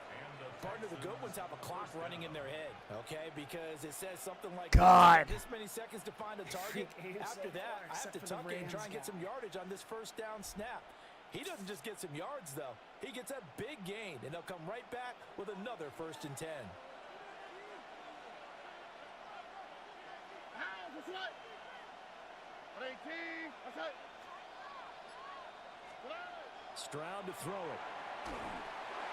Speaker 7: Partner, the good ones have a clock running in their head, okay? Because it says something like
Speaker 5: God.
Speaker 7: this many seconds to find a target. After that, I have to tuck it and try and get some yardage on this first down snap. He doesn't just get some yards, though. He gets a big gain, and they'll come right back with another 1st and 10.
Speaker 3: That's right. 118. That's it.
Speaker 6: Stroud to throw it.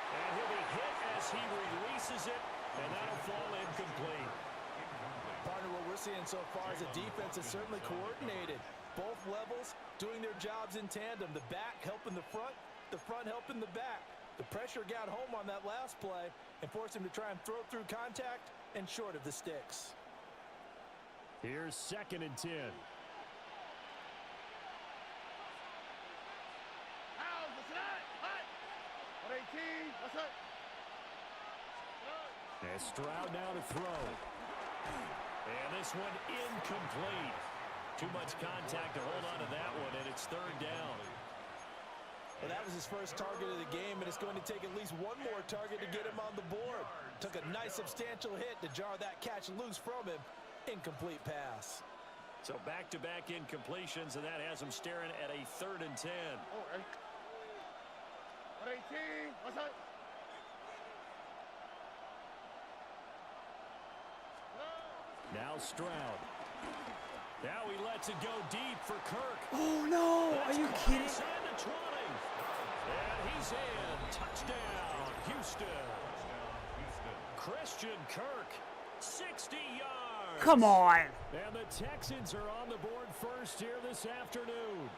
Speaker 6: And he'll be hit as he releases it, and that'll fall incomplete.
Speaker 7: Partner, what we're seeing so far is the defense is certainly coordinated. Both levels doing their jobs in tandem. The back helping the front helping the back. The pressure got home on that last play and forced him to try and throw through contact and short of the sticks.
Speaker 6: Here's 2nd and 10. And Stroud now to throw. And this one incomplete. Too much contact to hold on to that one, and it's 3rd down.
Speaker 7: Well, that was his first target of the game, and it's going to take at least one more target to get him on the board. Took a nice substantial hit to jar that catch loose from him. Incomplete pass.
Speaker 6: So back-to-back incompletions, and that has him staring at a 3rd and 10.
Speaker 3: All right. 118. What's that?
Speaker 6: Now Stroud. Now he lets it go deep for Kirk.
Speaker 5: Oh, no. Are you kidding?
Speaker 6: Inside the 20. And he's in. Touchdown, Houston. Christian Kirk, 60 yards.
Speaker 5: Come on.
Speaker 6: And the Texans are on the board first here this afternoon.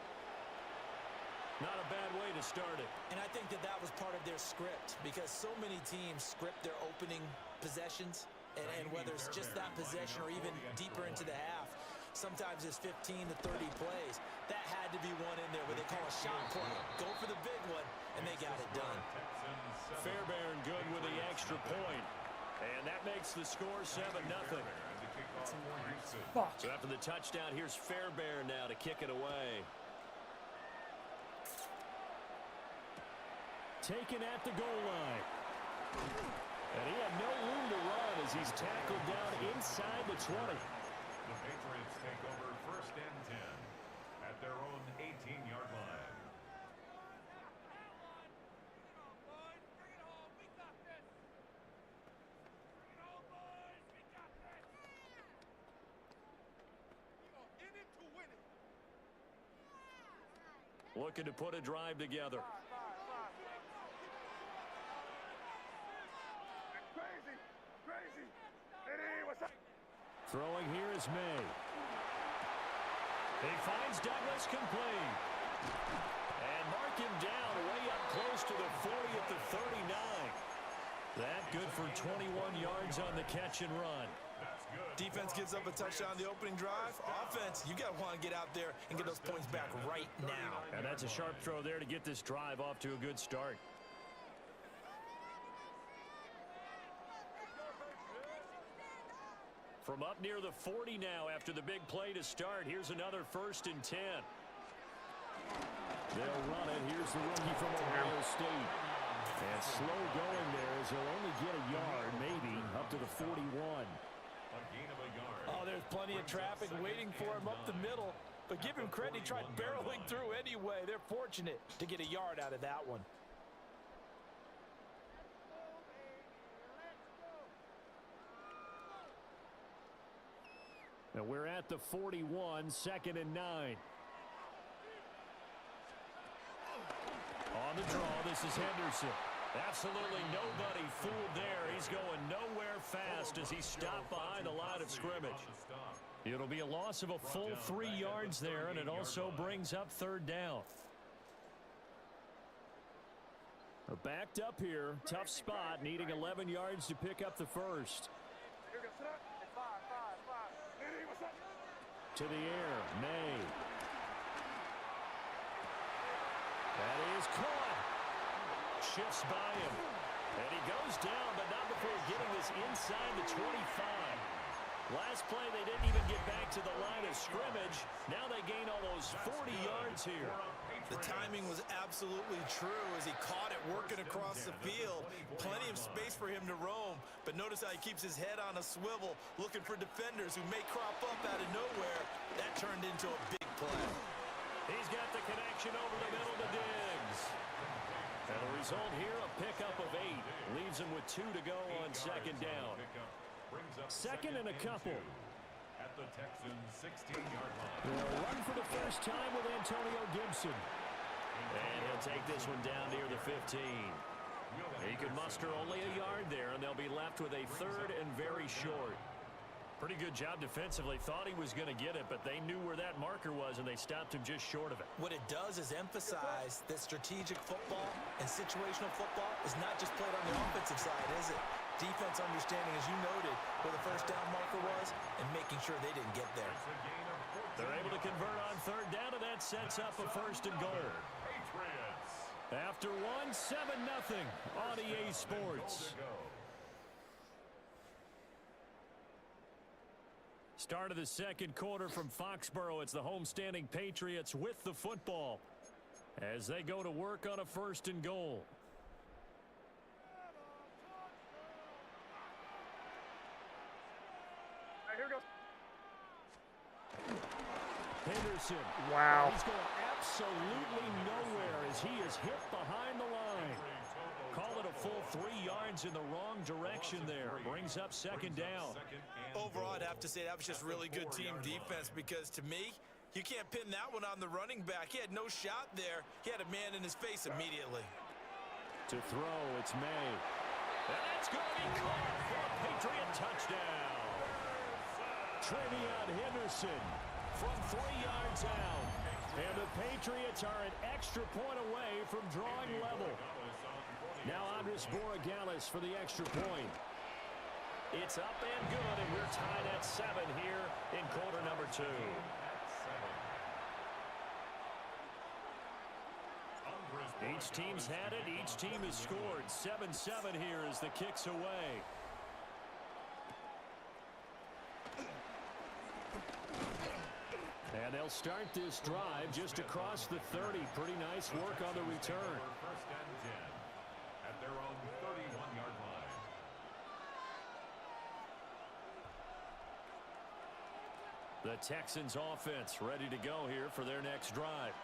Speaker 6: Not a bad way to start it.
Speaker 7: And I think that was part of their script, because so many teams script their opening possessions, and whether it's just that possession or even deeper into the half, sometimes it's 15 to 30 plays. That had to be one in there where they call a shot play. Go for the big one, and they got it done.
Speaker 6: Fairbairn good with the extra point. And that makes the score 7-0.
Speaker 5: Fuck.
Speaker 6: So after the touchdown, here's Fairbairn now to kick it away. Taken at the goal line. And he had no room to run as he's tackled down inside the 20.
Speaker 2: The Patriots take over 1st and 10 at their own 18-yard line.
Speaker 6: Looking to put a drive together.
Speaker 3: Crazy. Hey, what's up?
Speaker 6: Throwing here is May. He finds Douglas complete. And mark him down way up close to the 40 at the 39. That good for 21 yards on the catch and run.
Speaker 7: Defense gives up a touchdown on the opening drive. Offense, you got to want to get out there and get those points back right now.
Speaker 6: And that's a sharp throw there to get this drive off to a good start. From up near the 40 now after the big play to start. Here's another 1st and 10. They'll run it. Here's the rookie from Ohio State. And slow going there as he'll only get a yard, maybe, up to the 41.
Speaker 7: Oh, there's plenty of traffic waiting for him up the middle. But give him credit, he tried barreling through anyway. They're fortunate to get a yard out of that one.
Speaker 6: Now we're at the 41, 2nd and 9. On the draw, this is Henderson. Absolutely nobody fooled there. He's going nowhere fast as he stopped behind the line of scrimmage. It'll be a loss of a full 3 yards there, and it also brings up 3rd down. Backed up here, tough spot, needing 11 yards to pick up the first. to the air. May. That is caught. Shifts by him. And he goes down, but not before getting this inside the 25. Last play, they didn't even get back to the line of scrimmage. Now they gain almost 40 yards here.
Speaker 7: The timing was absolutely true as he caught it working across the field. Plenty of space for him to roam, but notice how he keeps his head on a swivel, looking for defenders who may crop up out of nowhere. That turned into a big play.
Speaker 6: He's got the connection over the middle to Diggs. And the result here, a pickup of 8. Leaves him with 2 to go on second down. Second and a couple.
Speaker 2: At the Texans' 16-yard line.
Speaker 6: They'll run for the first time with Antonio Gibson. And he'll take this one down near the 15. He could muster only a yard there, and they'll be left with a third and very short. Pretty good job defensively. Thought he was going to get it, but they knew where that marker was, and they stopped him just short of it.
Speaker 7: What it does is emphasize that strategic football and situational football is not just played on the offensive side, is it? Defense understanding, as you noted, where the first down marker was and making sure they didn't get there.
Speaker 6: They're able to convert on third down, and that sets up a first and goal. After 1, 7-0 on EA Sports. Start of the second quarter from Foxborough. It's the homestanding Patriots with the football as they go to work on a first and goal. Henderson.
Speaker 5: Wow.
Speaker 6: He's going absolutely nowhere as he is hit behind the line. Call it a full 3 yards in the wrong direction there. Brings up second down.
Speaker 7: Overall, I'd have to say that was just really good team defense because, to me, you can't pin that one on the running back. He had no shot there. He had a man in his face immediately.
Speaker 6: To throw, it's May. And that's going to be caught for a Patriot touchdown. Trevion Henderson from 3 yards out. And the Patriots are an extra point away from drawing level. Now Andres Borregales for the extra point. It's up and good, and we're tied at 7 here in quarter number 2. Each team's had it. Each team has scored. 7-7 here as the kick's away. And they'll start this drive just across the 30. Pretty nice work on the return.
Speaker 2: First and 10 at their own 31-yard line.
Speaker 6: The Texans offense ready to go here for their next drive.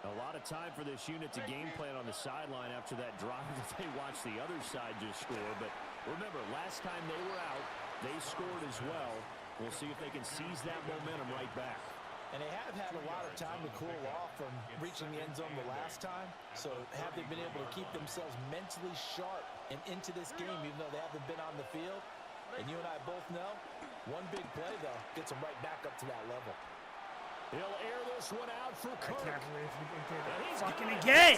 Speaker 6: A lot of time for this unit to game plan on the sideline after that drive that they watched the other side just score. But remember, last time they were out, they scored as well. We'll see if they can seize that momentum right back.
Speaker 7: And they have had a lot of time to cool off from reaching the end zone the last time. So have they been able to keep themselves mentally sharp and into this game, even though they haven't been on the field? And you and I both know, one big play, though, gets them right back up to that level.
Speaker 6: He'll air this one out for Kirk.
Speaker 5: I can't believe he did it fucking again.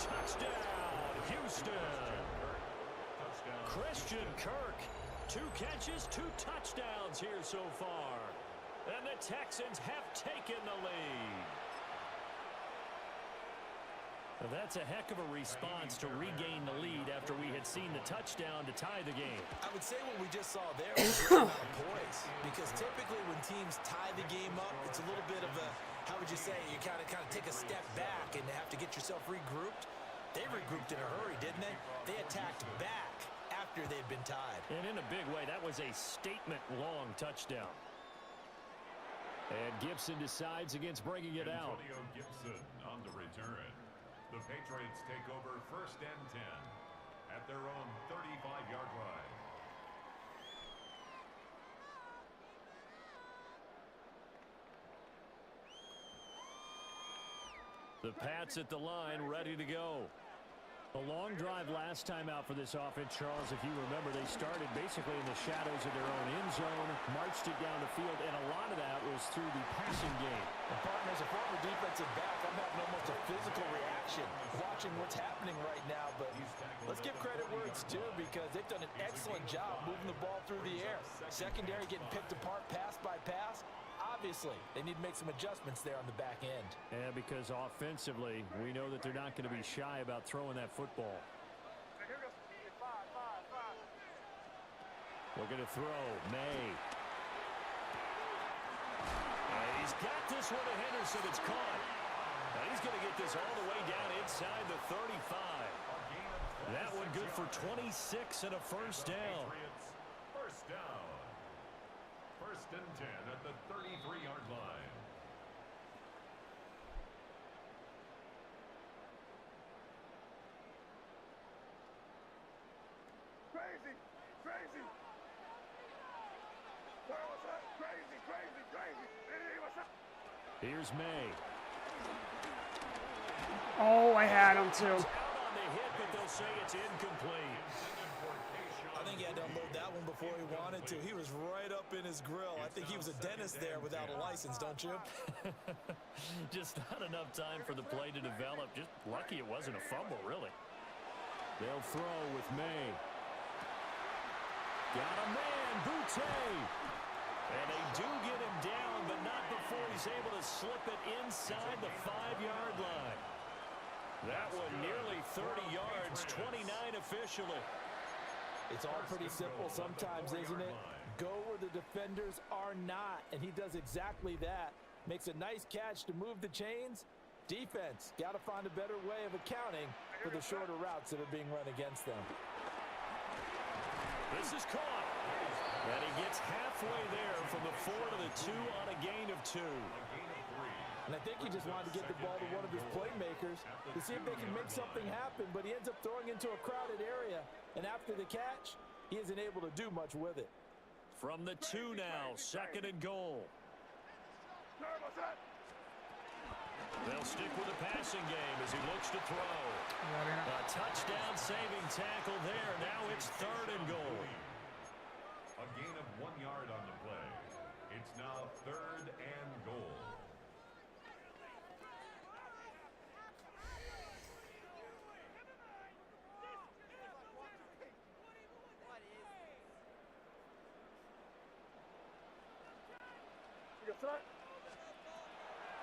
Speaker 6: Touchdown, Houston. Christian Kirk. 2 catches, 2 touchdowns here so far. And the Texans have taken the lead. Well, that's a heck of a response to regain the lead after we had seen the touchdown to tie the game.
Speaker 7: I would say what we just saw there was a amount of poise. Because typically when teams tie the game up, it's a little bit of a, how would you say, you kind of take a step back and have to get yourself regrouped. They regrouped in a hurry, didn't they? They attacked back after they'd been tied.
Speaker 6: And in a big way, that was a statement-long touchdown. And Gibson decides against bringing it out.
Speaker 2: Antonio Gibson on the return. The Patriots take over first and 10 at their own 35-yard line.
Speaker 6: The Pats at the line, ready to go. A long drive last time out for this offense, Charles. If you remember, they started basically in the shadows of their own end zone, marched it down the field, and a lot of that was through the passing game.
Speaker 7: And partner, as a former defensive back, I'm having almost a physical reaction watching what's happening right now. But let's give credit where it's due, because they've done an excellent job moving the ball through the air. Secondary getting picked apart pass by pass. Obviously, they need to make some adjustmts there on the back end.
Speaker 6: And because offensively, we know that they're not going to be shy about throwing that football. Looking to throw, May. And he's got this one to Henderson. It's caught. And he's going to get this all the way down inside the 35. That one good for 26 and a first down.
Speaker 2: First down. First and 10 at the 33-yard line.
Speaker 3: Crazy, crazy. What's up? Crazy, crazy, crazy. Hey, what's up?
Speaker 6: Here's May.
Speaker 5: Oh, I had him too.
Speaker 6: Out on the hit, but they'll say it's incomplete.
Speaker 7: I think he had to unload that one before he wanted to. He was right up in his grill. I think he was a dentist there without a license, don't you?
Speaker 6: Just not enough time for the play to develop. Just lucky it wasn't a fumble, really. They'll throw with May. Got a man, Boutte. And they do get him down, but not before he's able to slip it inside the 5-yard line. That one nearly 30 yards, 29 officially.
Speaker 7: It's all pretty simple sometimes, isn't it? Go where the defenders are not, and he does exactly that. Makes a nice catch to move the chains. Defense, got to find a better way of accounting for the shorter routes that are being run against them.
Speaker 6: This is caught. And he gets halfway there from the 4 to the 2 on a gain of 2.
Speaker 7: And I think he just wanted to get the ball to one of his playmakers to see if they can make something happen, but he ends up throwing into a crowded area. And after the catch, he isn't able to do much with it.
Speaker 6: From the 2 now, 2nd and goal. They'll stick with the passing game as he looks to throw. A touchdown saving tackle there. Now it's 3rd and goal.
Speaker 2: A gain of 1 yard on the play. It's now 3rd and goal.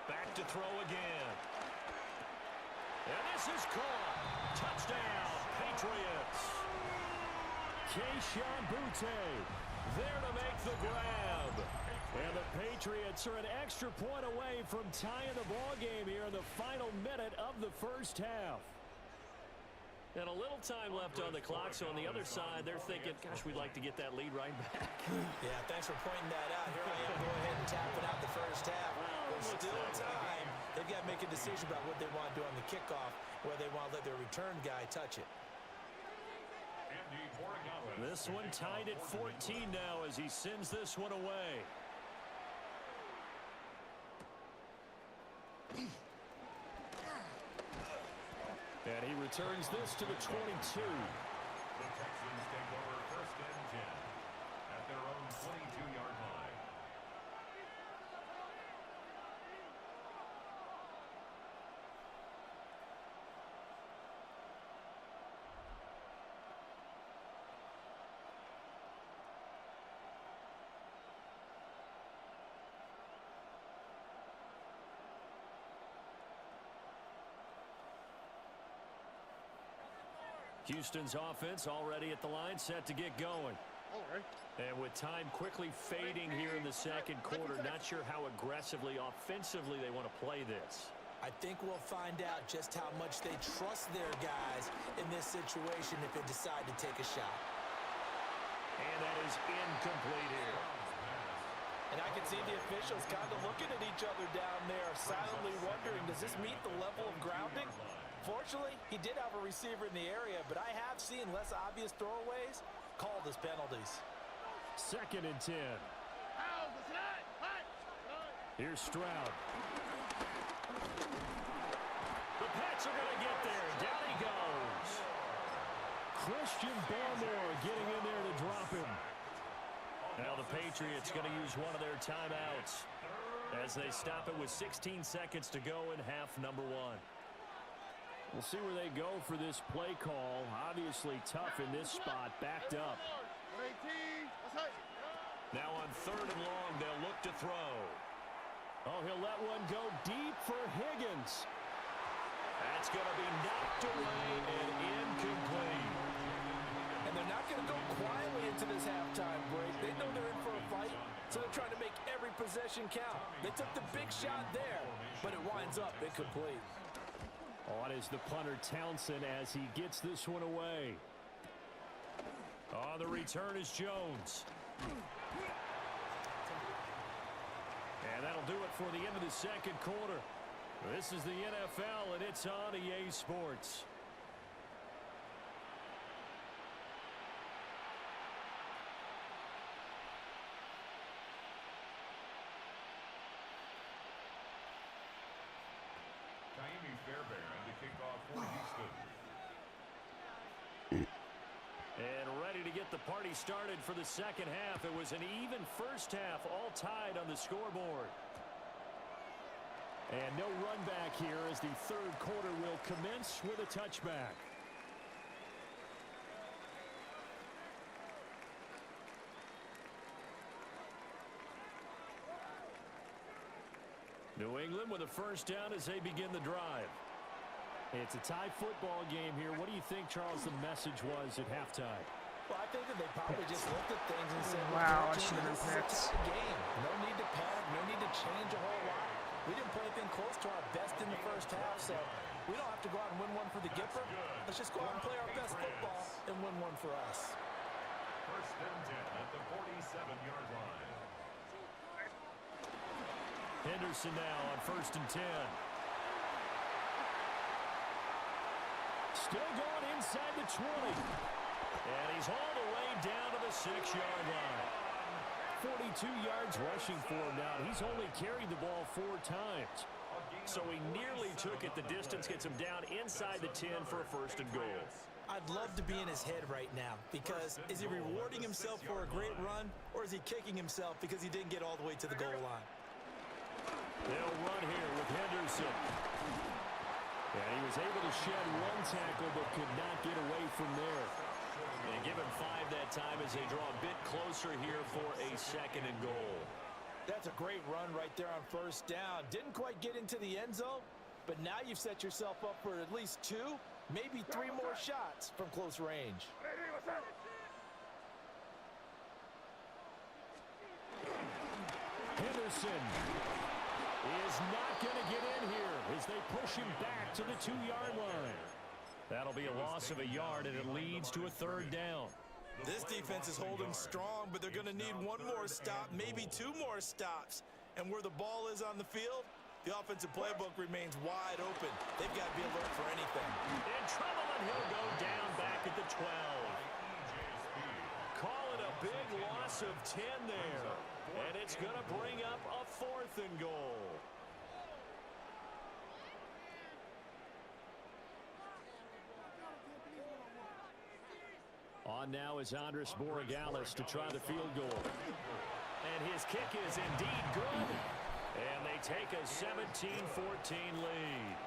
Speaker 6: Back to throw again. And this is caught. Touchdown, Patriots. Keyshawn Boutte there to make the grab. And the Patriots are an extra point away from tying the ball game here in the final minute of the first half. And a little time left on the clock, so on the other side, they're thinking, gosh, we'd like to get that lead right back.
Speaker 7: Yeah, thanks for pointing that out. Here I am, go ahead and tapping out the first half. There's still time. They've got to make a decision about what they want to do on the kickoff, whether they want to let their return guy touch it.
Speaker 6: This one tied at 14 now as he sends this one away. And he returns this to the 22.
Speaker 2: The Texans take over 1st and 10 at their own 22-yard line.
Speaker 6: Houston's offense already at the line, set to get going. And with time quickly fading here in the second quarter, not sure how aggressively, offensively they want to play this.
Speaker 7: I think we'll find out just how much they trust their guys in this situation if they decide to take a shot.
Speaker 6: And that is incomplete here.
Speaker 7: And I can see the officials kind of looking at each other down there, silently wondering, does this meet the level of grounding? Fortunately, he did have a receiver in the area, but I have seen less obvious throwaways called as penalties.
Speaker 6: 2nd and 10. Here's Stroud. The Pats are going to get there. Down he goes. Christian Barmore getting in there to drop him. Now the Patriots going to use one of their timeouts as they stop it with 16 seconds to go in half number 1. We'll see where they go for this play call. Obviously tough in this spot, backed up. Now on 3rd and long, they'll look to throw. Oh, he'll let one go deep for Higgins. That's going to be knocked away and incomplete.
Speaker 4: And they're not going to go quietly into this halftime break. They know they're in for a fight, so they're trying to make every possession count. They took the big shot there, but it winds up incomplete.
Speaker 6: On is the punter Townsend as he gets this one away. On the return is Jones. And that'll do it for the end of the second quarter. This is the NFL, and it's on EA Sports.
Speaker 2: Fairbairn to kick off for Houston.
Speaker 6: And ready to get the party started for the second half. It was an even first half, all tied on the scoreboard. And no run back here as the third quarter will commence with a touchback. New England with a first down as they begin the drive. It's a tie football game here. What do you think, Charles, the message was at halftime?
Speaker 4: Well, I think that they probably just looked at things and said,
Speaker 5: wow, I should have been
Speaker 4: this is
Speaker 5: picked.
Speaker 4: a game. No need to panic. No need to change a whole lot. We didn't play anything close to our best in the first half, so we don't have to go out and win one for the Gipper. Let's just go out and play our best football and win one for us.
Speaker 2: 1st and 10 at the 47-yard line.
Speaker 6: Henderson now on 1st and 10. Still going inside the 20. And he's all the way down to the 6-yard line. 42 yards rushing for him now. He's only carried the ball 4 times. So he nearly took it the distance, gets him down inside the 10 for a 1st and goal.
Speaker 7: I'd love to be in his head right now because is he rewarding himself for a great run or is he kicking himself because he didn't get all the way to the goal line?
Speaker 6: They'll run here with Henderson. And he was able to shed 1 tackle but could not get away from there. They give him 5 that time as they draw a bit closer here for a 2nd and goal.
Speaker 4: That's a great run right there on 1st down. Didn't quite get into the end zone, but now you've set yourself up for at least 2, maybe 3 more shots from close range.
Speaker 6: Henderson is not going to get in here as they push him back to the 2-yard line. That'll be a loss of a yard, and it leads to a 3rd down.
Speaker 7: This defense is holding strong, but they're going to need 1 more stop, maybe 2 more stops. And where the ball is on the field, the offensive playbook remains wide open. They've got to be alert for anything.
Speaker 6: In trouble, and he'll go down back at the 12. Call it a big loss of 10 there. And it's going to bring up a 4th and goal. On now is Andres Borregales to try the field goal. And his kick is indeed good. And they take a 17-14 lead.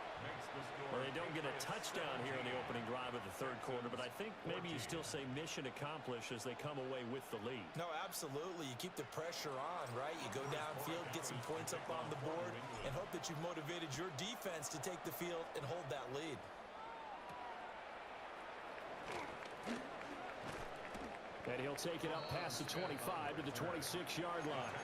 Speaker 6: Well, they don't get a touchdown here in the opening drive of the 3rd quarter, but I think maybe you still say mission accomplished as they come away with the lead.
Speaker 7: No, absolutely. You keep the pressure on, right? You go downfield, get some points up on the board, and hope that you've motivated your defense to take the field and hold that lead.
Speaker 6: And he'll take it up past the 25 to the 26-yard line.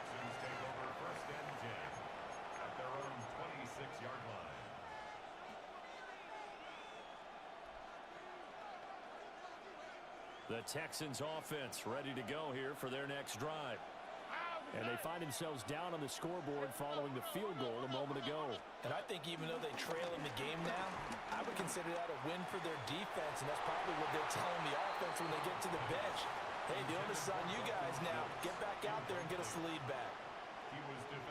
Speaker 6: The Texans offense ready to go here for their next drive. And they find themselves down on the scoreboard following the field goal a moment ago.
Speaker 4: And I think even though they trail in the game now, I would consider that a win for their defense, and that's probably what they're telling the offense when they get to the bench. Hey, the onus is on you guys now. Get back out there and get us the lead back.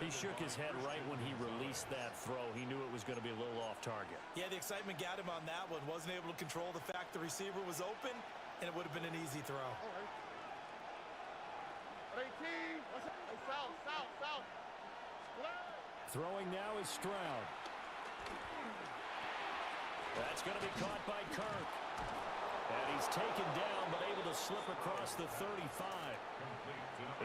Speaker 6: He shook his head right when he released that throw. He knew it was going to be a little off target.
Speaker 7: Yeah, the excitement got him on that one. Wasn't able to control the fact the receiver was open, and it would have been an easy throw.
Speaker 6: Throwing now is Stroud. That's going to be caught by Kirk. And he's taken down, but able to slip across the 35.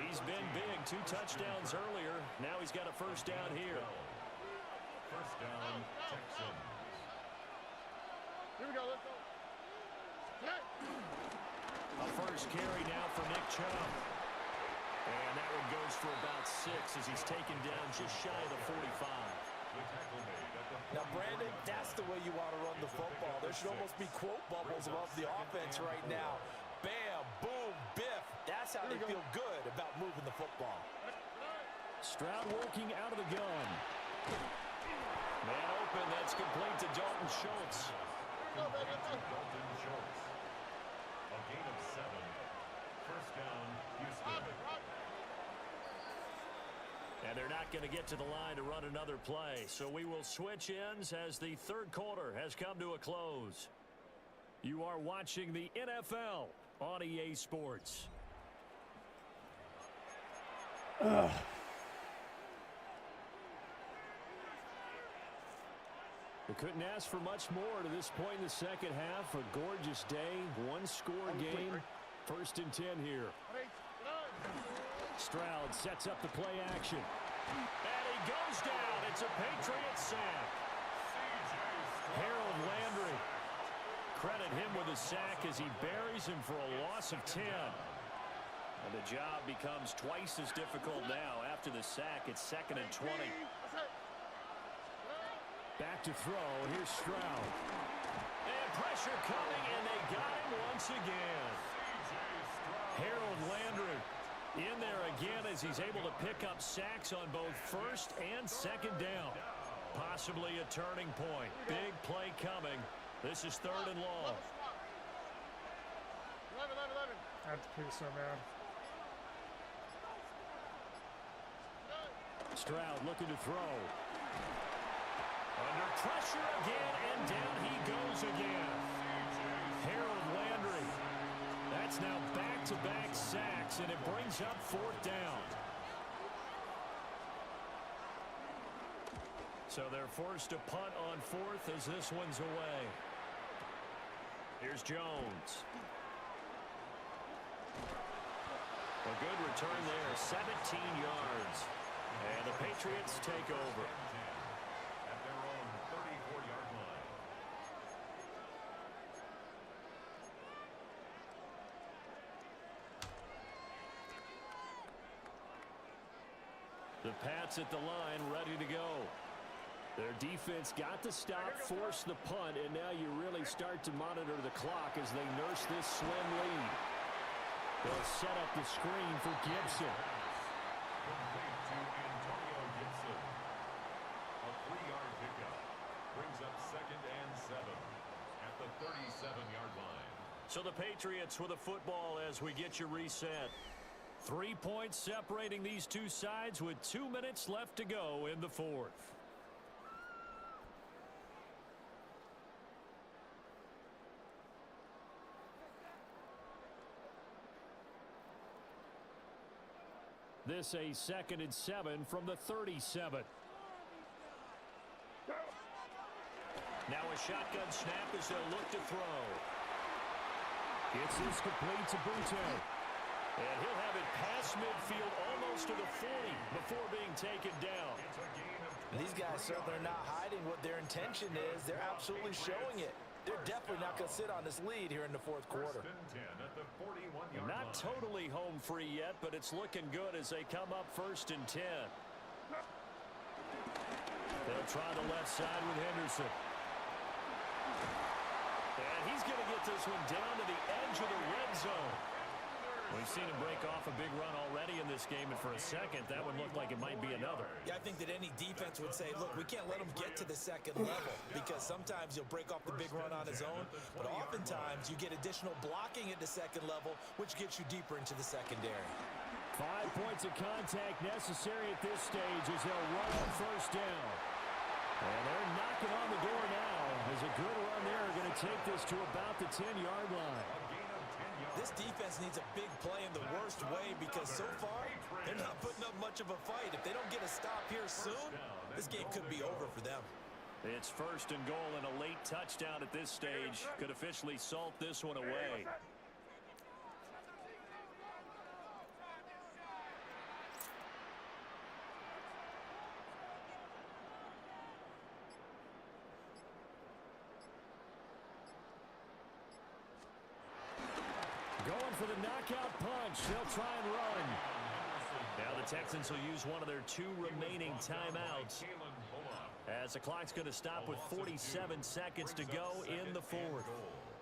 Speaker 6: He's been big. 2 touchdowns earlier. Now he's got a first down here.
Speaker 2: First down, Texans.
Speaker 3: Here we go, let's go.
Speaker 6: A first carry now for Nick Chubb. And that one goes for about 6 as he's taken down just shy of the 45.
Speaker 7: Now, Brandon, that's the way you want to run the football. There should almost be quote bubbles above the offense right now. Bam, boom, biff. That's how they feel good about moving the football.
Speaker 6: Stroud working out of the gun. Man open, that's complete to Dalton Schultz.
Speaker 2: Dalton Schultz. A gain of 7. First down, Houston.
Speaker 6: And they're not going to get to the line to run another play. So we will switch ends as the third quarter has come to a close. You are watching the NFL on EA Sports. We couldn't ask for much more to this point in the second half. A gorgeous day, 1-score game. First and 10 here. Stroud sets up the play action. And he goes down. It's a Patriot sack. Harold Landry. Credit him with a sack as he buries him for a loss of 10. And the job becomes twice as difficult now. After the sack, it's 2nd and 20. Back to throw. Here's Stroud. And pressure coming, and they got him once again. Harold Landry in there again as he's able to pick up sacks on both first and second down. Possibly a turning point. Big play coming. This is 3rd and long.
Speaker 3: 11.
Speaker 5: I have to pee so bad.
Speaker 6: Stroud looking to throw. Under pressure again, and down he goes again. Harold Landry. That's now back-to-back sacks, and it brings up 4th down. So they're forced to punt on 4th as this one's away. Here's Jones. A good return there, 17 yards. And the Patriots take over.
Speaker 2: At their own 34-yard line.
Speaker 6: The Pats at the line, ready to go. Their defense got the stop, force the punt, and now you really start to monitor the clock as they nurse this slim lead. They'll set up the screen for Gibson.
Speaker 2: Complete to Antonio Gibson. A 3-yard pickup. Brings up 2nd and 7 at the 37-yard line.
Speaker 6: So the Patriots with a football as we get you reset. 3 points separating these two sides with 2 minutes left to go in the 4th. This a 2nd and 7 from the 37. Now a shotgun snap as they'll look to throw. Gets this complete to Butte. And he'll have it past midfield almost to the 40 before being taken down.
Speaker 7: These guys certainly are not hiding what their intention is. They're absolutely showing it. They're definitely not going to sit on this lead here in the 4th quarter.
Speaker 6: Not totally home free yet, but it's looking good as they come up 1st and 10. They'll try the left side with Henderson. And he's going to get this one down to the edge of the red zone. We've seen him break off a big run already in this game, and for a second, that one looked like it might be another.
Speaker 7: Yeah, I think that any defense would say, look, we can't let him get to the 2nd level because sometimes he'll break off the big run on his own, but oftentimes you get additional blocking at the 2nd level, which gets you deeper into the secondary.
Speaker 6: 5 points of contact necessary at this stage as they'll run on first down. And they're knocking on the door now as a good run there are going to take this to about the 10-yard line.
Speaker 7: This defense needs a big play in the worst way because so far they're not putting up much of a fight. If they don't get a stop here soon, this game could be over for them.
Speaker 6: It's first and goal, and a late touchdown at this stage could officially salt this one away. Going for the knockout punch. They'll try and run. Now the Texans will use one of their 2 remaining timeouts, as the clock's going to stop with 47 seconds to go in the 4th.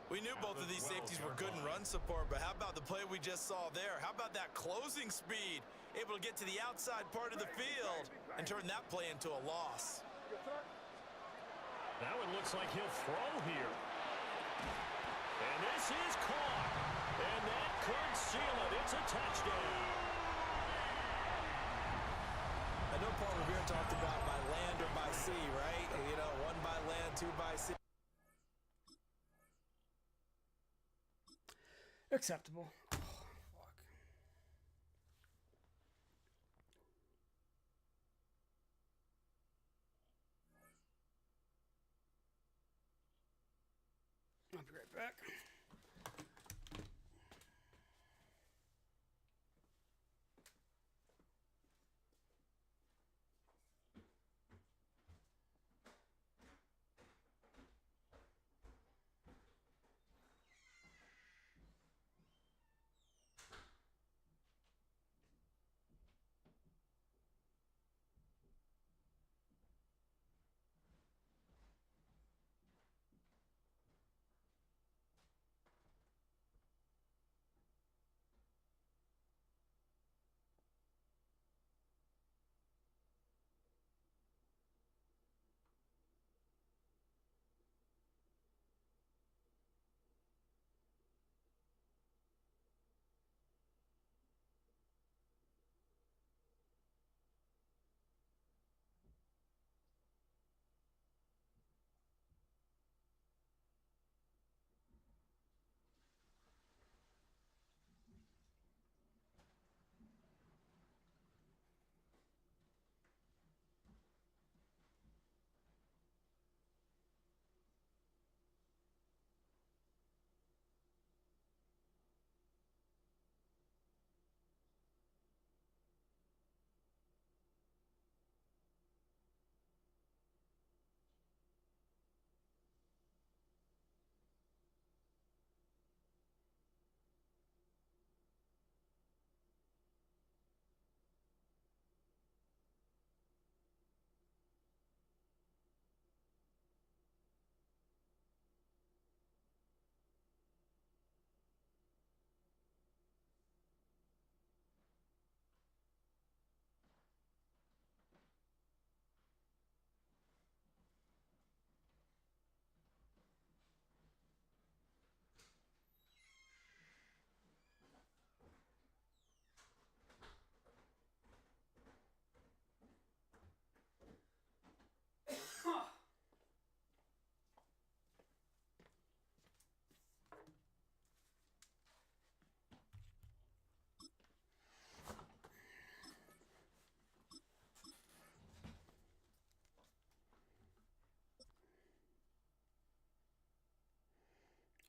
Speaker 7: We knew both of these safeties were good in run support, but how about the play we just saw there? How about that closing speed? Able to get to the outside part of the field and turn that play into a loss.
Speaker 6: That one looks like he'll throw here. And this is caught. And that could seal it. It's a touchdown.
Speaker 7: I know Paul Revere talked about by land or by sea, right? You know, 1 by land, 2 by sea.
Speaker 5: Acceptable. Oh, fuck. I'll be right back.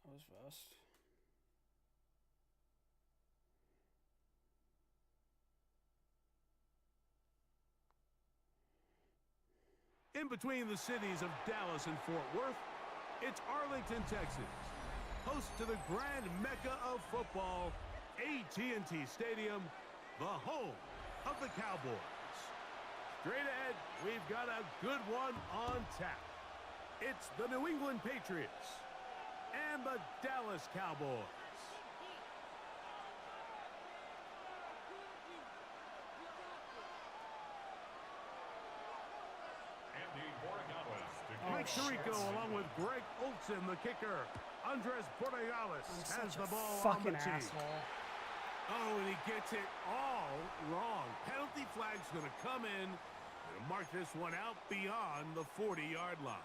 Speaker 5: That was fast.
Speaker 1: In between the cities of Dallas and Fort Worth, it's Arlington, Texas, host to the grand mecca of football, AT&T Stadium, the home of the Cowboys. Straight ahead, we've got a good one on tap. It's the New England Patriots and the Dallas Cowboys. Mike Tirico along with Greg Olsen, the kicker. Andres Borregales has the ball on the tee.
Speaker 5: Asshole.
Speaker 1: Oh, and he gets it all wrong. Penalty flag's going to come in and mark this one out beyond the 40-yard line.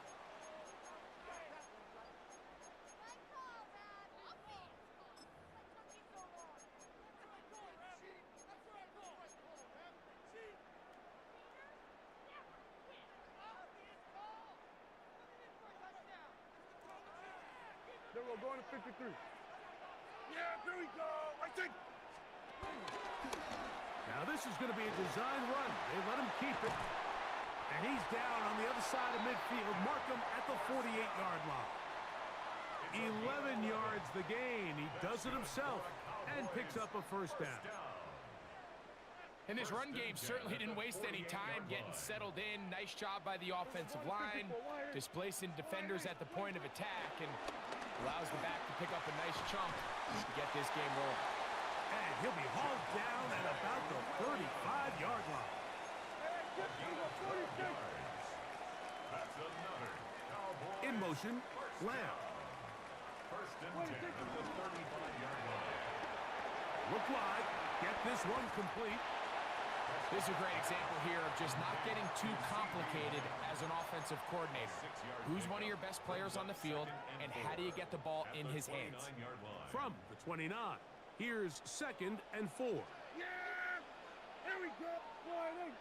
Speaker 3: There we go, going to 53. Yeah, there we go. Right there.
Speaker 1: Now this is going to be a design run. They let him keep it. And he's down on the other side of midfield. Mark him at the 48-yard line. 11 yards the gain. He does it himself and picks up a first down.
Speaker 4: And this run game certainly didn't waste any time getting settled in. Nice job by the offensive line, displacing defenders at the point of attack, and allows the back to pick up a nice chunk to get this game rolling.
Speaker 1: And he'll be hauled down at about the 35-yard line. In motion, Lamb.
Speaker 2: First and 10 at the 35-yard line.
Speaker 1: Look wide. Get this one complete.
Speaker 4: This is a great example here of just not getting too complicated as an offensive coordinator. Who's one of your best players on the field, and how do you get the ball in his hands?
Speaker 1: From the 29, here's 2nd and 4.
Speaker 3: Yeah! There we go. Sliding.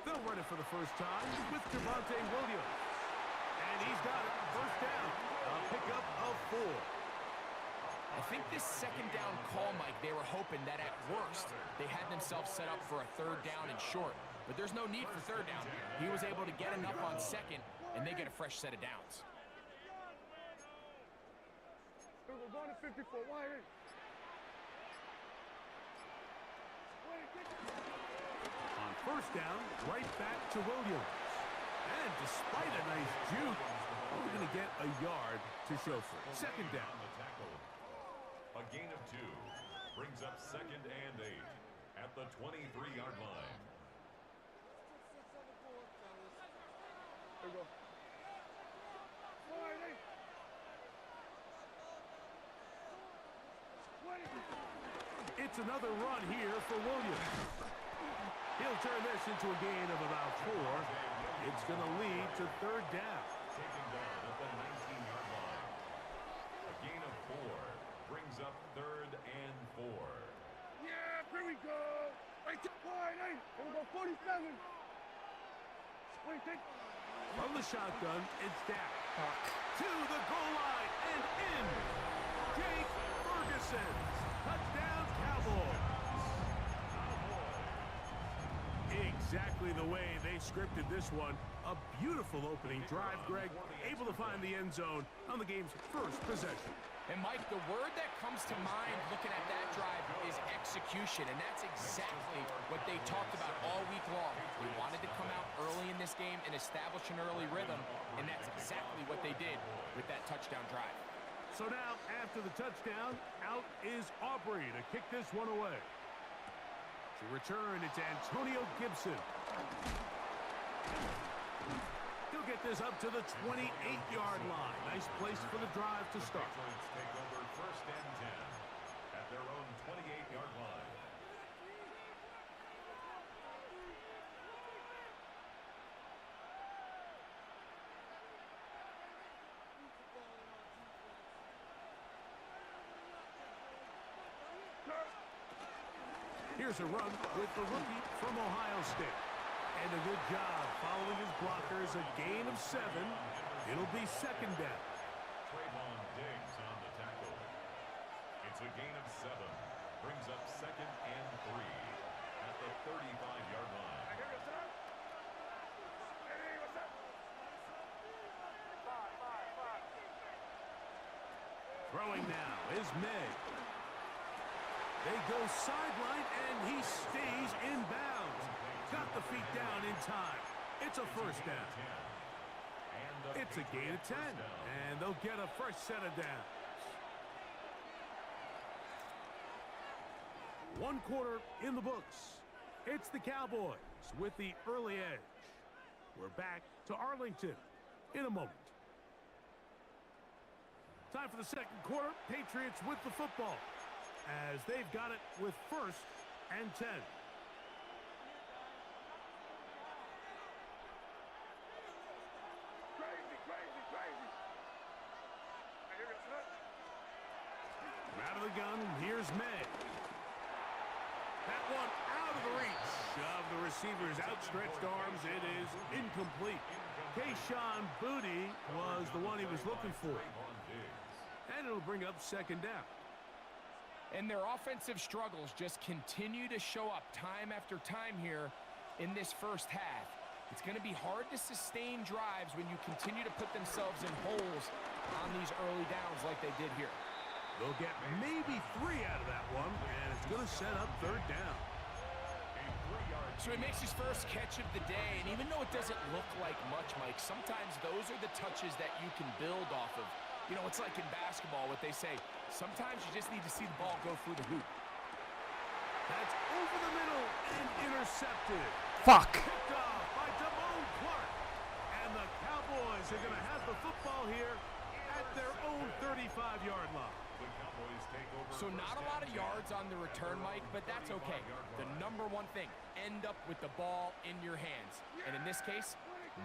Speaker 1: They'll run it for the first time with Javonte Williams. And he's got it. First down. A pickup of 4.
Speaker 4: I think this second down call, Mike, they were hoping that at worst they had themselves set up for a third down and short. But there's no need for third down. He was able to get enough on second, and they get a fresh set of downs.
Speaker 3: We're going to 54. Wide.
Speaker 1: On first down, right back to Williams. And despite a nice juke, we're going to get a yard to show for it. Second down.
Speaker 2: A gain of 2 brings up 2nd and 8 at the 23-yard line.
Speaker 3: There we go.
Speaker 1: It's another run here for Williams. He'll turn this into a gain of about 4. It's going to lead to third down.
Speaker 2: Taken down at the 19-yard line. A gain of 4 brings up 3rd and 4.
Speaker 3: Yeah, here we go. Right there. Wide. Here we go. 47. Wait, take.
Speaker 1: From the shotgun, it's Dak. To the goal line and in. Jake Ferguson. Touchdown, Cowboys. Exactly the way they scripted this one. A beautiful opening drive, Greg. Able to find the end zone on the game's first possession.
Speaker 4: And, Mike, the word that comes to mind looking at that drive is execution, and that's exactly what they talked about all week long. They wanted to come out early in this game and establish an early rhythm, and that's exactly what they did with that touchdown drive.
Speaker 1: So now, after the touchdown, out is Aubrey to kick this one away. To return, it's Antonio Gibson. He'll get this up to the 28-yard line. Nice place for the drive to start.
Speaker 2: Take over 1st and 10 at their own 28-yard line.
Speaker 1: Here's a run with the rookie from Ohio State. And a good job following his blockers. A gain of 7. It'll be second down.
Speaker 2: Trayvon Diggs on the tackle. It's a gain of 7. Brings up 2nd and 3 at the 35-yard line.
Speaker 1: Throwing now is Meg. They go sideline, and he stays in bounds. Got the feet down in time. It's a first down. It's a gain of 10, and they'll get a fresh set of downs. 1 quarter in the books. It's the Cowboys with the early edge. We're back to Arlington. in a moment. Time for the second quarter. Patriots with the football as they've got it with 1st and 10. Out of the gun, here's May. That one out of the reach of the receiver's outstretched arms. It is incomplete. Kayshon Boutte was the one he was looking for. And it'll bring up 2nd down.
Speaker 4: And their offensive struggles just continue to show up time after time here in this first half. It's going to be hard to sustain drives when you continue to put themselves in holes on these early downs like they did here.
Speaker 1: They'll get maybe 3 out of that one, and it's going to set up 3rd down.
Speaker 4: So he makes his first catch of the day, and even though it doesn't look like much, Mike, sometimes those are the touches that you can build off of. You know, it's like in basketball, what they say, sometimes you just need to see the ball go through the hoop.
Speaker 1: That's over the middle and intercepted.
Speaker 5: Fuck.
Speaker 1: Picked off by Damone Clark. And the Cowboys are going to have the football here at their own 35-yard line.
Speaker 4: So not a lot of yards on the return, Mike, but that's okay. The number one thing, end up with the ball in your hands. And in this case,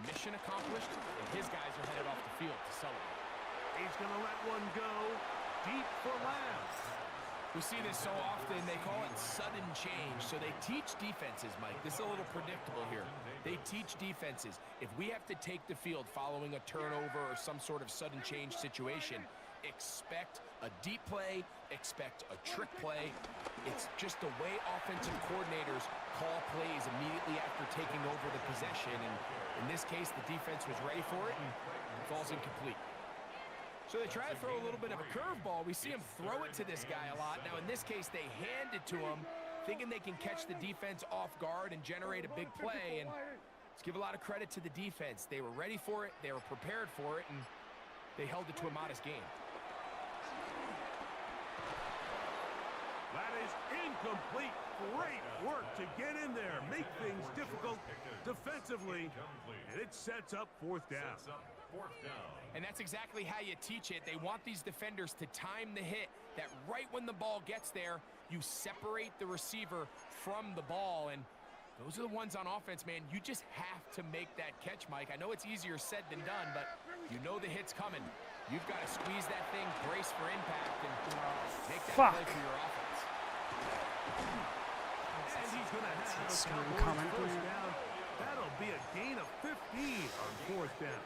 Speaker 4: mission accomplished, and his guys are headed off the field to celebrate.
Speaker 1: He's going to let one go deep for Lamb.
Speaker 4: We see this so often, they call it sudden change. So they teach defenses, Mike. This is a little predictable here. They teach defenses. If we have to take the field following a turnover or some sort of sudden change situation, expect a deep play, expect a trick play. It's just the way offensive coordinators call plays immediately after taking over the possession. And in this case, the defense was ready for it and it falls incomplete. So they try to throw a little bit of a curveball. We see him throw it to this guy a lot. Now, in this case, they hand it to him, thinking they can catch the defense off guard and generate a big play. And let's give a lot of credit to the defense. They were ready for it, they were prepared for it, and they held it to a modest gain.
Speaker 1: That is incomplete. Great work to get in there, make things difficult defensively, and it sets up 4th down.
Speaker 4: And that's exactly how you teach it. They want these defenders to time the hit, that right when the ball gets there, you separate the receiver from the ball. And those are the ones on offense, man. You just have to make that catch, Mike. I know it's easier said than done, but you know the hit's coming. You've got to squeeze that thing, brace for impact, and make that play for your offense.
Speaker 1: And he's going to have the
Speaker 5: Screen
Speaker 1: Cowboys
Speaker 5: comment.
Speaker 1: 1st down. That'll be a gain of 15 on 4th down.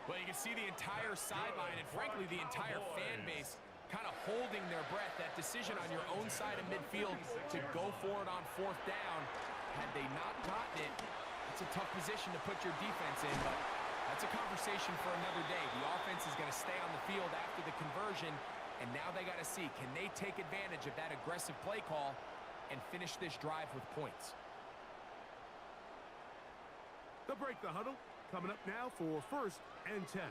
Speaker 4: Well, you can see the entire sideline and, frankly, the entire fan base kind of holding their breath. That decision on your own side of midfield to go for it on 4th down, had they not gotten it, it's a tough position to put your defense in, but that's a conversation for another day. The offense is going to stay on the field after the conversion, and now they got to see, can they take advantage of that aggressive play call and finish this drive with points?
Speaker 1: They'll break the huddle. Coming up now for 1st and 10.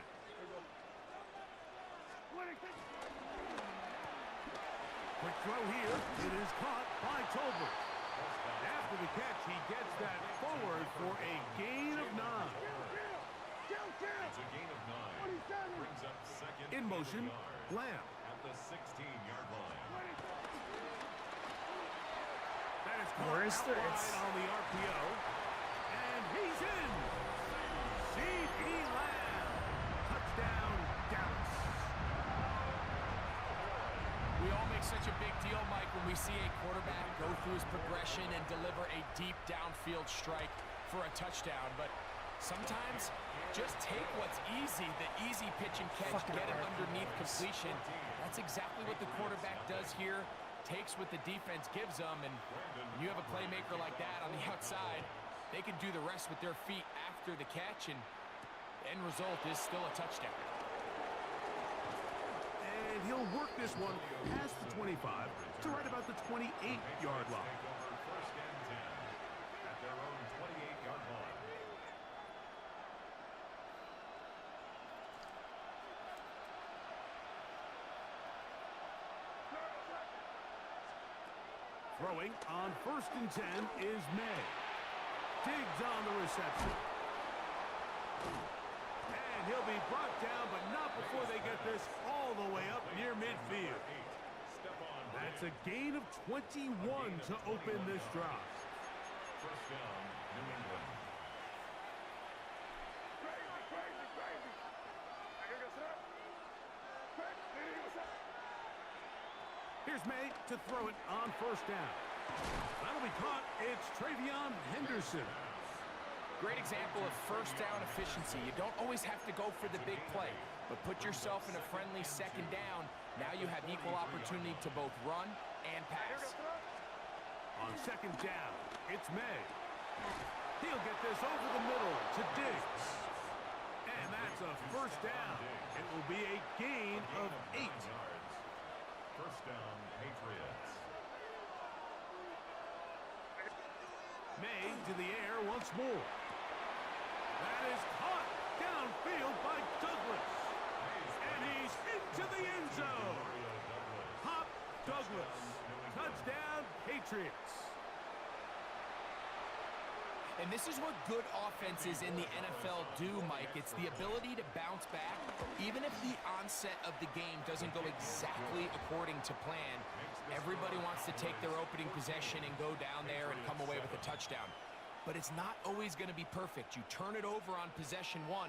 Speaker 1: Quick throw here. It is caught by Tolbert. After the catch, he gets that forward for a gain of 9.
Speaker 2: It's a gain of 9. Brings up 2nd.
Speaker 1: In motion, Lamb.
Speaker 2: At the 16-yard line.
Speaker 1: That is caught
Speaker 5: Where is the-
Speaker 1: out
Speaker 5: it's-
Speaker 1: wide on the RPO. And he's in. C.D. Lamb. Touchdown, Dallas.
Speaker 4: We all make such a big deal, Mike, when we see a quarterback go through his progression and deliver a deep downfield strike for a touchdown. But sometimes just take what's easy, the easy pitch and catch, get it underneath completion. That's exactly what the quarterback does here. Takes what the defense gives them, and when you have a playmaker like that on the outside, they can do the rest with their feet after the catch, and the end result is still a touchdown.
Speaker 1: And he'll work this one past the 25 to right about the 28-yard line.
Speaker 2: 1st and 10. At their own 28-yard line.
Speaker 1: Throwing on 1st and 10 is May. Diggs on the reception. He'll be brought down, but not before they get this all the way up near midfield. That's a gain of 21 to open this drive.
Speaker 2: First down, New England.
Speaker 1: Here's May to throw it on first down. That'll be caught. It's Travion Henderson.
Speaker 4: Great example of first down efficiency. You don't always have to go for the big play, but put yourself in a friendly second down. Now you have equal opportunity to both run and pass.
Speaker 1: On second down, it's May. He'll get this over the middle to Diggs. And that's a first down. It will be a gain of 8.
Speaker 2: First down, Patriots.
Speaker 1: May to the air once more. That is caught downfield by Douglas. And he's into the end zone. Hop Douglas. Touchdown, Patriots.
Speaker 4: And this is what good offenses in the NFL do, Mike. It's the ability to bounce back. Even if the onset of the game doesn't go exactly according to plan, everybody wants to take their opening possession and go down there and come away with a touchdown. But it's not always going to be perfect. You turn it over on possession 1.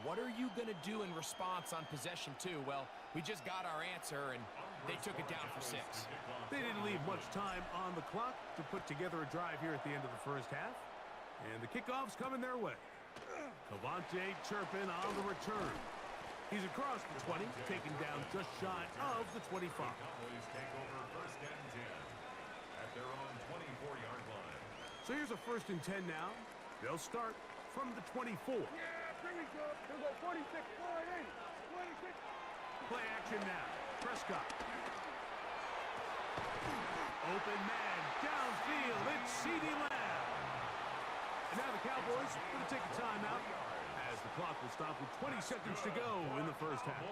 Speaker 4: What are you going to do in response on possession 2? Well, we just got our answer, and they took it down for 6.
Speaker 1: They didn't leave much time on the clock to put together a drive here at the end of the first half. And the kickoff's coming their way. Cavante Turpin on the return. He's across the 20, taken down just shy of the 25.
Speaker 2: Cowboys take over first and 10 at their own 24-yard line.
Speaker 1: So here's a first and 10 now. They'll start from the 24.
Speaker 3: Yeah, here we go. He'll go 46, 48, 26.
Speaker 1: Play action now. Prescott. Open man downfield. It's CeeDee Lamb. And now the Cowboys going to take a timeout as the clock will stop with 20 seconds to go in the first half.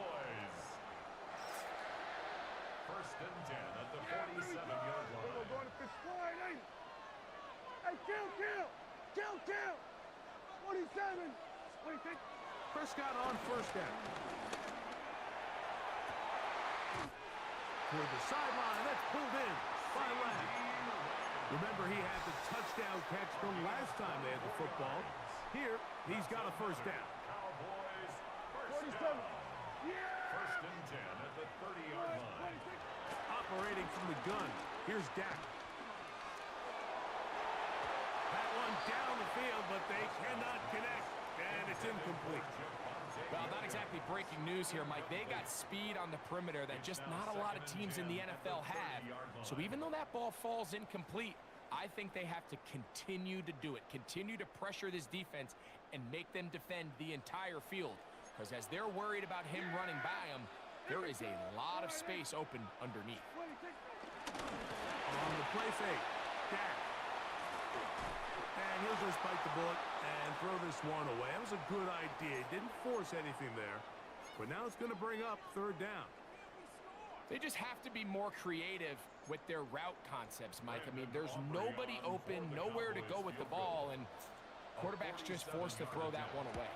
Speaker 2: First and 10 at the 47-yard line.
Speaker 3: We're going to pitch wide, ain't it? Hey, kill. 27, 26.
Speaker 1: Prescott on first down. Toward the sideline, that's pulled in by Lamb. Remember, he had the touchdown catch the last time they had the football. Here, he's got a first down.
Speaker 2: Cowboys, first
Speaker 3: 47.
Speaker 2: down.
Speaker 3: Yeah.
Speaker 2: First and 10 at the 30-yard line.
Speaker 1: Operating from the gun, here's Dak. That one down the field, but they cannot connect, and it's incomplete.
Speaker 4: Well, not exactly breaking news here, Mike. They got speed on the perimeter that just not a lot of teams in the NFL have. So even though that ball falls incomplete, I think they have to continue to do it, continue to pressure this defense and make them defend the entire field. Because as they're worried about him running by them, there is a lot of space open underneath.
Speaker 1: On the play fake, Dak. And he'll just bite the bullet and throw this one away. That was a good idea. Didn't force anything there. But now it's going to bring up third down.
Speaker 4: They just have to be more creative with their route concepts, Mike. I mean, there's nobody open, nowhere to go with the ball, and quarterback's just forced to throw that one away.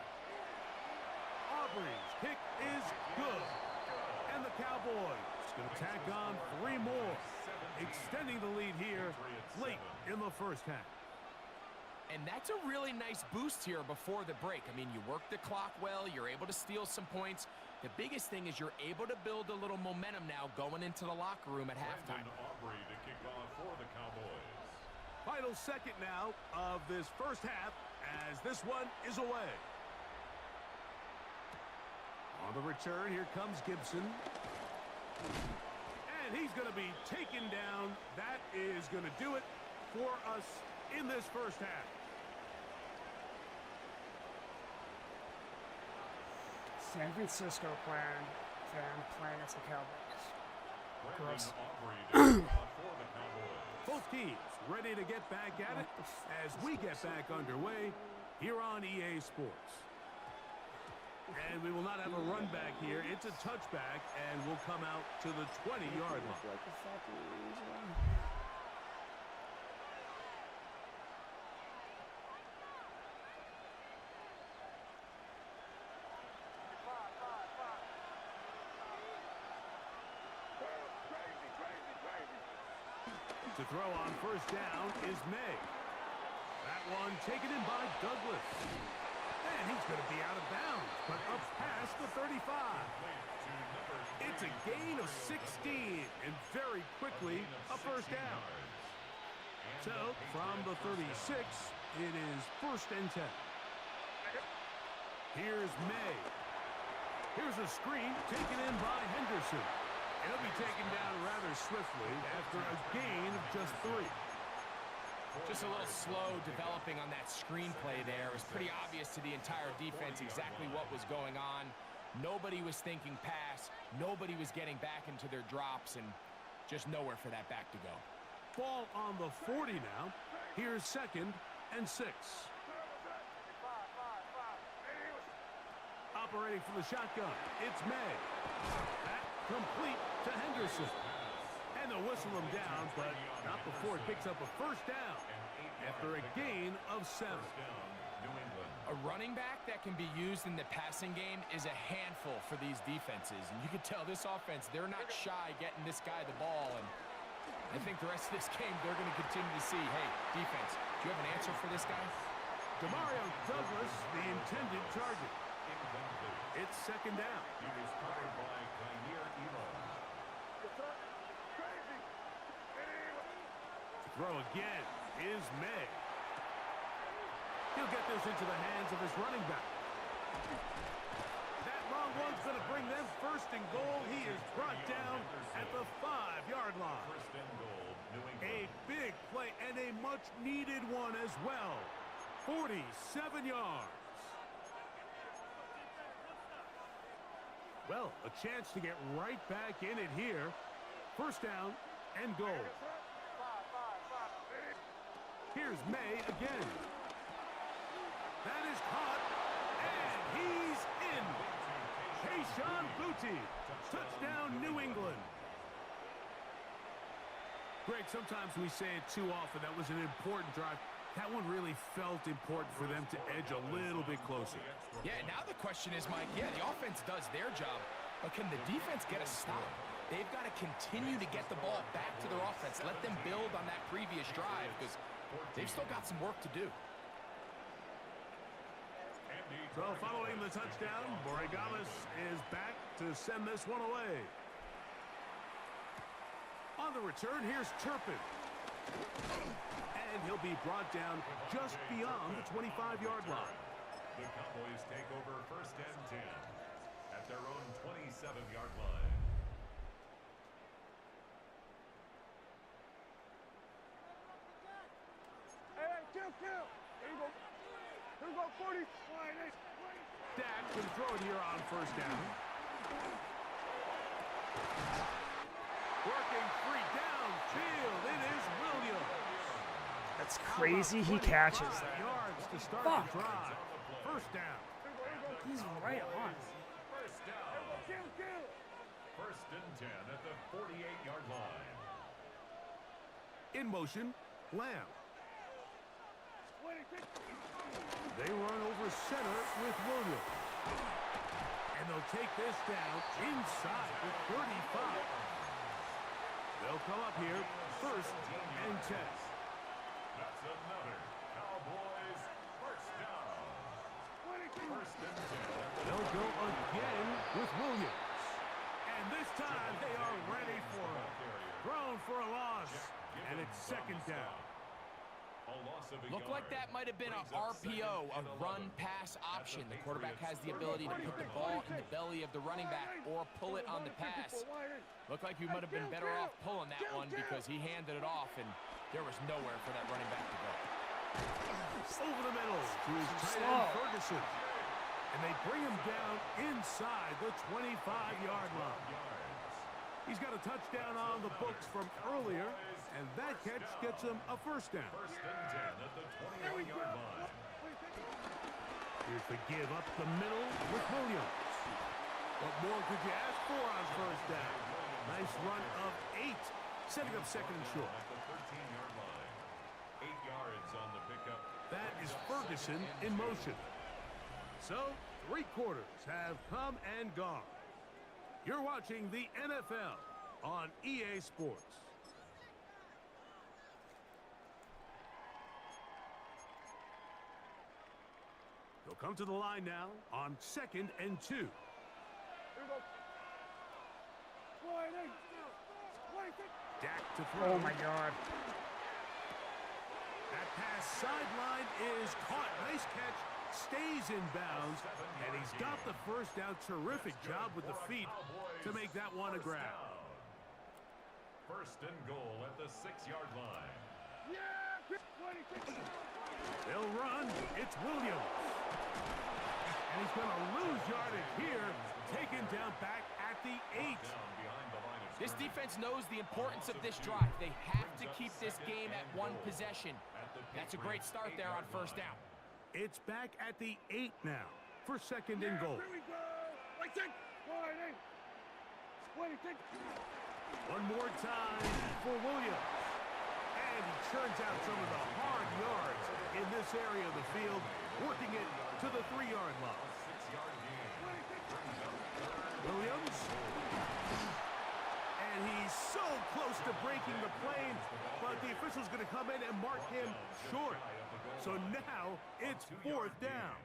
Speaker 1: Aubrey's kick is good. And the Cowboys going to tack on 3 more, extending the lead here late in the first half.
Speaker 4: And that's a really nice boost here before the break. I mean, you work the clock well, you're able to steal some points. The biggest thing is you're able to build a little momentum now going into the locker room at halftime.
Speaker 2: Aubrey to kick off for the Cowboys.
Speaker 1: Final second now of this first half as this one is away. On the return, here comes Gibson. And he's going to be taken down. That is going to do it for us in this first half.
Speaker 5: San Francisco playing as the Cowboys. Gross.
Speaker 1: Both teams ready to get back at it as we get back underway here on EA Sports. And we will not have a run back here. It's a touchback, and we'll come out to the 20-yard line. To throw on first down is May. That one taken in by Douglas. And he's going to be out of bounds, but up past the 35. It's a gain of 16, and very quickly a first down. So, from the 36, it is 1st and 10. Here's May. Here's a screen taken in by Henderson. It'll be taken down rather swiftly after a gain of just 3.
Speaker 4: Just a little slow developing on that screenplay there. It was pretty obvious to the entire defense exactly what was going on. Nobody was thinking pass. Nobody was getting back into their drops, and just nowhere for that back to go.
Speaker 1: Ball on the 40 now. Here's 2nd and 6. Operating from the shotgun, it's May. That complete to Henderson. And they'll whistle him down, but not before it picks up a first down after a gain of 7.
Speaker 4: A running back that can be used in the passing game is a handful for these defenses. And you can tell this offense, they're not shy getting this guy the ball. And I think the rest of this game, they're going to continue to see, hey, defense, do you have an answer for this guy?
Speaker 1: Demario Douglas, the intended target. It's 2nd down.
Speaker 2: He was covered by Kaiir Elam.
Speaker 1: Throw again is May. He'll get this into the hands of his running back. That long one's going to bring them 1st and goal. He is brought down at the 5-yard line.
Speaker 2: 1st and goal, New England.
Speaker 1: A big play and a much-needed one as well. 47 yards. Well, a chance to get right back in it here. 1st down and goal. Here's May again. That is caught, and he's in. Kayshon Boutte. Touchdown, New England. Greg, sometimes we say it too often. That was an important drive. That one really felt important for them to edge a little bit closer.
Speaker 4: Yeah, now the question is, Mike, yeah, the offense does their job, but can the defense get a stop? They've got to continue to get the ball back to their offense. Let them build on that previous drive because they've still got some work to do.
Speaker 1: So following the touchdown, Borregales is back to send this one away. On the return, here's Turpin. And he'll be brought down just beyond the 25-yard line.
Speaker 2: The Cowboys take over 1st and 10 at their own 27-yard line.
Speaker 3: Hey, kill. Here you go. Here you go, 40.
Speaker 1: Dak can throw it here on 1st down. Working free downfield. It is Williams.
Speaker 5: That's crazy he catches that.
Speaker 1: Yards to start
Speaker 5: Fuck.
Speaker 1: the drive. 1st down.
Speaker 5: He's right on.
Speaker 2: 1st down. 1st and 10 at the 48-yard line.
Speaker 1: In motion, Lamb. They run over center with Williams. And they'll take this down inside the 35. They'll come up here 1st and 10.
Speaker 2: That's another Cowboys 1st down. 1st and 10.
Speaker 1: They'll go again with Williams. And this time they are ready for it. Thrown for a loss. And it's 2nd down.
Speaker 4: Looked like that might have been an RPO, a run-pass option. The quarterback has the ability to put the ball in the belly of the running back or pull it on the pass. Looked like he might have been better off pulling that one because he handed it off, and there was nowhere for that running back to go.
Speaker 1: Over the middle to his tight end Ferguson. And they bring him down inside the 25-yard line. He's got a touchdown on the books from earlier, and that catch gets him a 1st down.
Speaker 2: 1st and 10 at the 21-yard line.
Speaker 1: Here's the give up the middle with Williams. What more could you ask for on 1st down? Nice run of 8, setting up 2nd and short.
Speaker 2: At the 13-yard line. 8 yards on the pickup.
Speaker 1: That is Ferguson in motion. So, 3 quarters have come and gone. You're watching the NFL on EA Sports. come to the line now on 2nd and 2.
Speaker 3: Here we go. Wide eight.
Speaker 1: Dak to throw.
Speaker 5: Oh my God.
Speaker 1: That pass sideline is caught. Nice catch. Stays in bounds. And he's got the first down. Terrific job with the feet to make that one a grab.
Speaker 2: First and goal at the 6-yard line.
Speaker 3: Yeah, 26.
Speaker 1: They'll run. It's Williams. And he's going to lose yardage here. Taken down back at the 8.
Speaker 4: This defense knows the importance of this drive. They have to keep this game at one possession. That's a great start there on first down.
Speaker 1: It's back at the 8 now for 2nd and goal.
Speaker 3: Here we go. Wide eight. 26.
Speaker 1: One more time for Williams. And he churns out some of the hard yards in this area of the field, working it to the 3-yard line. Williams. And he's so close to breaking the plane, but the official's going to come in and mark him short. So now it's 4th down.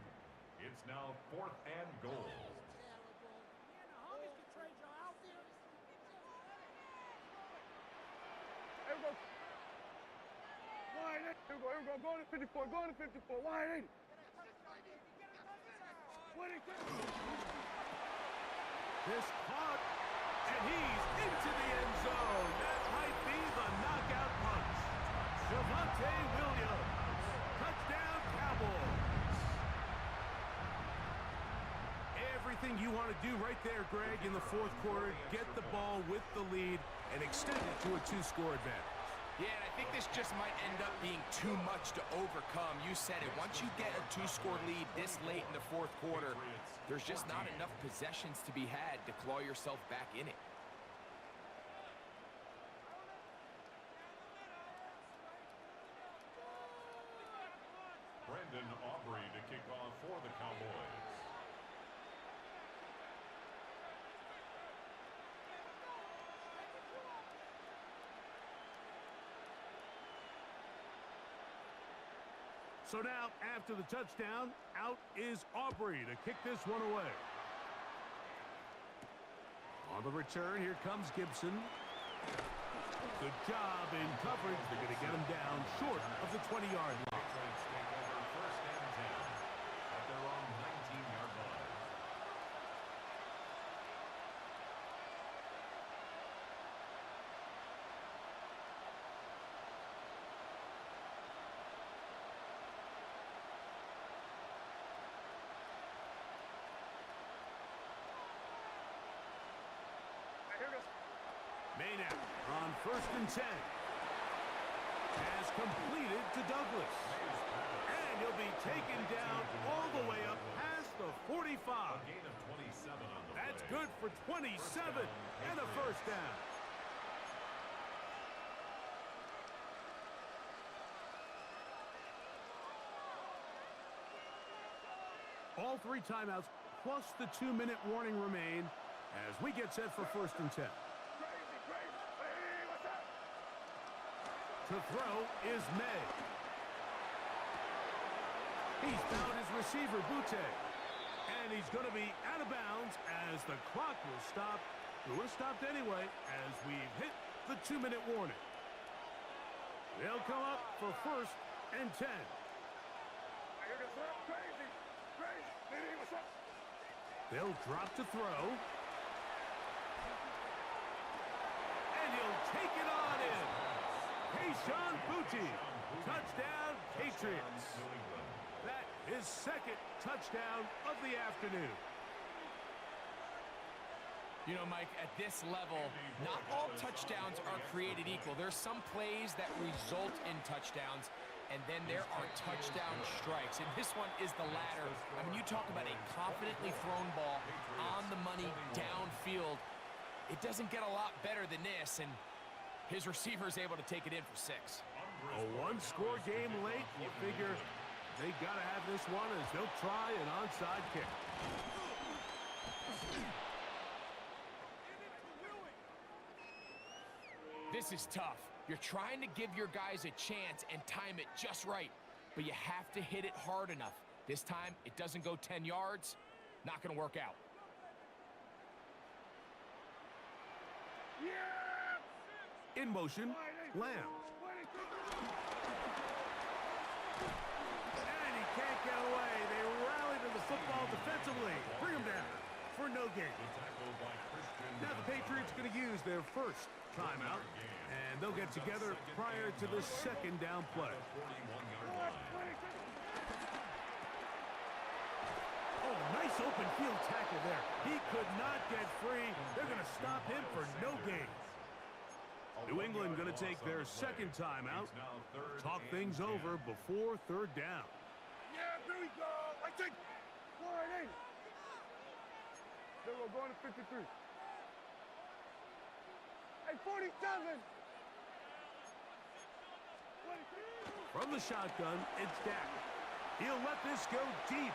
Speaker 2: It's now 4th and goal.
Speaker 3: Here we go. Wide eight. Here we go. Going to 54. Going to 54. Wide eight. 26.
Speaker 1: This caught, and he's into the end zone. That might be the knockout punch. Javonte Williams. Touchdown, Cowboys. Everything you want to do right there, Greg, in the 4th quarter. Get the ball with the lead and extend it to a 2-score advantage.
Speaker 4: Yeah, and I think this just might end up being too much to overcome. You said it. Once you get a 2-score lead this late in the 4th quarter, there's just not enough possessions to be had to claw yourself back in it.
Speaker 2: Brendan Aubrey to kick off for the Cowboys.
Speaker 1: So now, after the touchdown, out is Aubrey to kick this one away. On the return, here comes Gibson. Good job in coverage. They're going to get him down short of the 20-yard line.
Speaker 2: First and 10 at their own 19-yard line.
Speaker 1: Maynard on 1st and 10. Has completed to Douglas. And he'll be taken down all the way up past the 45.
Speaker 2: A gain of 27 on the
Speaker 1: That's
Speaker 2: play.
Speaker 1: good for 27 and a first down. All 3 timeouts plus the 2-minute warning remain as we get set for 1st and 10. To throw is May. He's found his receiver, Butte. And he's going to be out of bounds as the clock will stop. It was stopped anyway as we've hit the 2-minute warning. They'll come up for 1st and 10. They'll drop to throw. And he'll take it on in. Keyshawn Butte. Touchdown, Patriots. That is 2nd touchdown of the afternoon.
Speaker 4: You know, Mike, at this level, not all touchdowns are created equal. There's some plays that result in touchdowns, and then there are touchdown strikes. And this one is the latter. I mean, you talk about a confidently thrown ball on the money downfield. It doesn't get a lot better than this, and his receiver is able to take it in for 6.
Speaker 1: A 1-score game late. You figure they got to have this one as they'll try an onside kick.
Speaker 4: This is tough. You're trying to give your guys a chance and time it just right, but you have to hit it hard enough. This time, it doesn't go 10 yards. Not going to work out.
Speaker 1: In motion, Lamb. And he can't get away. They rally to the football defensively. Bring him down for no gain. Now the Patriots going to use their first timeout, and they'll get together prior to the second down play. Oh, nice open field tackle there. He could not get free. They're going to stop him for no gain. New England going to take their second timeout. Talk things over before third down.
Speaker 3: Yeah, here we go. I think 4-8. Then we're going to 53. Hey, 47.
Speaker 1: From the shotgun, it's Dak. He'll let this go deep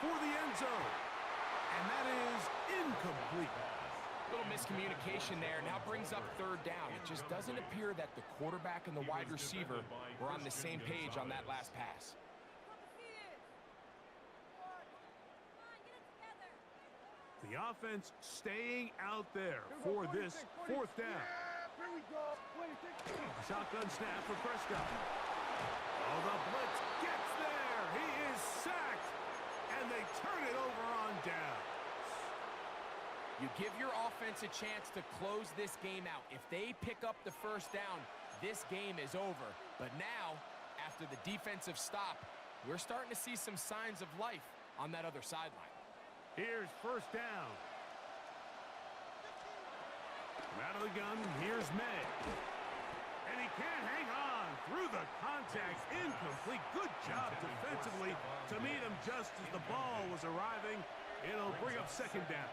Speaker 1: for the end zone. And that is incomplete.
Speaker 4: Little miscommunication there. Now brings up third down. It just doesn't appear that the quarterback and the wide receiver were on the same page on that last pass.
Speaker 1: The offense staying out there for this fourth down.
Speaker 3: Here we go.
Speaker 1: Shotgun snap for Prescott. Oh, the blitz gets there. He is sacked. And they turn it over on down.
Speaker 4: You give your offense a chance to close this game out. If they pick up the first down, this game is over. But now, after the defensive stop, we're starting to see some signs of life on that other sideline.
Speaker 1: Here's first down. From out of the gun, here's May. And he can't hang on through the contact. Incomplete. Good job defensively to meet him just as the ball was arriving. It'll bring up second down.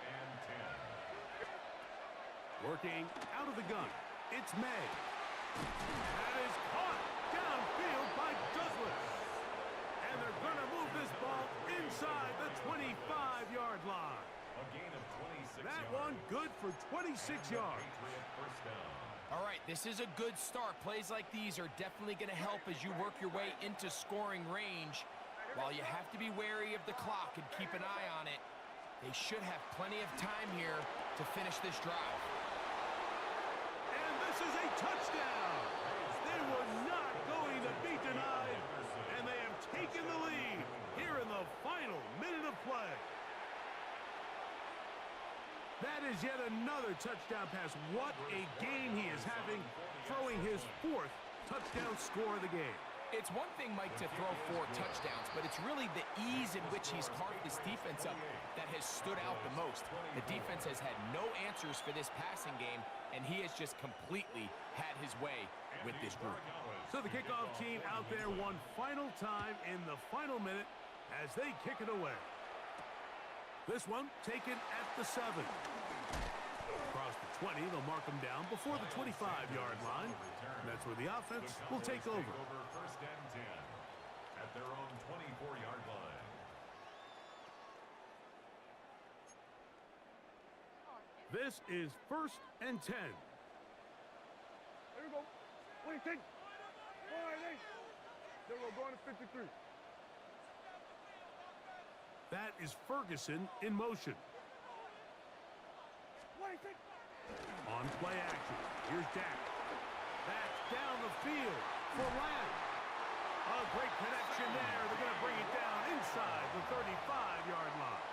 Speaker 1: Working out of the gun, it's May. That is caught downfield by Douglas. And they're going to move this ball inside the 25-yard line.
Speaker 2: A gain of 26
Speaker 1: that
Speaker 2: yards.
Speaker 1: one good for 26 yards.
Speaker 4: All right, this is a good start. Plays like these are definitely going to help as you work your way into scoring range. While you have to be wary of the clock and keep an eye on it, they should have plenty of time here to finish this drive.
Speaker 1: And this is a touchdown. They were not going to be denied, and they have taken the lead here in the final minute of play. That is yet another touchdown pass. What a game he is having, throwing his fourth touchdown score of the game.
Speaker 4: It's one thing, Mike, to throw 4 touchdowns, but it's really the ease in which he's carved this defense up that has stood out the most. The defense has had no answers for this passing game, and he has just completely had his way with this group.
Speaker 1: So the kickoff team out there one final time in the final minute as they kick it away. This one taken at the 7. Across the 20, they'll mark them down before the 25-yard line. And that's where the offense will take over.
Speaker 2: First and 10 at their own 24-yard line.
Speaker 1: This is first and 10.
Speaker 3: Here we go. What do you think? 4-8. Then we're going to 53.
Speaker 1: That is Ferguson in motion.
Speaker 3: What do you think?
Speaker 1: On play action, here's Dak. That's down the field for Lamb. A great connection there. They're going to bring it down inside the 35-yard line.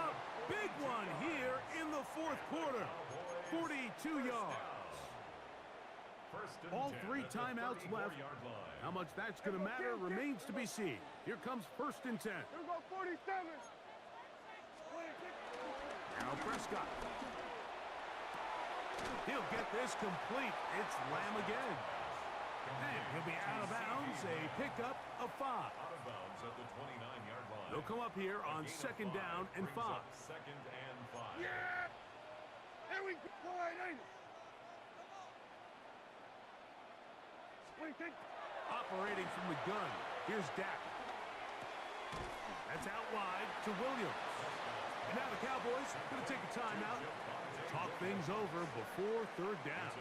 Speaker 1: A big one here in the fourth quarter. 42 yards. All 3 timeouts left. How much that's going to matter remains to be seen. Here comes first and 10.
Speaker 3: Here we go, 47.
Speaker 1: Now Prescott. He'll get this complete. It's Lamb again. And he'll be out of bounds. A pickup of 5.
Speaker 2: Out of bounds at the 29-yard line.
Speaker 1: They'll come up here on second down and 5.
Speaker 2: Second and 5.
Speaker 3: Yeah! Here we go. 4-8. What do you think?
Speaker 1: Operating from the gun. Here's Dak. That's out wide to Williams. And now the Cowboys going to take a timeout. Talk things over before third down.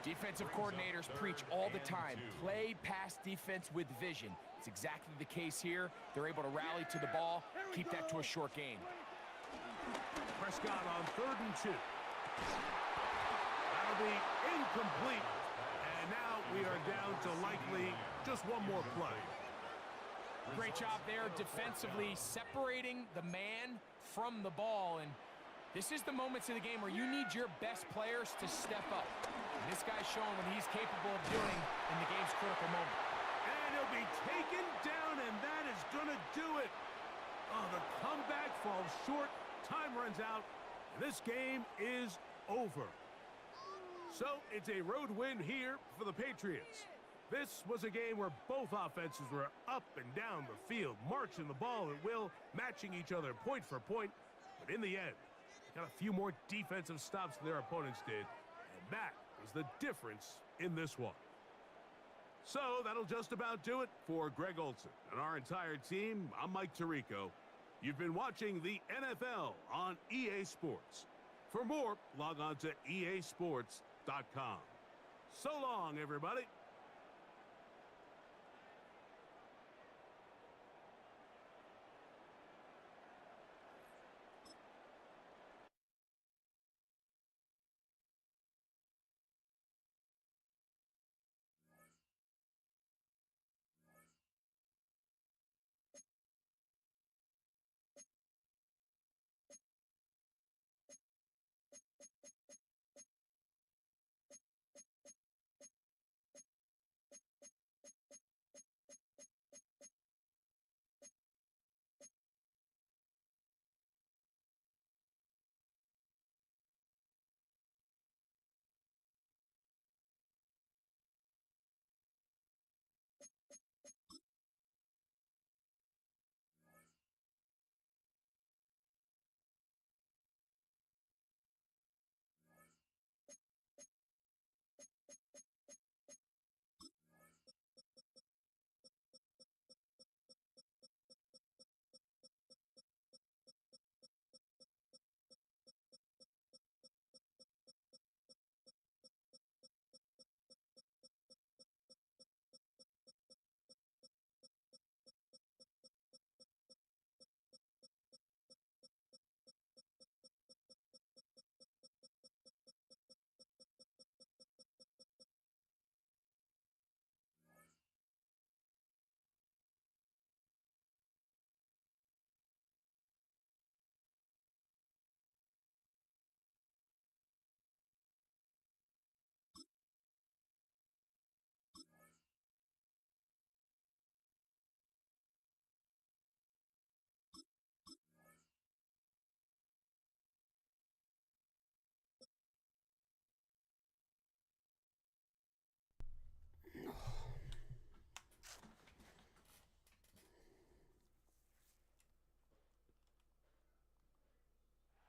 Speaker 4: Defensive coordinators preach all the time, play pass defense with vision. It's exactly the case here. They're able to rally to the ball, keep that to a short gain.
Speaker 1: Prescott on 3rd and 2. That'll be incomplete. And now we are down to likely just one more play.
Speaker 4: Great job there defensively, separating the man from the ball. And this is the moments of the game where you need your best players to step up. And this guy's showing what he's capable of doing in the game's critical moment.
Speaker 1: And he'll be taken down, and that is going to do it. Oh, the comeback falls short. Time runs out. And this game is over. So it's a road win here for the Patriots. This was a game where both offenses were up and down the field, marching the ball at will, matching each other point for point. But in the end, got a few more defensive stops than their opponents did, and that was the difference in this one. So that'll just about do it for Greg Olsen and our entire team. I'm Mike Tirico. You've been watching the NFL on EA Sports. For more, log on to easports.com. So long, everybody.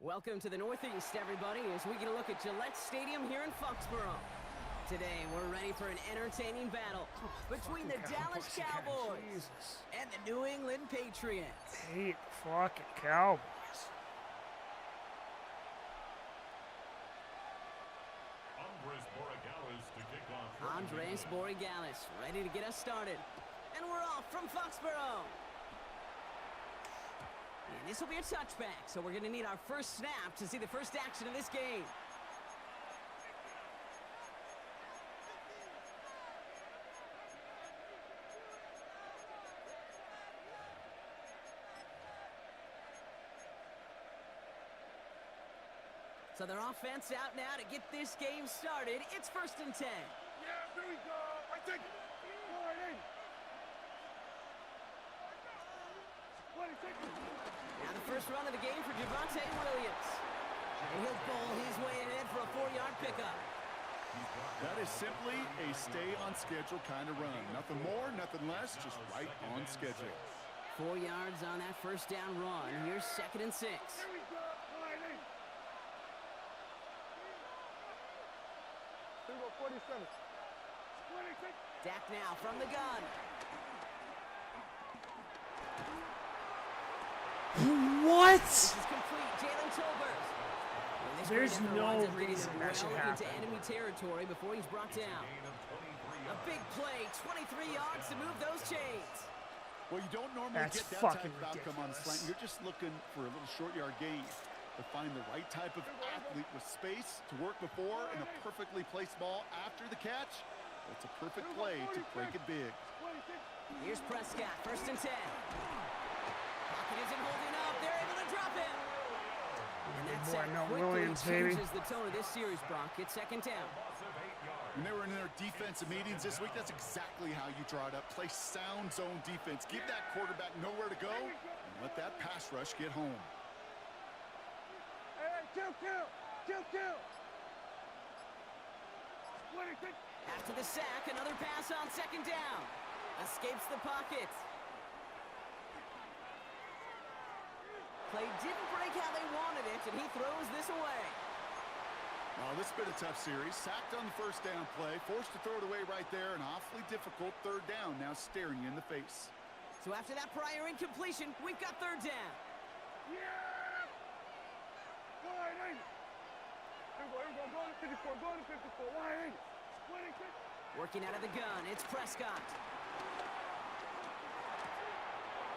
Speaker 9: Welcome to the Northeast, everybody, as we get a look at Gillette Stadium here in Foxborough. Today, we're ready for an entertaining battle between the Dallas Cowboys and the New England Patriots.
Speaker 5: Hate fucking Cowboys.
Speaker 2: Andres
Speaker 9: Borregales ready to get us started. And we're off from Foxborough. And this will be a touchback, so we're going to need our first snap to see the first action of this game. So their offense out now to get this game started. It's 1st and 10.
Speaker 3: Yeah, here we go. I take it.
Speaker 9: Now the first run of the game for Javonte Williams. And he'll bowl his way ahead for a 4-yard pickup.
Speaker 10: That is simply a stay-on-schedule kind of run. Nothing more, nothing less, just right on schedule.
Speaker 9: 4 yards on that first down run. Here's 2nd and 6.
Speaker 3: Here we go. Here we go, 47.
Speaker 9: Dak now from the gun.
Speaker 5: What?
Speaker 9: This is complete. Jalen Tolbert.
Speaker 5: There's no reason that should happen.
Speaker 9: Into enemy territory before he's brought down. A big play, 23 yards to move those chains.
Speaker 10: Well, you don't normally
Speaker 5: That's
Speaker 10: get that
Speaker 5: fucking
Speaker 10: type of outcome on a slant.
Speaker 5: ridiculous.
Speaker 10: You're just looking for a little short yard gain. But find the right type of athlete with space to work before and a perfectly placed ball after the catch. It's a perfect play to break it big.
Speaker 9: Here's Prescott, 1st and 10. Pocket isn't holding up. They're able to drop it. And that
Speaker 5: Boy,
Speaker 9: sack
Speaker 5: no
Speaker 9: quickly
Speaker 5: Williams, baby.
Speaker 9: changes the tone of this series, Brock. It's 2nd down.
Speaker 10: When they were in their defensive meetings this week, that's exactly how you draw it up. Play sound zone defense. Give that quarterback nowhere to go and let that pass rush get home.
Speaker 3: Kill.
Speaker 9: After the sack, another pass on 2nd down. Escapes the pocket. Play didn't break how they wanted it, and he throws this away.
Speaker 10: Well, this has been a tough series. Sacked on the 1st down play. Forced to throw it away right there. An awfully difficult 3rd down now staring you in the face.
Speaker 9: So after that prior incompletion, we've got 3rd down. Working out of the gun, it's Prescott.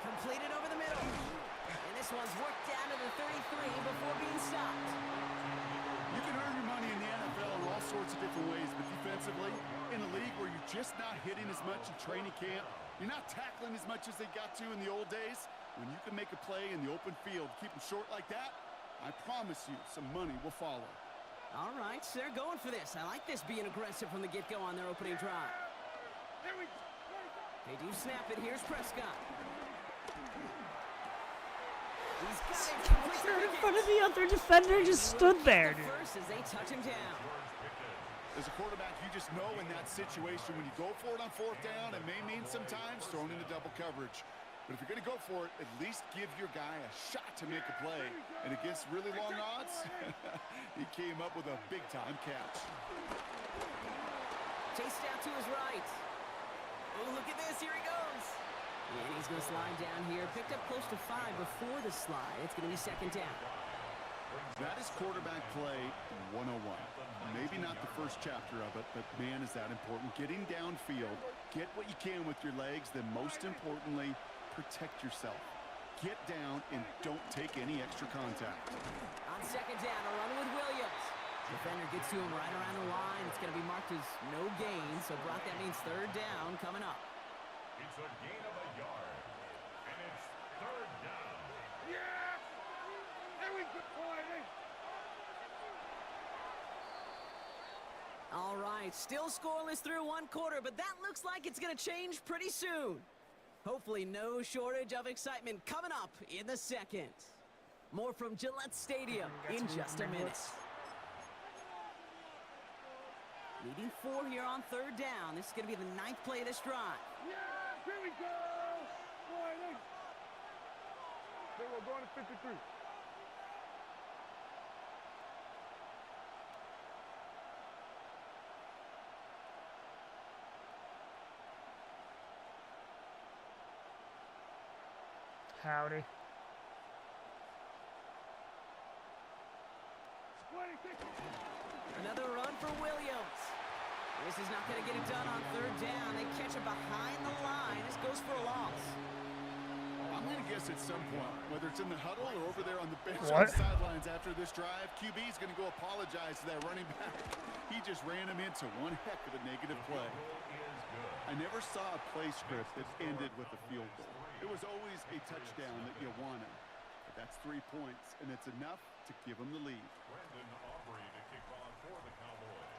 Speaker 9: Completed over the middle. And this one's worked down to the 33 before being stopped.
Speaker 10: You can earn your money in the NFL in all sorts of different ways, but defensively, in a league where you're just not hitting as much in training camp, you're not tackling as much as they got to in the old days, when you can make a play in the open field, keep them short like that, I promise you some money will follow.
Speaker 9: All right, so they're going for this. I like this being aggressive from the get-go on their opening drive. They do snap it. Here's Prescott. He's got it.
Speaker 5: They're in front of the other defender, just stood there, dude.
Speaker 9: First as they touch him down.
Speaker 10: As a quarterback, you just know in that situation when you go for it on 4th down, it may mean sometimes thrown into double coverage. But if you're going to go for it, at least give your guy a shot to make a play. And against really long odds, he came up with a big-time catch.
Speaker 9: Chased out to his right. Oh, look at this. Here he goes. And he's going to slide down here. Picked up close to 5 before the slide. It's going to be 2nd down.
Speaker 10: That is quarterback play 101. Maybe not the first chapter of it, but man, is that important. Getting downfield, get what you can with your legs, then most importantly, protect yourself. Get down and don't take any extra contact.
Speaker 9: On 2nd down, a run with Williams. Defender gets to him right around the line. It's going to be marked as no gain, so Brock, that means 3rd down coming up.
Speaker 2: It's a gain of a yard, and it's 3rd down.
Speaker 3: There we go.
Speaker 9: All right, still scoreless through 1 quarter, but that looks like it's going to change pretty soon. Hopefully no shortage of excitement coming up in the 2nd. More from Gillette Stadium in just a minute. Needing 4 here on 3rd down. This is going to be the 9th play of this drive.
Speaker 3: Here we go. They were going to 53.
Speaker 5: Howdy.
Speaker 9: Another run for Williams. This is not going to get it done on 3rd down. They catch him behind the line. This goes for a loss.
Speaker 10: I'm going to guess at some point, whether it's in the huddle or over there on the bench
Speaker 5: What?
Speaker 10: on the sidelines after this drive, QB is going to go apologize to that running back. He just ran him into one heck of a negative play. I never saw a play script that ended with a field goal. It was always a touchdown that you wanted. But that's 3 points, and it's enough to give them the lead.
Speaker 2: Brandon Aubrey to kick off for the Cowboys.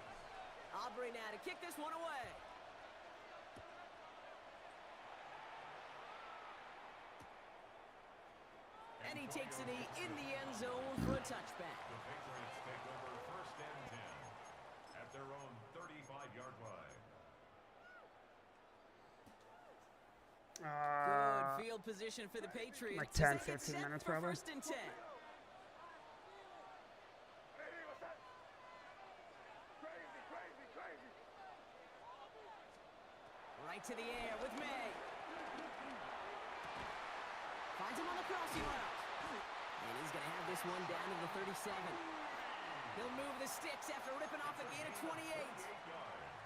Speaker 9: Aubrey now to kick this one away. And he takes it in the end zone for a touchback.
Speaker 2: The Patriots take over 1st and 10 at their own 35-yard line.
Speaker 9: Good field position for the Patriots.
Speaker 5: Like
Speaker 9: as
Speaker 5: 10,
Speaker 9: they get
Speaker 5: 15
Speaker 9: set
Speaker 5: minutes
Speaker 9: for
Speaker 5: probably.
Speaker 9: 1st and 10. Right to the air with May. Finds him on the crossing route. And he's going to have this one down to the 37. He'll move the sticks after ripping off a gain of 28.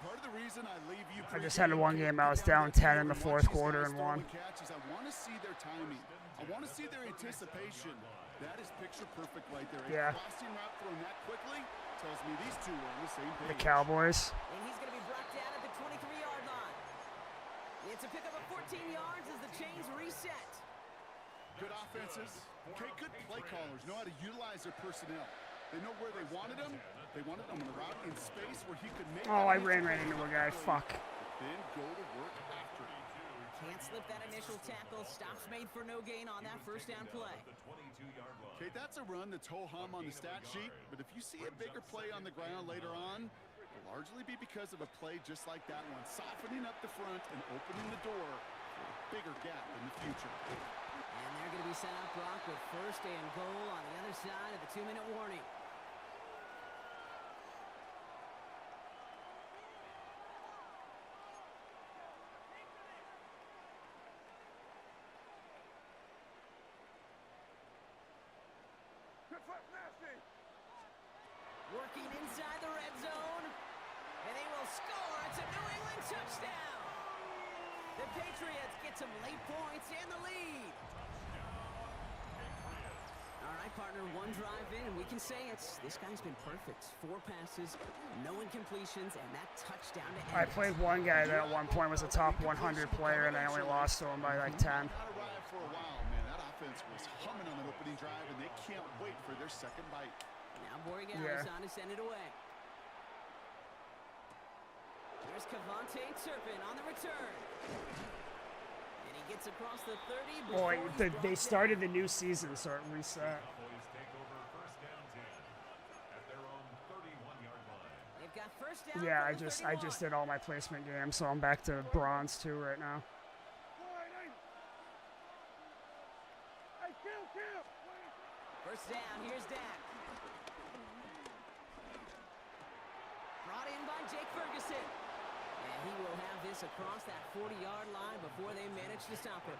Speaker 10: Part of the reason I leave you.
Speaker 5: I just had one game I was down 10 in the fourth quarter and won.
Speaker 10: Catches, I want to see their timing. I want to see their anticipation. That is picture perfect right there.
Speaker 5: Yeah.
Speaker 10: A crossing route thrown that quickly tells me these two are on the same page.
Speaker 5: The Cowboys.
Speaker 9: And he's going to be brought down at the 23-yard line. It's a pickup of 14 yards as the chains reset.
Speaker 10: Good offenses. Okay, good play callers know how to utilize their personnel. They know where they wanted him. They wanted him on the route in space where he could make.
Speaker 5: Oh, I ran right into a guy. Fuck.
Speaker 10: Then go to work after.
Speaker 9: Can't slip that initial tackle. Stops made for no gain on that first down play.
Speaker 10: Okay, that's a run that's ho-hum on the stat sheet. But if you see a bigger play on the ground later on, it'll largely be because of a play just like that one, softening up the front and opening the door for a bigger gap in the future.
Speaker 9: And they're going to be set up, Brock, with first and goal on the other side of the 2-minute warning. Working inside the red zone, and they will score. It's a New England touchdown. The Patriots get some late points and the lead. All right, partner, one drive in, and we can say this guy's been perfect. 4 passes, no incompletions, and that touchdown to end.
Speaker 5: I played one guy that at one point was a top 100 player, and I only lost to him by like 10.
Speaker 10: Not arrived for a while, man. That offense was humming on the opening drive, and they can't wait for their second bite.
Speaker 9: Now Borregales on to send it away. Here's Cavante Turpin on the return. And he gets across the 30.
Speaker 5: Boy, they started the new season, so it reset.
Speaker 9: They've got first down.
Speaker 5: Yeah, I just did all my placement games, so I'm back to bronze 2 right now.
Speaker 9: First down, here's Dak. Brought in by Jake Ferguson. And he will have this across that 40-yard line before they manage to stop it.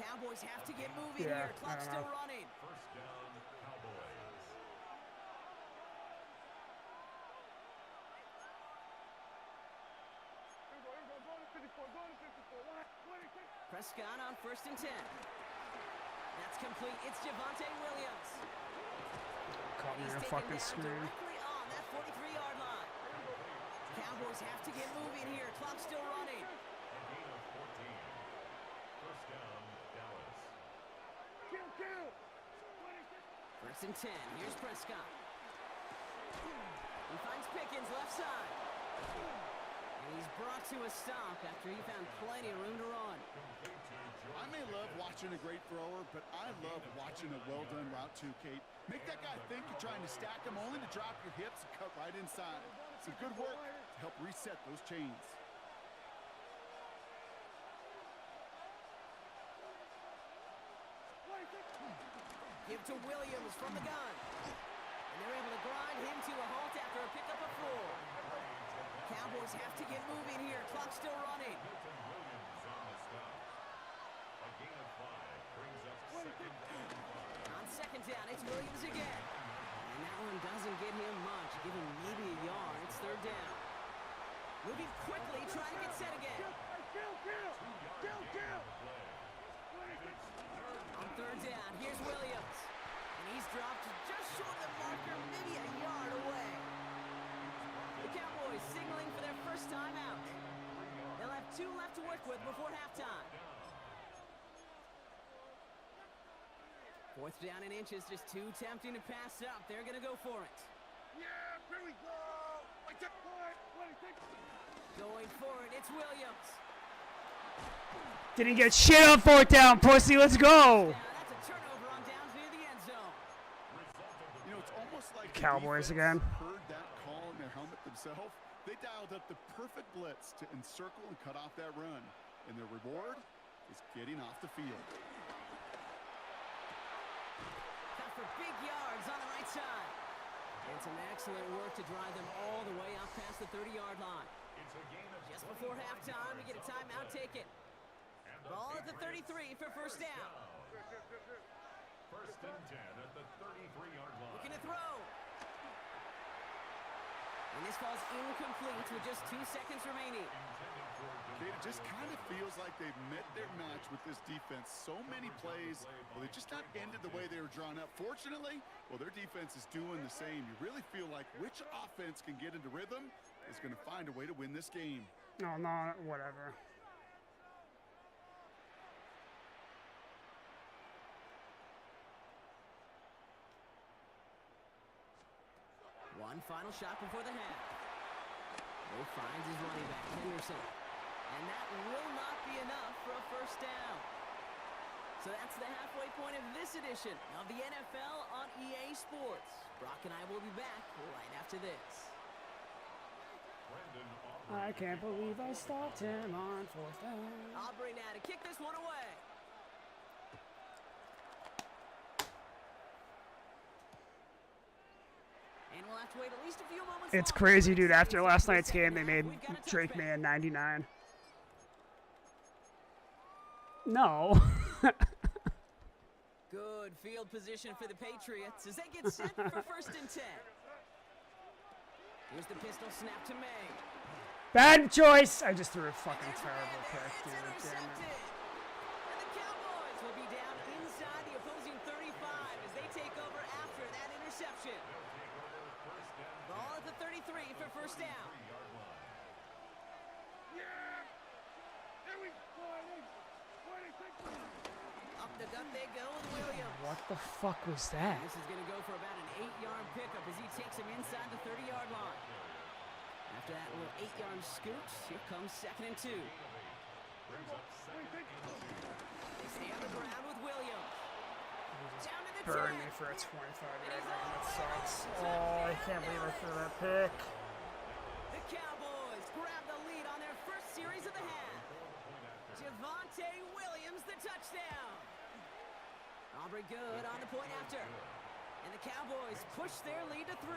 Speaker 9: Cowboys have to get moving here. Clock still running.
Speaker 2: First down, Cowboys.
Speaker 9: Prescott on first and 10. That's complete. It's Javonte Williams.
Speaker 5: Caught me a fucking screen.
Speaker 9: Directly on that 43-yard line. Cowboys have to get moving here. Clock still running.
Speaker 2: A gain of 14. First down, Dallas.
Speaker 9: First and 10. Here's Prescott. He finds Pickens left side. And he's brought to a stop after he found plenty of room to run.
Speaker 10: I may love watching a great thrower, but I love watching a well-done route too, Kate. Make that guy think you're trying to stack him only to drop your hips and cut right inside. Some good work to help reset those chains.
Speaker 9: Give to Williams from the gun. And they're able to grind him to a halt after a pickup of 4. Cowboys have to get moving here. Clock still running. On second down, it's Williams again. And that one doesn't get him much, giving maybe a yard. It's third down. Moving quickly, trying to get set again. On third down, here's Williams. And he's dropped just short of the marker, maybe a yard away. The Cowboys signaling for their first time out. They'll have 2 left to work with before halftime. Fourth down in inches, just too tempting to pass up. They're going to go for it.
Speaker 3: Yeah, here we go.
Speaker 9: Going for it, it's Williams.
Speaker 5: Didn't get shit on 4th down, pussy. Let's go.
Speaker 9: That's a turnover on downs near the end zone.
Speaker 10: You know, it's almost like the
Speaker 5: Cowboys
Speaker 10: defense
Speaker 5: again.
Speaker 10: heard that call in their helmet themselves. They dialed up the perfect blitz to encircle and cut off that run. And their reward is getting off the field.
Speaker 9: Cut for big yards on the right side. And some excellent work to drive them all the way out past the 30-yard line. Just before halftime, we get a timeout taken. Ball at the 33 for first down.
Speaker 2: First and 10 at the 33-yard line.
Speaker 9: Looking to throw. And this falls incomplete with just 2 seconds remaining.
Speaker 10: It just kind of feels like they've met their match with this defense. So many plays, well, they just not ended the way they were drawn up. Fortunately, well, their defense is doing the same. You really feel like which offense can get into rhythm is going to find a way to win this game.
Speaker 5: No, no, whatever.
Speaker 9: One final shot before the half. Mo finds his running back, Henderson. And that will not be enough for a first down. So that's the halfway point of this edition of the NFL on EA Sports. Brock and I will be back right after this.
Speaker 5: I can't believe I stopped him on 4th down.
Speaker 9: Aubrey now to kick this one away. And we'll have to wait at least a few moments.
Speaker 5: It's crazy, dude. After last night's game, they made Drake Man 99. No.
Speaker 9: Good field position for the Patriots as they get set for 1st and 10. Here's the pistol snap to May.
Speaker 5: Bad choice. I just threw a fucking terrible pick, dude. Damn it.
Speaker 9: And the Cowboys will be down inside the opposing 35 as they take over after that interception. Ball at the 33 for first down. Up the gut they go with Williams.
Speaker 5: What the fuck was that?
Speaker 9: This is going to go for about an 8-yard pickup as he takes him inside the 30-yard line. After that little 8-yard scoot, here comes 2nd and 2. They stay on the ground with Williams. Down to the 10.
Speaker 5: Burn me for a 25-yard run. That sucks. Oh, I can't believe I threw that pick.
Speaker 9: The Cowboys grab the lead on their first series of the half. Javonte Williams, the touchdown. Aubrey good on the point after. And the Cowboys push their lead to 3.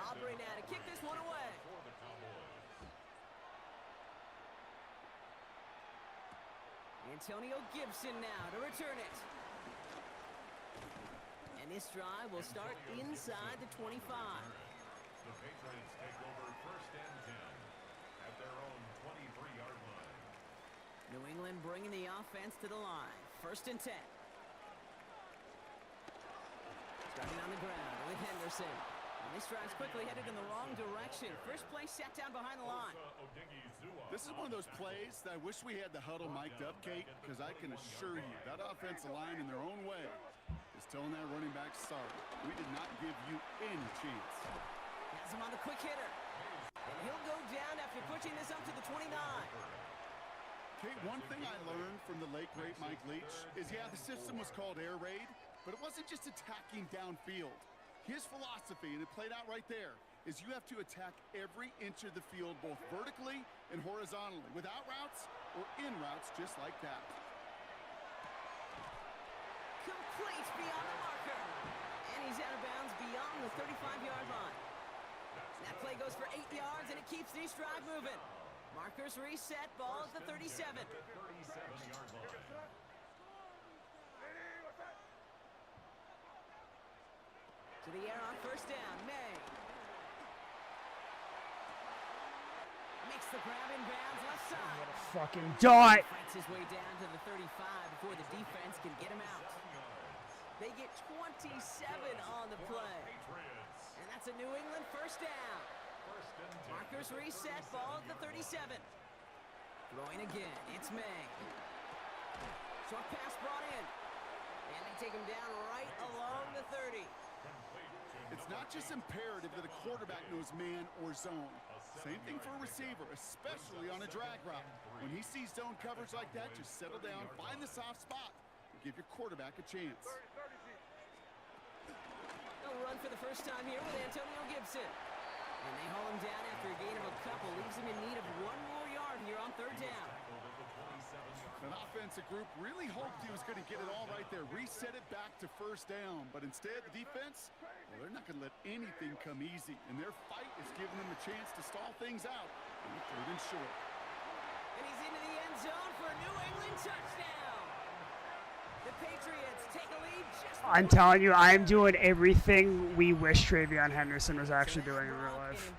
Speaker 9: Aubrey now to kick this one away. Antonio Gibson now to return it. And this drive will start inside the 25.
Speaker 2: The Patriots take over 1st and 10 at their own 23-yard line.
Speaker 9: New England bringing the offense to the line. 1st and 10. Starting on the ground with Henderson. And this drive's quickly headed in the wrong direction. First play set down behind the line.
Speaker 10: This is one of those plays that I wish we had the huddle mic'd up, Kate, because I can assure you that offensive line in their own way is telling that running back, sorry, we did not give you any chance.
Speaker 9: Has him on the quick hitter. And he'll go down after pushing this up to the 29.
Speaker 10: Kate, one thing I learned from the late, great Mike Leach is, yeah, the system was called air raid, but it wasn't just attacking downfield. His philosophy, and it played out right there, is you have to attack every inch of the field, both vertically and horizontally, without routes or in routes just like that.
Speaker 9: Complete beyond the marker. And he's out of bounds beyond the 35-yard line. That play goes for 8 yards, and it keeps this drive moving. Markers reset, ball at the 37. To the air on first down, May. Makes the grab in bounds, left side.
Speaker 5: What a fucking dot.
Speaker 9: Fights his way down to the 35 before the defense can get him out. They get 27 on the play. And that's a New England first down. Markers reset, ball at the 37. Throwing again, it's May. Short pass brought in. And they take him down right along the 30.
Speaker 10: It's not just imperative that a quarterback knows man or zone. Same thing for a receiver, especially on a drag route. When he sees zone coverage like that, just settle down, find the soft spot, and give your quarterback a chance.
Speaker 9: They'll run for the first time here with Antonio Gibson. And they haul him down after a gain of a couple. Leaves him in need of 1 more yard here on 3rd down.
Speaker 10: An offensive group really hoped he was going to get it all right there, reset it back to first down. But instead, the defense, well, they're not going to let anything come easy. And their fight is giving them a chance to stall things out. And 3rd and short.
Speaker 9: And he's into the end zone for a New England touchdown. The Patriots take a lead
Speaker 5: I'm telling you, I'm doing everything we wish Travion Henderson was actually doing in real life.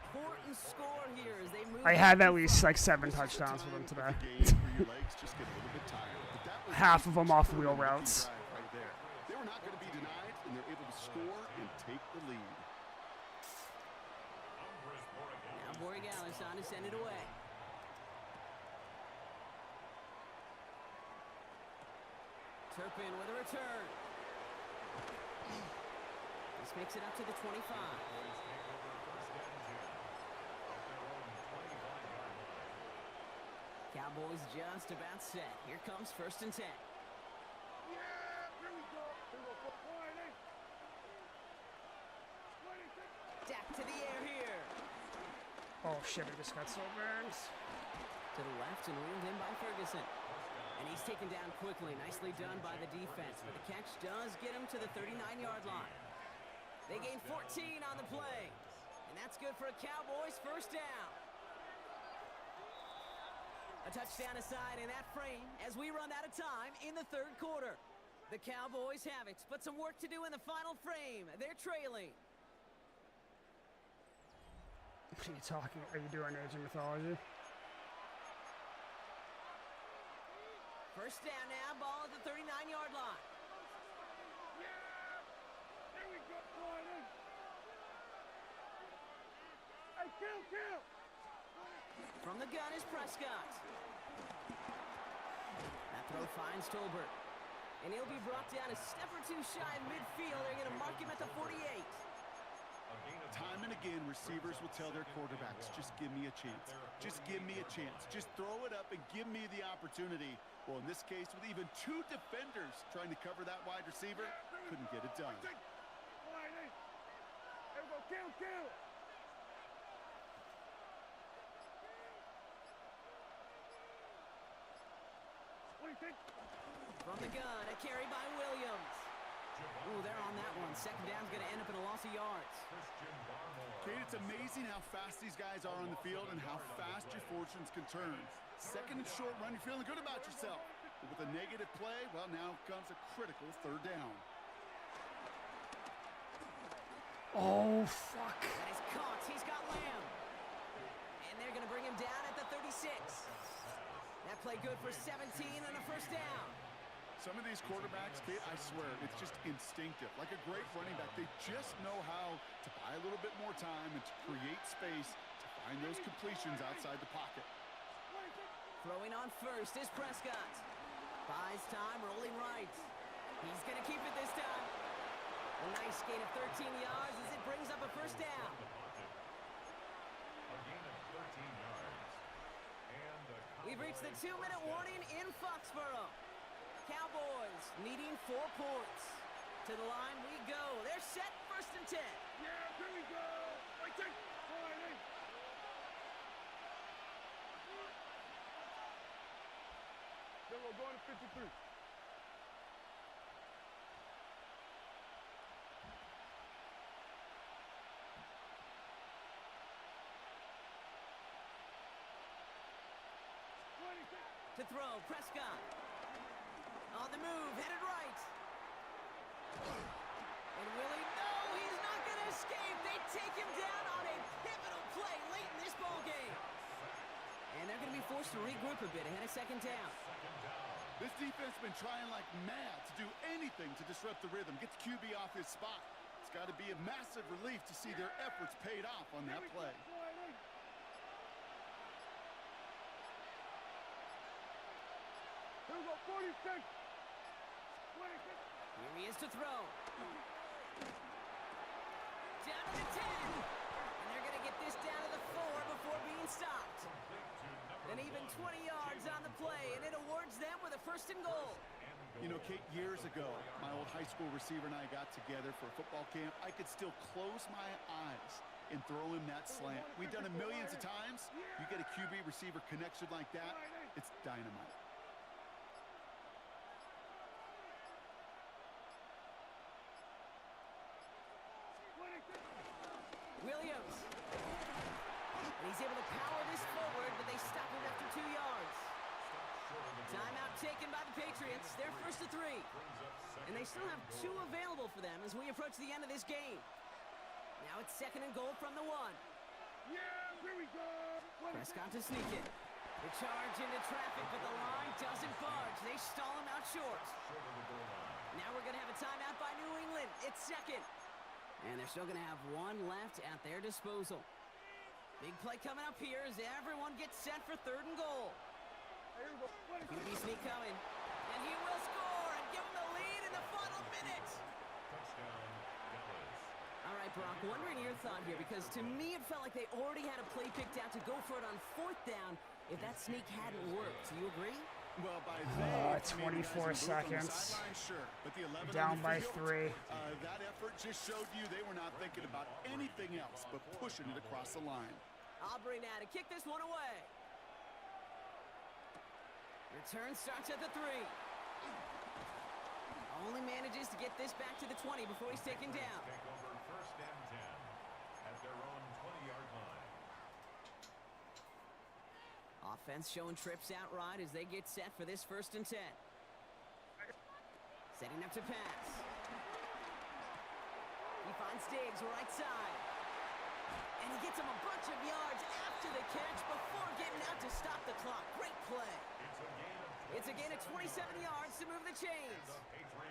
Speaker 5: I have at least like 7 touchdowns with him today. Half of them off wheel routes.
Speaker 10: They were not going to be denied, and they're able to score and take the lead.
Speaker 9: Now Borregales on to send it away. Turpin with a return. This makes it up to the 25. Cowboys just about set. Here comes 1st and 10.
Speaker 3: Yeah, here we go. Here we go.
Speaker 9: Dak to the air here.
Speaker 5: Oh shit, we just got so burned.
Speaker 9: To the left and reeled in by Ferguson. And he's taken down quickly. Nicely done by the defense. But the catch does get him to the 39-yard line. They gain 14 on the play. And that's good for a Cowboys 1st down. A touchdown aside in that frame as we run out of time in the 3rd quarter. The Cowboys have it, but some work to do in the final frame. They're trailing.
Speaker 5: What are you talking? Are you doing Age of Mythology?
Speaker 9: 1st down now, ball at the 39-yard line.
Speaker 3: Here we go. Hey, kill.
Speaker 9: From the gun is Prescott. That throw finds Tolbert. And he'll be brought down a step or 2 shy of midfield. They're going to mark him at the 48.
Speaker 10: Time and again, receivers will tell their quarterbacks, just give me a chance. Just give me a chance. Just throw it up and give me the opportunity. Well, in this case, with even 2 defenders trying to cover that wide receiver, couldn't get it done.
Speaker 3: Here we go. Kill. What do you think?
Speaker 9: From the gun, a carry by Williams. Ooh, they're on that one. 2nd down's going to end up in a loss of yards.
Speaker 10: Kate, it's amazing how fast these guys are on the field and how fast your fortunes can turn. 2nd and short run, you're feeling good about yourself. But with a negative play, well, now comes a critical 3rd down.
Speaker 5: Oh, fuck.
Speaker 9: That is caught. He's got Lamb. And they're going to bring him down at the 36. That play good for 17 and a 1st down.
Speaker 10: Some of these quarterbacks, Kate, I swear, it's just instinctive. Like a great running back, they just know how to buy a little bit more time and to create space to find those completions outside the pocket.
Speaker 9: Throwing on 1st is Prescott. Buys time, rolling right. He's going to keep it this time. A nice gain of 13 yards as it brings up a 1st down. We've reached the 2-minute warning in Foxborough. Cowboys needing 4 points. To the line we go. They're set, 1st and 10.
Speaker 3: Yeah, here we go. Then we're going to 53.
Speaker 9: To throw, Prescott. On the move, headed right. And Willie, no, he's not going to escape. They take him down on a pivotal play late in this ball game. And they're going to be forced to regroup a bit ahead of 2nd down.
Speaker 10: This defense has been trying like mad to do anything to disrupt the rhythm, get the QB off his spot. It's got to be a massive relief to see their efforts paid off on that play.
Speaker 3: Here we go, 46.
Speaker 9: Here he is to throw. Down to the 10. And they're going to get this down to the 4 before being stopped. An even 20 yards on the play, and it awards them with a 1st and goal.
Speaker 10: You know, Kate, years ago, my old high school receiver and I got together for a football camp. I could still close my eyes and throw him that slant. We've done it millions of times. You get a QB receiver connection like that, it's dynamite.
Speaker 9: Williams. And he's able to power this forward, but they stop him after 2 yards. Timeout taken by the Patriots. They're 1st and 3. And they still have 2 available for them as we approach the end of this game. Now it's 2nd and goal from the 1.
Speaker 3: Yeah, here we go.
Speaker 9: Prescott to sneak it. The charge into traffic, but the line doesn't budge. They stall him out short. Now we're going to have a timeout by New England. It's 2nd. And they're still going to have 1 left at their disposal. Big play coming up here as everyone gets set for 3rd and goal. QB sneak coming. And he will score and give them the lead in the final minute. All right, Brock, wondering your thought here, because to me it felt like they already had a play picked out to go for it on 4th down if that sneak hadn't worked. Do you agree?
Speaker 10: Well, by
Speaker 5: 24 seconds.
Speaker 10: Sure, but the 11
Speaker 5: Down by
Speaker 10: field,
Speaker 5: 3.
Speaker 10: That effort just showed you they were not thinking about anything else but pushing it across the line.
Speaker 9: Aubrey now to kick this one away. Return starts at the 3. Only manages to get this back to the 20 before he's taken down.
Speaker 2: Take over 1st and 10 at their own 20-yard line.
Speaker 9: Offense showing trips out right as they get set for this 1st and 10. Setting up to pass. He finds Diggs right side. And he gets him a bunch of yards after the catch before getting out to stop the clock. Great play. It's a gain of 27 yards to move the chains.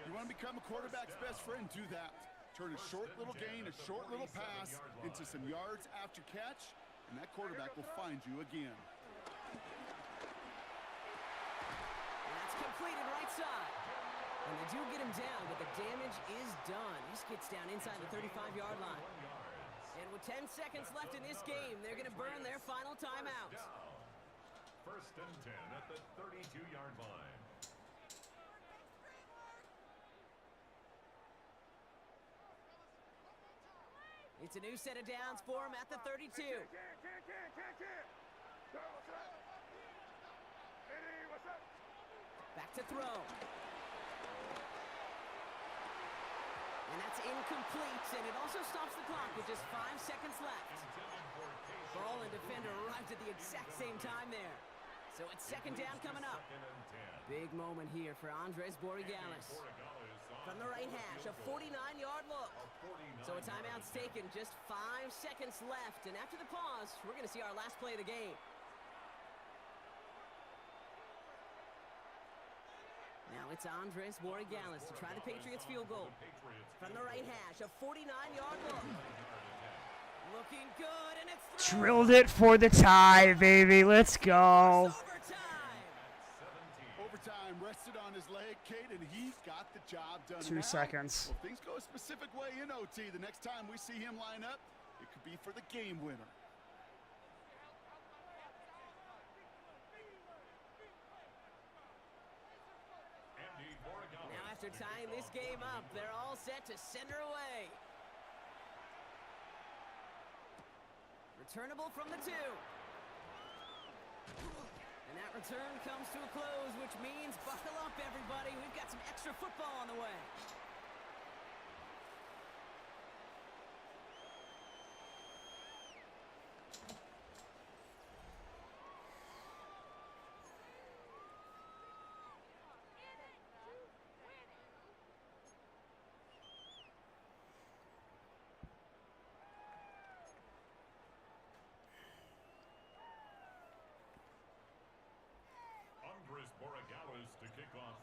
Speaker 10: You want to become a quarterback's best friend, do that. Turn a short little gain, a short little pass into some yards after catch, and that quarterback will find you again.
Speaker 9: And that's completed right side. And they do get him down, but the damage is done. This gets down inside the 35-yard line. And with 10 seconds left in this game, they're going to burn their final timeout.
Speaker 2: 1st and 10 at the 32-yard line.
Speaker 9: It's a new set of downs for him at the 32. Back to throw. And that's incomplete, and it also stops the clock with just 5 seconds left. Ball and defender arrived at the exact same time there. So it's 2nd down coming up. Big moment here for Andres Borregales. From the right hash, a 49-yard look. So a timeout's taken, just 5 seconds left. And after the pause, we're going to see our last play of the game. Now it's Andres Borregales to try the Patriots field goal. From the right hash, a 49-yard look. Looking good, and it's through.
Speaker 5: Drilled it for the tie, baby. Let's go.
Speaker 10: Overtime rested on his leg, Kate, and he got the job done.
Speaker 5: 2 seconds.
Speaker 10: Well, if things go a specific way in OT, the next time we see him line up, it could be for the game winner.
Speaker 9: Now after tying this game up, they're all set to send her away. Returnable from the 2. And that return comes to a close, which means buckle up, everybody. We've got some extra football on the way.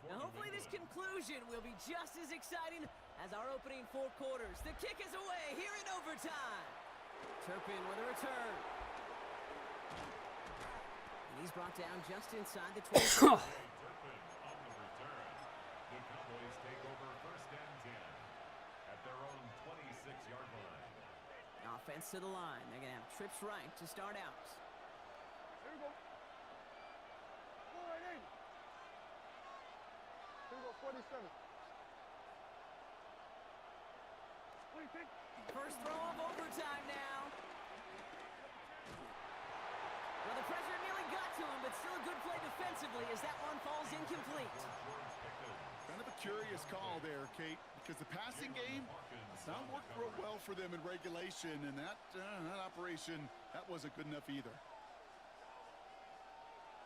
Speaker 9: Now hopefully this conclusion will be just as exciting as our opening 4 quarters. The kick is away here in overtime. Turpin with a return. And he's brought down just inside the 20.
Speaker 2: Turpin on the return. The Cowboys take over 1st and 10 at their own 26-yard line.
Speaker 9: Offense to the line. They're going to have trips right to start out.
Speaker 3: Here we go. Go right in. Here we go, 47. What do you think?
Speaker 9: First throw of overtime now. Well, the pressure nearly got to him, but still a good play defensively as that one falls incomplete.
Speaker 10: Kind of a curious call there, Kate, because the passing game has not worked real well for them in regulation, and that operation, that wasn't good enough either.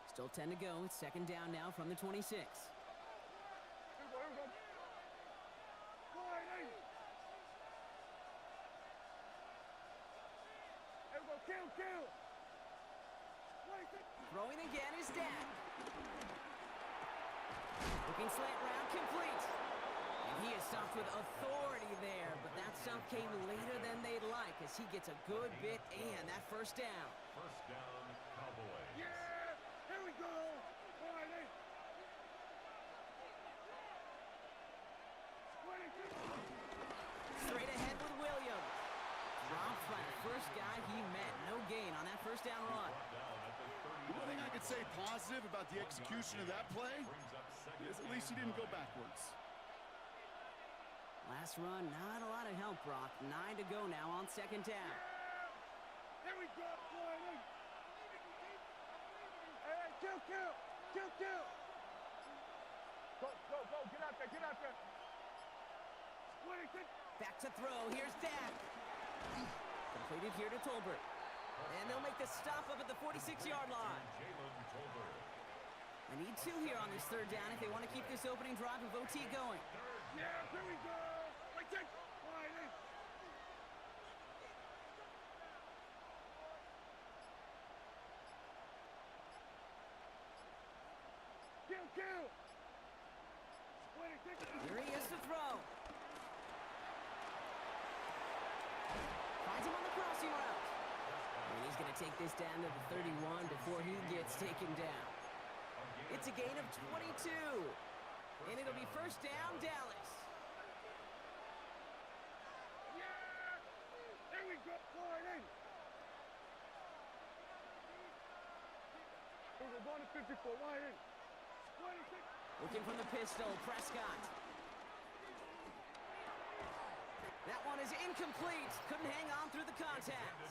Speaker 9: Still 10 to go. It's 2nd down now from the 26.
Speaker 3: Here we go, here we go. Kill.
Speaker 9: Throwing again is Dak. Looking slant route complete. And he is stopped with authority there, but that stop came later than they'd like as he gets a good bit and that first down.
Speaker 2: First down, Cowboys.
Speaker 3: Yeah, here we go. All right, hey.
Speaker 9: Straight ahead with Williams. Dropped by the first guy he met. No gain on that first down run.
Speaker 10: The one thing I could say positive about the execution of that play is at least he didn't go backwards.
Speaker 9: Last run, not a lot of help, Brock. 9 to go now on second down.
Speaker 3: Here we go. All right, hey. Hey, kill. Go. Get out there.
Speaker 9: Back to throw. Here's Dak. Completed here to Tolbert. And they'll make the stop up at the 46-yard line. They need 2 here on this third down if they want to keep this opening drive of OT going.
Speaker 3: Yeah, here we go. Right there. All right, hey. Kill.
Speaker 9: Here he is to throw. Finds him on the crossing route. And he's going to take this down to the 31 before he gets taken down. It's a gain of 22. And it'll be first down, Dallas.
Speaker 3: Yeah! There we go. All right, hey. We're going to 54. Wide in. 26.
Speaker 9: Looking from the pistol, Prescott. That one is incomplete. Couldn't hang on through the contact.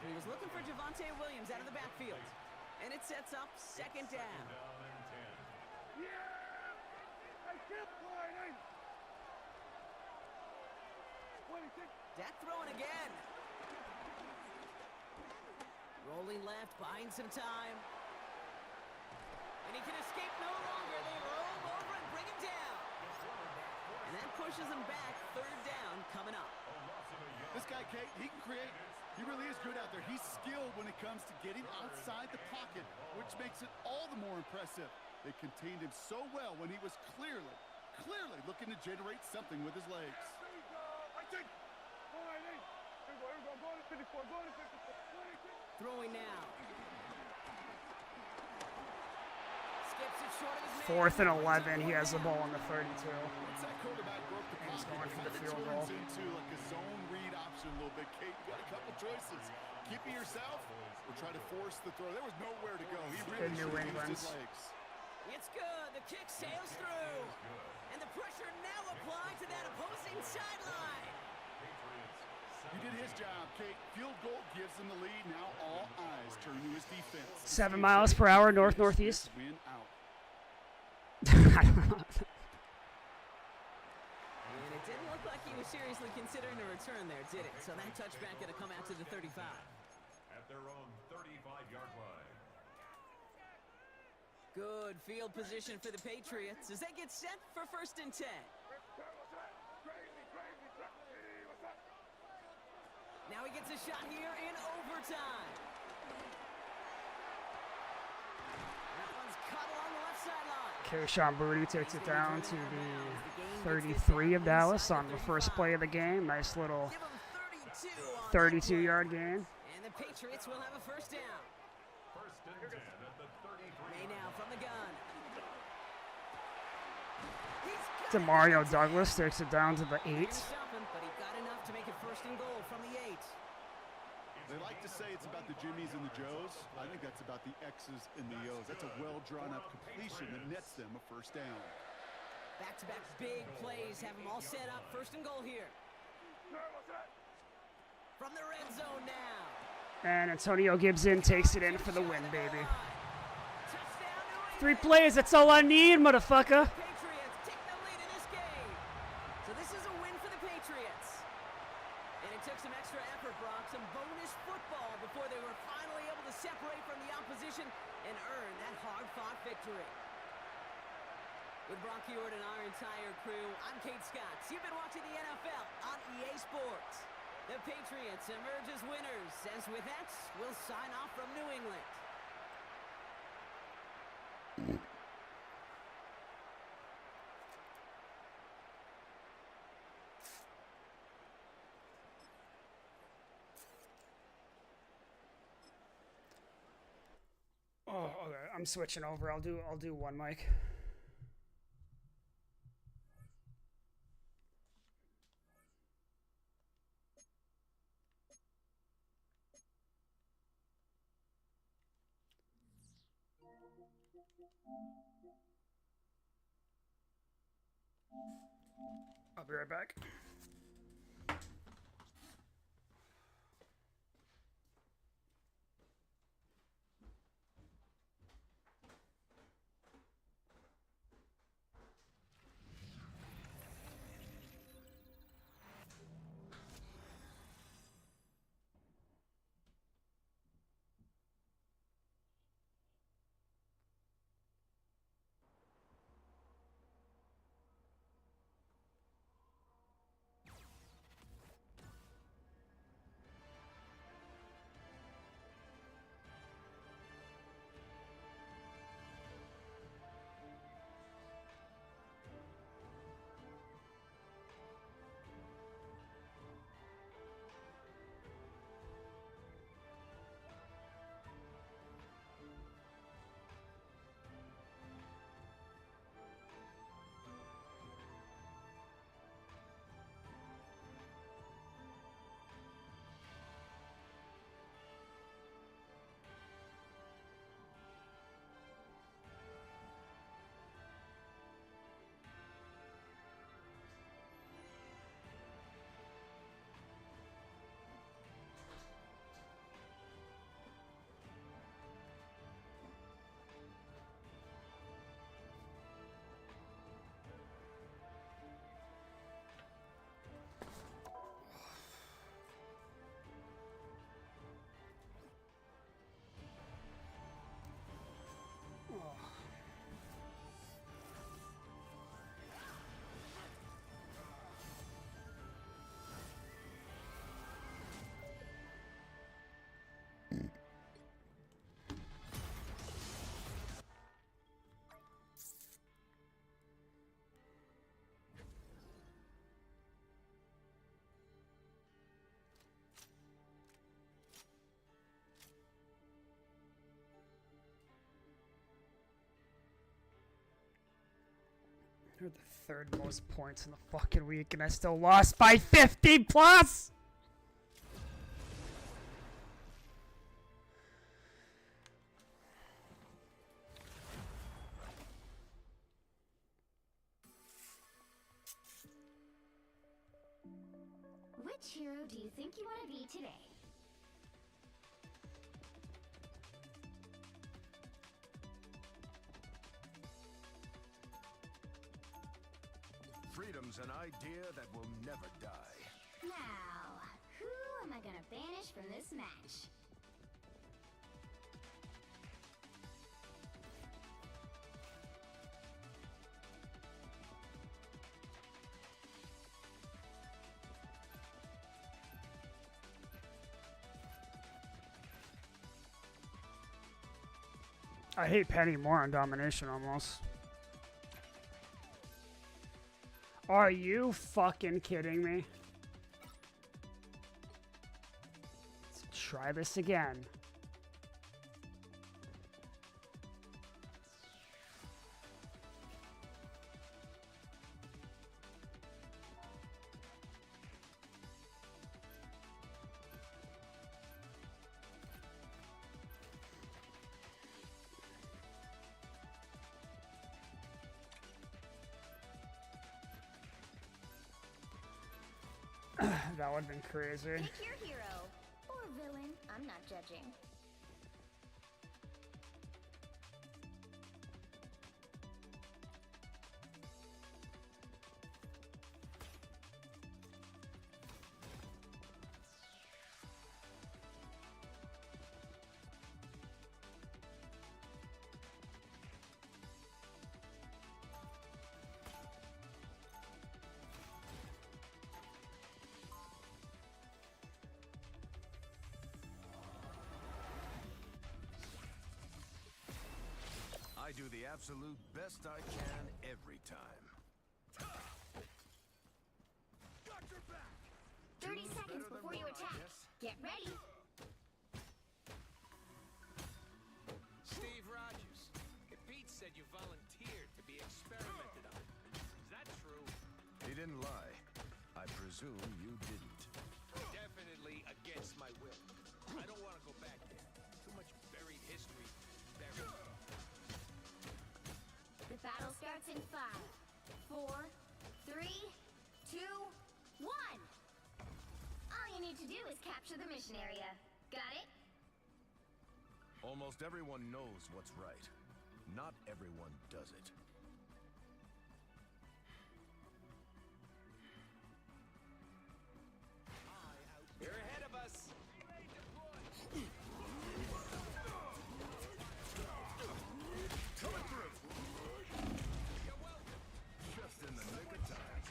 Speaker 9: He was looking for Javonte Williams out of the backfield. And it sets up second down.
Speaker 3: Yeah! I can't wide in. 26.
Speaker 9: Dak throwing again. Rolling left, buying some time. And he can escape no longer. They roll him over and bring him down. And that pushes him back. Third down coming up.
Speaker 10: This guy, Kate, he can create. He really is good out there. He's skilled when it comes to getting outside the pocket, which makes it all the more impressive. They contained him so well when he was clearly looking to generate something with his legs.
Speaker 3: There we go. I think. All right, hey. Here we go. Go to 54. Go to 54.
Speaker 9: Throwing now. Skips it short of his man.
Speaker 5: 4th and 11. He has the ball on the 32.
Speaker 10: Once that quarterback broke the
Speaker 5: He's
Speaker 10: pocket,
Speaker 5: going for the
Speaker 10: it
Speaker 5: field
Speaker 10: turns
Speaker 5: goal.
Speaker 10: into like a zone read option a little bit. Kate, you got a couple choices. Keep it yourself or try to force the throw. There was nowhere to go. He really
Speaker 5: New
Speaker 10: should have used
Speaker 5: England.
Speaker 10: his legs.
Speaker 9: It's good. The kick sails through. And the pressure now applied to that opposing sideline.
Speaker 10: He did his job, Kate. Field goal gives him the lead. Now all eyes turn to his defense.
Speaker 5: 7 miles per hour north-northeast.
Speaker 10: Win out.
Speaker 5: I don't know.
Speaker 9: And it didn't look like he was seriously considering a return there, did it? So that touchback going to come out to the 35.
Speaker 2: At their own 35-yard line.
Speaker 9: Good field position for the Patriots as they get set for 1st and 10. Now he gets a shot here in overtime. That one's caught along the left sideline.
Speaker 5: Keyshawn Boutte takes it down to the 33 of Dallas on the first play of the game. Nice little
Speaker 9: Give him
Speaker 5: 32-yard gain.
Speaker 9: And the Patriots will have a first down.
Speaker 2: First and 10 at the 33.
Speaker 9: May now from the gun. He's got
Speaker 5: Demario Douglas takes it down to the 8.
Speaker 9: Couldn't stop him, but he got enough to make it 1st and goal from the 8.
Speaker 10: They like to say it's about the Jimmies and the Joes. I think that's about the X's and the O's. That's a well-drawn-up completion that nets them a first down.
Speaker 9: Back-to-back big plays have them all set up. 1st and goal here. From the red zone now.
Speaker 5: And Antonio Gibson takes it in for the win, baby.
Speaker 9: Touchdown,
Speaker 5: 3 plays, that's all I need, motherfucker.
Speaker 9: Patriots take the lead in this game. So this is a win for the Patriots. And it took some extra effort, Brock, some bonus football before they were finally able to separate from the opposition and earn that hard-fought victory. With Brock Hewitt and our entire crew, I'm Kate Scott. You've been watching the NFL on EA Sports. The Patriots emerge as winners, as with that, we'll sign off from New England.
Speaker 5: Oh, okay. I'm switching over. I'll do one mic. I'll be right back. You're the third most points in the fucking week, and I still lost by 50 plus!
Speaker 11: Which hero do you think you want to be today?
Speaker 12: Freedom's an idea that will never die.
Speaker 11: Now, who am I gonna banish from this match?
Speaker 5: I hate Penny more on domination almost. Are you fucking kidding me? Let's try this again. That would have been crazy.
Speaker 11: Pick your hero. Or villain. I'm not judging.
Speaker 12: I do the absolute best I can every time.
Speaker 11: 30 seconds before you attack. Get ready.
Speaker 13: Steve Rogers. Pete said you volunteered to be experimented on. Is that true?
Speaker 12: He didn't lie. I presume you didn't.
Speaker 13: Definitely against my will. I don't want to go back there. Too much buried history. Buried.
Speaker 11: The battle starts in 5, 4, 3, 2, 1. All you need to do is capture the mission area. Got it?
Speaker 12: Almost everyone knows what's right. Not everyone does it.
Speaker 13: You're ahead of us.
Speaker 12: Coming through.
Speaker 13: You're welcome.
Speaker 12: Just in the nick of time.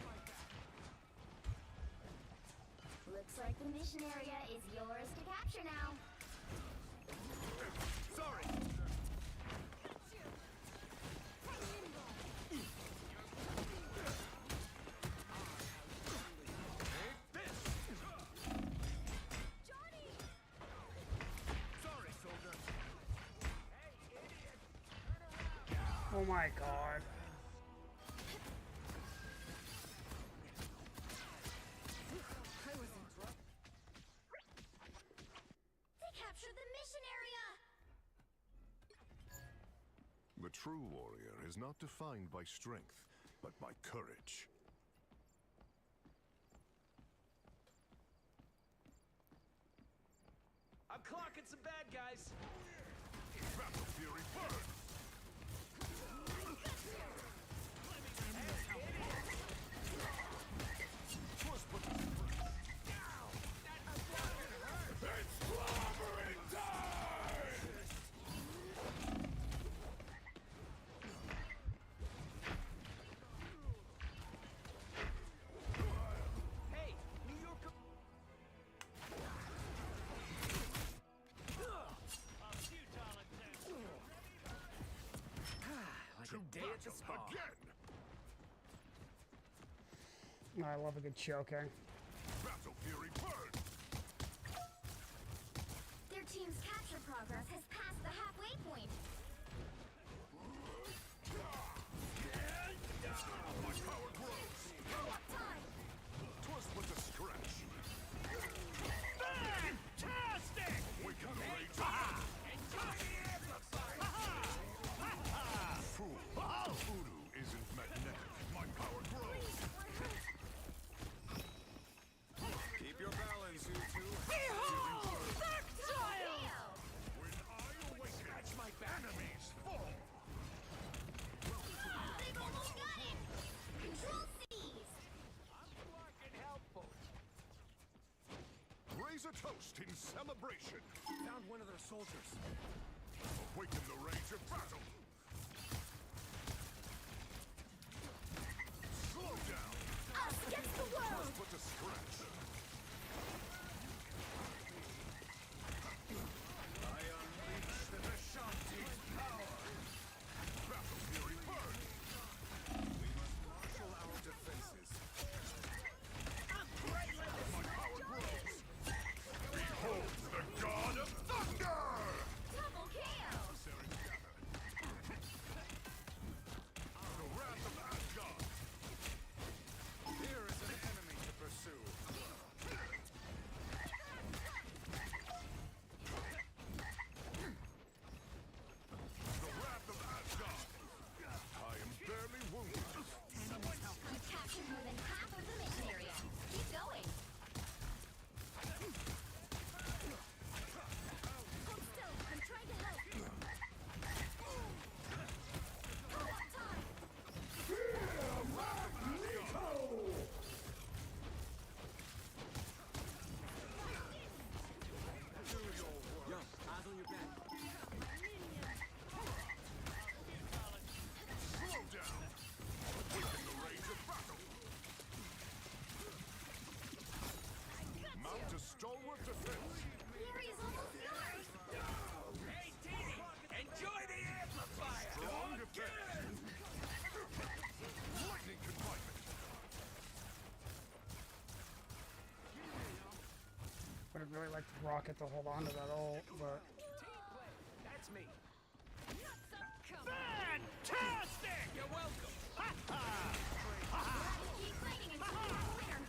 Speaker 11: Looks like the mission area is yours to capture now.
Speaker 12: Sorry.
Speaker 5: Oh my god.
Speaker 11: They captured the mission area!
Speaker 14: The true warrior is not defined by strength, but by courage.
Speaker 13: I'm clocking some bad guys.
Speaker 14: Battle Fury burn! It's clobbering time!
Speaker 13: Hey, New Yorker. Like a day at the spa.
Speaker 14: Again!
Speaker 5: I love a good choking.
Speaker 14: Battle Fury burn!
Speaker 11: Their team's capture progress has passed the halfway point.
Speaker 14: My power grows!
Speaker 11: What time?
Speaker 14: 'Twas but a stretch.
Speaker 13: Fantastic!
Speaker 14: We can rage
Speaker 13: Enjoy the amplifier!
Speaker 14: Fool! Voodoo isn't magnetic. My power grows!
Speaker 12: Keep your balance, you two.
Speaker 13: Behold! Tactile!
Speaker 14: When I awaken,
Speaker 13: Scratch my back.
Speaker 14: enemies fall!
Speaker 11: They've almost got it! Control seized!
Speaker 13: I'm fucking helpful.
Speaker 14: Raise a toast in celebration!
Speaker 13: Found one of their soldiers.
Speaker 14: Awaken the rage of battle! Slow down!
Speaker 11: Us against the world!
Speaker 14: But a stretch!
Speaker 12: I unleash the Ashanti's power.
Speaker 14: Battle Fury burn!
Speaker 12: We must marshal our defenses.
Speaker 14: My power grows! Behold the god of thunder!
Speaker 11: Double KO!
Speaker 5: like Rocket to hold on to that ult, but
Speaker 13: That's me.
Speaker 6: Fantastic!
Speaker 13: You're welcome.
Speaker 11: Keep fighting until we have a winner.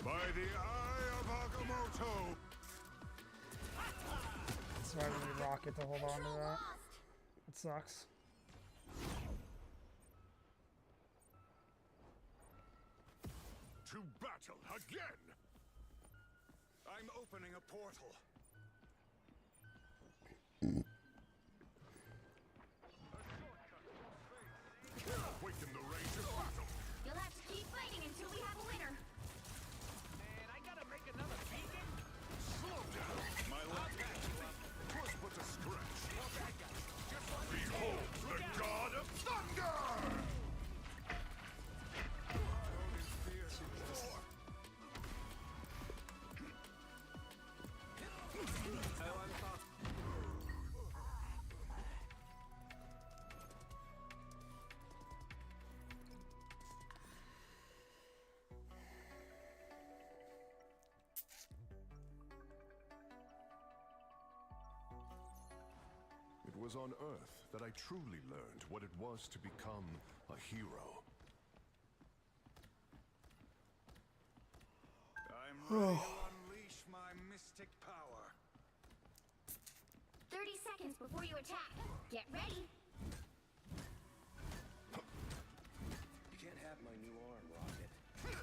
Speaker 14: By the eye of Agamotto!
Speaker 5: that's why we need Rocket to hold on to
Speaker 11: Control
Speaker 5: that.
Speaker 11: lost.
Speaker 5: It sucks.
Speaker 14: To battle again! I'm opening a portal. Awaken the rage of battle!
Speaker 11: You'll have to keep fighting until we have a winner.
Speaker 13: Man, I gotta make another beacon.
Speaker 14: Slow down! My left was but a stretch. Behold the god of thunder! It was on Earth that I truly learned what it was to become a hero. I'm ready to unleash my mystic power.
Speaker 11: 30 seconds before you attack. Get ready.
Speaker 12: You can't have my new arm, Rocket.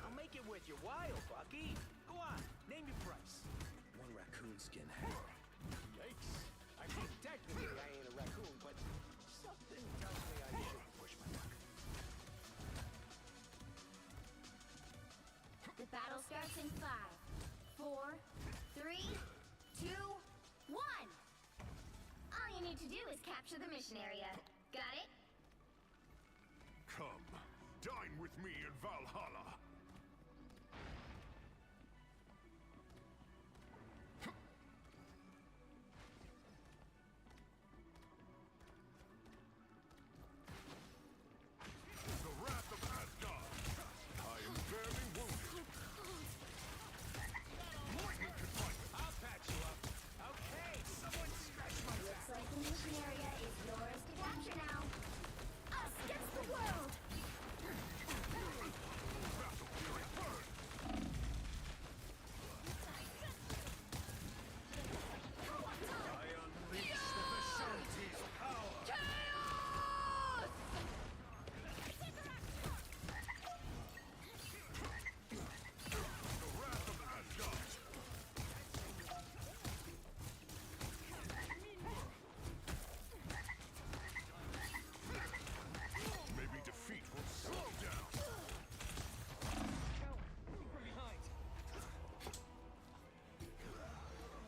Speaker 13: I'll make it with you. Wild, Bucky. Go on, name your price.
Speaker 12: One raccoon skin.
Speaker 13: Yikes. I mean, technically I ain't a raccoon, but something tells me I shouldn't push my luck.
Speaker 11: The battle starts in 5, 4, 3, 2, 1. All you need to do is capture the mission area. Got it?
Speaker 14: Come, dine with me in Valhalla.
Speaker 5: 'em.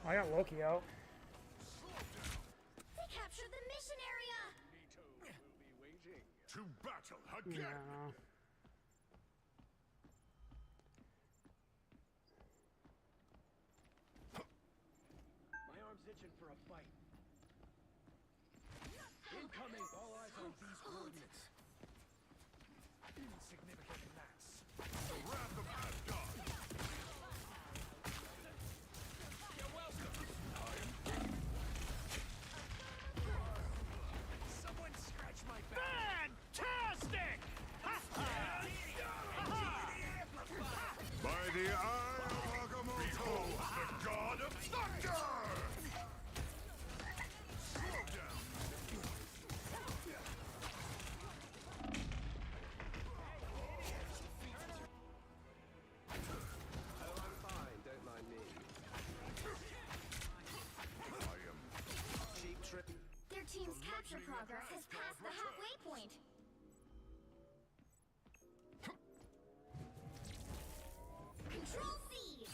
Speaker 5: I got Loki out.
Speaker 11: They captured the mission area.
Speaker 14: To battle again.
Speaker 5: Yeah.
Speaker 13: My arm's itching for a fight. Incoming! All eyes on these coordinates. Insignificant mass.
Speaker 14: The wrath of Asgard.
Speaker 13: You're welcome. Someone scratch my back.
Speaker 6: Fantastic!
Speaker 14: By the eye of Agamotto, the god of thunder! Slow down.
Speaker 12: Oh, I'm fine. Don't mind me.
Speaker 14: I am
Speaker 12: Cheap trick.
Speaker 11: Their team's capture progress has passed the halfway point. Control C.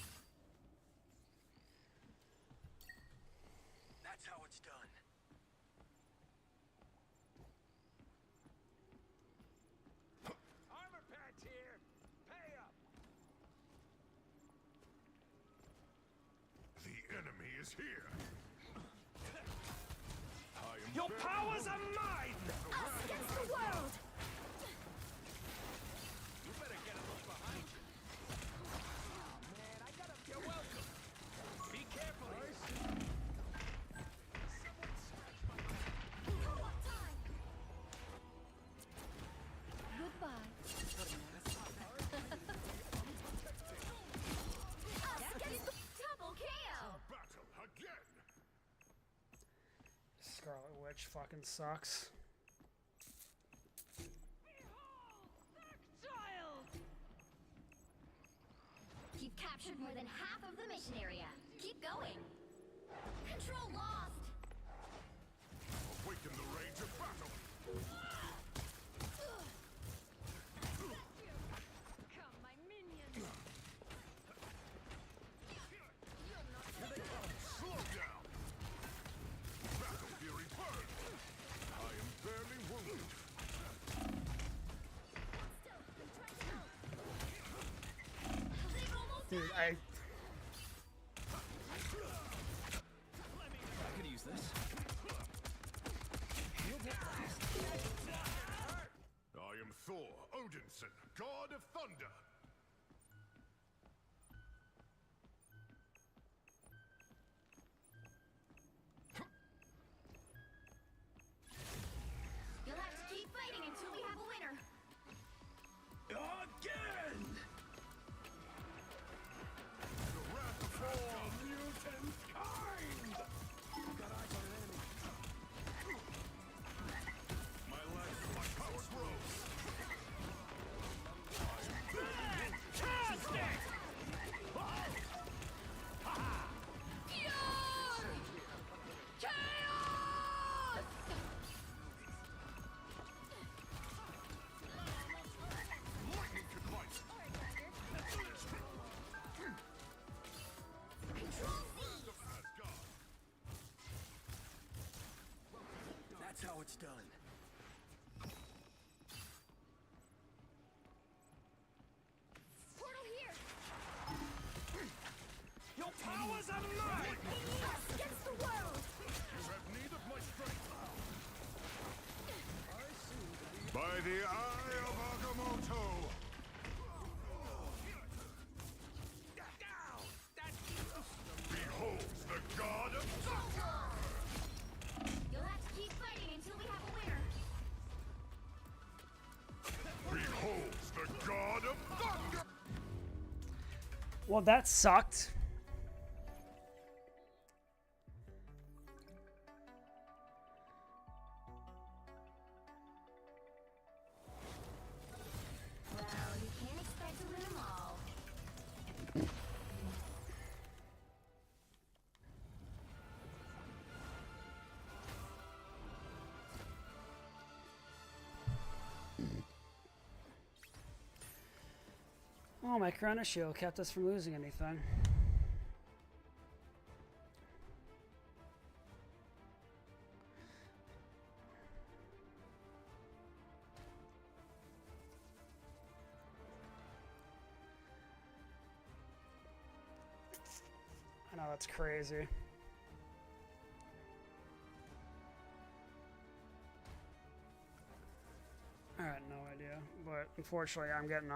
Speaker 13: That's how it's done. Armor pads here. Pay up.
Speaker 14: the enemy is here. I am
Speaker 6: Your
Speaker 14: very
Speaker 6: powers
Speaker 14: wounded.
Speaker 6: are mine!
Speaker 11: Us against the world.
Speaker 13: You better get a look behind you. Oh, man, I gotta... You're welcome.
Speaker 5: which fucking sucks.
Speaker 11: You've captured more than half of the mission area. Keep going. Control lost.
Speaker 14: Awaken the rage of battle.
Speaker 11: Come, my minions.
Speaker 14: Here they come. Slow down. Battle fury burn. I am barely wounded.
Speaker 5: Dude,
Speaker 4: I could use this.
Speaker 14: I am Thor Odinson, god of thunder.
Speaker 11: You'll have to keep fighting until we have a winner.
Speaker 3: Again!
Speaker 14: The wrath of
Speaker 3: For mutant kind! Got eyes on an enemy.
Speaker 14: my life, my power grows.
Speaker 3: Fantastic!
Speaker 11: Chaos!
Speaker 14: Lightning can bite.
Speaker 11: Control C!
Speaker 14: Asgard.
Speaker 3: That's how it's done.
Speaker 11: Portal here!
Speaker 3: Your powers unlocked!
Speaker 11: Us against the world!
Speaker 14: You have need of my strength. By the eye of Agamotto. Behold the god of thunder.
Speaker 11: You'll have to keep fighting until we have a winner.
Speaker 14: Behold the god of thunder.
Speaker 5: well, that sucked.
Speaker 11: Well, you can't expect to win them all.
Speaker 5: Oh, my Chrono Shield kept us from losing anything. I know, that's crazy. I had no idea, but unfortunately I'm getting